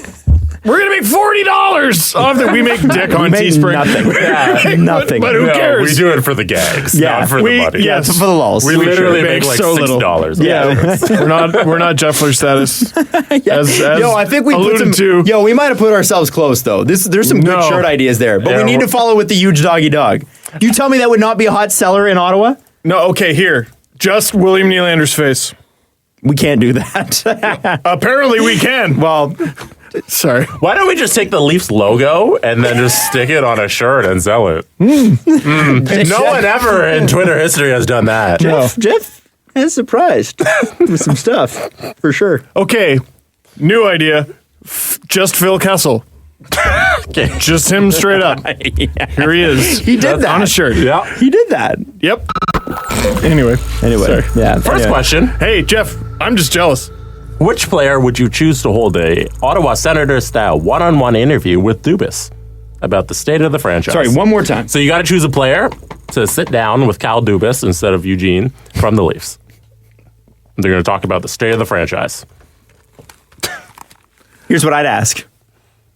We're gonna make $40 off that. We make dick on Teespring. Nothing. Yeah, nothing. But who cares? We do it for the gags, not for the money. Yeah, for the lulls. We literally make like so $6. Yeah, we're not Jeff Fler status. As I think we put some. Yo, we might have put ourselves close though. There's some good shirt ideas there, but we need to follow with the huge Doggy Dog. You tell me that would not be a hot seller in Ottawa? No. Okay, here, just William Nylander's face. We can't do that. Apparently, we can. Well. Sorry. Why don't we just take the Leafs logo and then just stick it on a shirt and sell it? No one ever in Twitter history has done that. Jeff is surprised with some stuff, for sure. Okay, new idea. Just Phil Kessel. Okay. Just him straight up. Yeah. Here he is. He did that. On a shirt. Yeah. He did that. Yep. Anyway. Sorry. Yeah. First question. Hey, Jeff, I'm just jealous. Which player would you choose to hold a Ottawa Senators-style one-on-one interview with Dubas about the state of the franchise? Sorry, one more time. So you got to choose a player to sit down with Cal Dubas instead of Eugene from the Leafs. They're going to talk about the state of the franchise. Here's what I'd ask.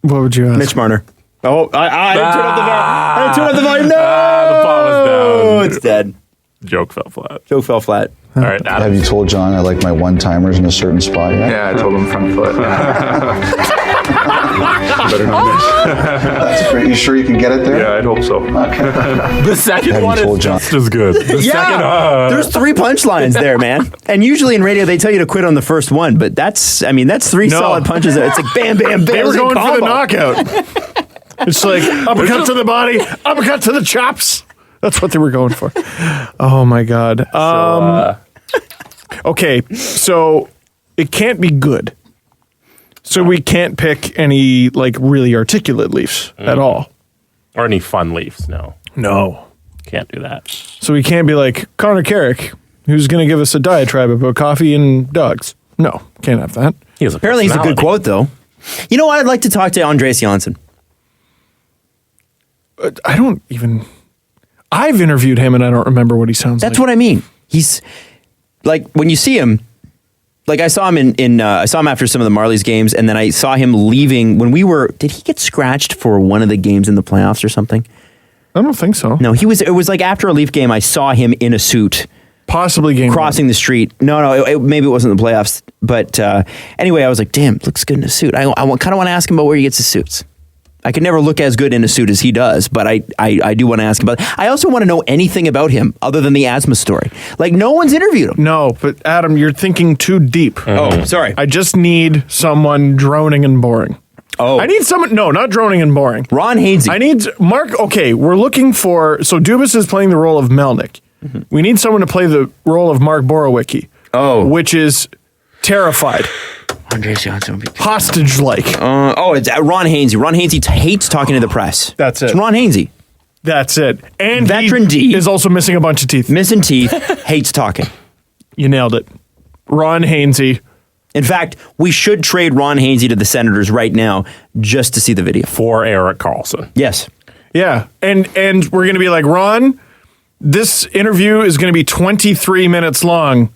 What would you ask? Mitch Marner. Oh, I didn't turn off the volume. No! the pot was down. It's dead. Joke fell flat. Joke fell flat. All right, Adam. Have you told John I like my one-timers in a certain spot yet? Yeah, I told him front foot. Better not miss. Are you sure you can get it there? Yeah, I'd hope so. Okay. The second Have you one is told John? just as good. The second, There's 3 punchlines there, man. And usually in radio, they tell you to quit on the first one, but that's 3 solid punches. It's like bam, bam, bam. They were going for the knockout. It's like uppercut to the body, uppercut to the chops. That's what they were going for. Oh my God. Okay, so it can't be good. So we can't pick any really articulate Leafs at all. Or any fun Leafs, no. No. Can't do that. So we can't be like Connor Carrick. who's going to give us a diatribe about coffee and dogs. No, can't have that. Apparently he's a good quote, though. You know what? I'd like to talk to Andreas Janssen. I've interviewed him and I don't remember what he sounds like. That's what I mean. He's like, when you see him, like I saw him I saw him after some of the Marlies games, and then I saw him leaving when did he get scratched for one of the games in the playoffs or something? I don't think so. No, it was like after a Leaf game, I saw him in a suit. Possibly game crossing the street. No, maybe it wasn't the playoffs. But anyway, I was like, damn, looks good in a suit. I kind of want to ask him about where he gets his suits. I could never look as good in a suit as he does, but I do want to ask him about it. I also want to know anything about him other than the asthma story. Like, no one's interviewed him. No, but Adam, you're thinking too deep. Oh, sorry. I just need someone droning and boring. Oh. I need someone, no, not droning and boring. Ron Hainsey. I need Mark, okay, we're looking for, so Dubas is playing the role of Melnick. Mm-hmm. We need someone to play the role of Mark Borowicki. Oh. Which is terrified. Andreas Janssen would be hostage-like. It's Ron Hainsey. Ron Hainsey hates talking to the press. That's it. It's Ron Hainsey. That's it. And Veteran D is also missing a bunch of teeth. Missing teeth, hates talking. You nailed it. Ron Hainsey. In fact, we should trade Ron Hainsey to the Senators right now just to see the video. For Erik Karlsson. Yes. Yeah. And we're going to be like, Ron, this interview is going to be 23 minutes long.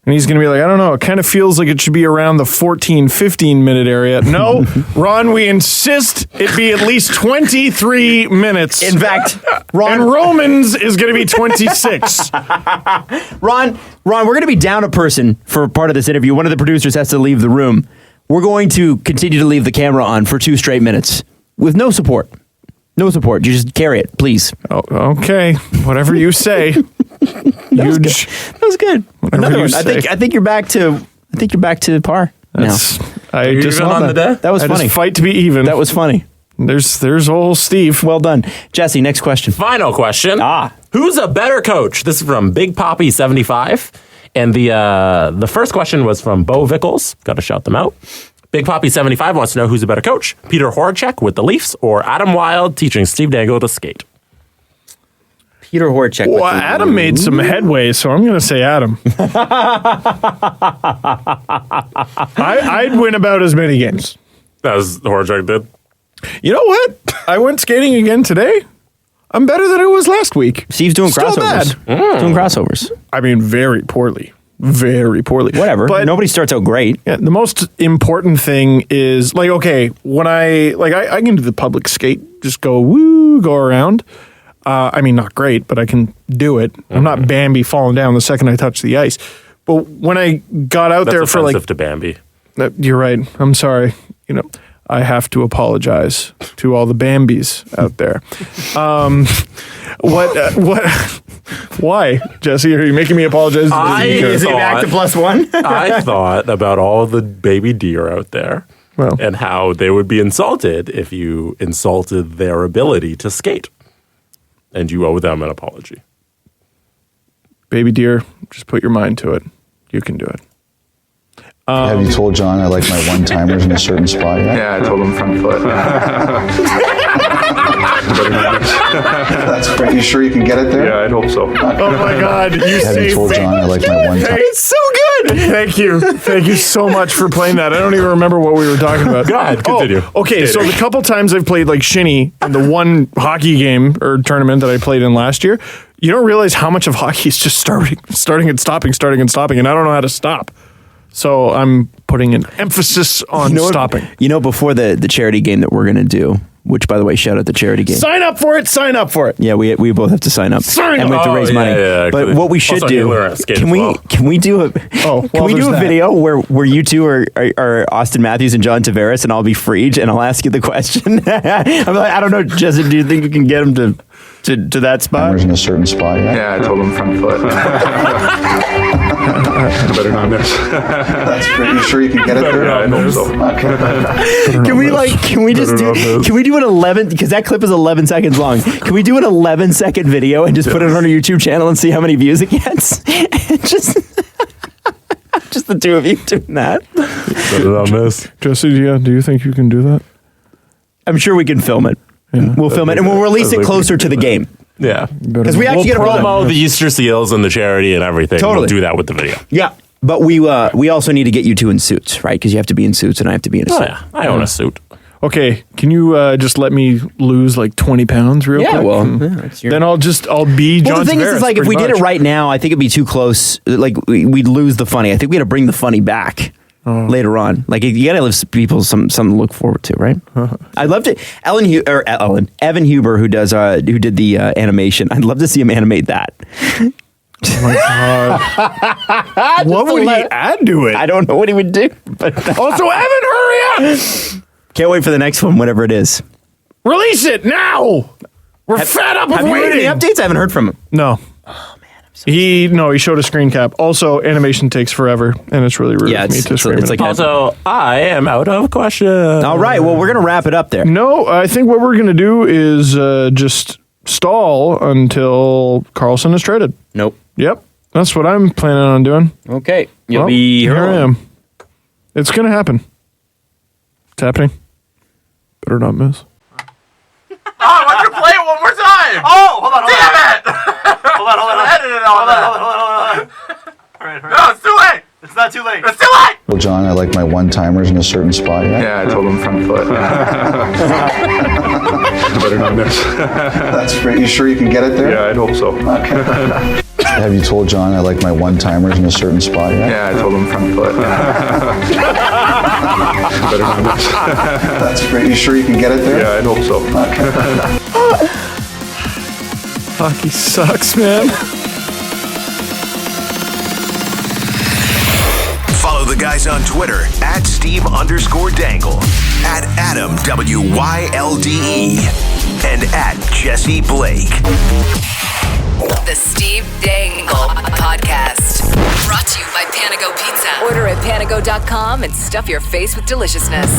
And he's going to be like, I don't know, it kind of feels like it should be around the 14, 15-minute area. No, Ron, we insist it be at least 23 minutes. In fact, Ron Romans is going to be 26. Ron, we're going to be down a person for part of this interview. One of the producers has to leave the room. We're going to continue to leave the camera on for 2 straight minutes with no support. No support. You just carry it, please. Oh, okay. Whatever you say. That was good. Another one. I think you're back to par now. I just on the day? That was funny. Just fight to be even. That was funny. There's old Steve. Well done. Jesse, next question. Final question. Who's a better coach? This is from Big Poppy 75. And the first question was from Bo Vickles. Got to shout them out. Big Poppy 75 wants to know who's a better coach, Peter Horacek with the Leafs or Adam Wilde teaching Steve Dangle to skate. Peter Horacek. Well, Adam made some headway, so I'm going to say Adam. I'd win about as many games. As Horacek did. You know what? I went skating again today. I'm better than I was last week. Steve's doing crossovers. Doing crossovers. I mean, very poorly. Very poorly. Whatever. But nobody starts out great. Yeah, the most important thing is, like, okay, when I can do the public skate, just go around. I mean, not great, but I can do it. I'm not Bambi falling down the second I touch the ice. But when I got out there for offensive to Bambi. You're right. I'm sorry. You know, I have to apologize to all the Bambis out there. Why, Jesse? Are you making me apologize? Is it back to +1? I thought about all the baby deer out there and how they would be insulted if you insulted their ability to skate. And you owe them an apology. Baby deer, just put your mind to it. You can do it. Have you told John I like my one-timers in a certain spot yet? Yeah, I told him front foot. That's great. You sure you can get it there? Yeah, I'd hope so. Oh my God! Have you told John I like my one-timer? It's so good. Thank you so much for playing that. I don't even remember what we were talking about. Go ahead, continue. Okay, so the couple times I've played like shinny in the one hockey game or tournament that I played in last year, you don't realize how much of hockey is just starting and stopping, and I don't know how to stop. So I'm putting an emphasis on stopping. Before the charity game that we're going to do, which, by the way, shout out the charity game. Sign up for it. Yeah, we both have to sign up. And we have to raise money. Yeah, but what we should do, can we do a video where you two are Auston Matthews and John Tavares, and I'll be Friedge, and I'll ask you the question. I'm like, I don't know, Jesse, do you think you can get him to that spot? In a certain spot, Yeah, I told him front foot. Better not miss. That's great. You sure you can get it there? Yeah, I hope so. Can we do an 11, because that clip is 11 seconds long. Can we do an 11-second video and just put it on our YouTube channel and see how many views it gets? just the two of you doing that. Better not miss. Jesse, do you think you can do that? I'm sure we can film it. Yeah. We'll film it, and we'll release it closer to the game. Yeah. Because we actually we'll get a promo the Easter seals and the charity and everything. Totally. We'll do that with the video. Yeah. But we also need to get you two in suits, right? Because you have to be in suits and I have to be in a suit. Oh, yeah. I own a suit. Okay, can you just let me lose like 20 pounds real quick? Then I'll be John Well, the thing Tavares, is like, if we did it right now, I think it'd be too close. Like, we'd lose the funny. I think we got to bring the funny back later on. Like, you got to give people something to look forward to, right? I'd love to. Evan Huber, who did the animation, I'd love to see him animate that. Oh my God. What would he add to it? I don't know what he would do. But also, Evan, hurry up! Can't wait for the next one, whatever it is. Release it now! We're fed up of Have you heard waiting. any updates? I haven't heard from him. No. Oh, man. He showed a screen cap. Also, animation takes forever, and it's really rude of me to scream it's it. like Also, I am out of questions. All right, well, we're going to wrap it up there. No, I think what we're going to do is just stall until Karlsson is traded. Nope. Yep. That's what I'm planning on doing. Okay. You'll Well, be here I am. It's going to happen. It's happening. Better not miss. Oh, I want you to play it one more time. Oh, hold on. Damn it. Hold on. Edit it all. Hold on. No, it's too late. It's not too late. It's too late. Well, John, I like my one-timers in a certain spot. Yeah, I told him front foot. Better not miss. That's great. You sure you can get it there? Yeah, I'd hope so. Okay. Have you told John I like my one-timers in a certain spot? Yeah, I told him front foot. Better not miss. That's great. You sure you can get it there? Yeah, I'd hope so. Okay. Hockey sucks, man. Follow the guys on Twitter at Steve_Dangle, at Adam WYLDE, and at Jesse Blake. The Steve Dangle Podcast. Brought to you by Panago Pizza. Order at panago.com and stuff your face with deliciousness.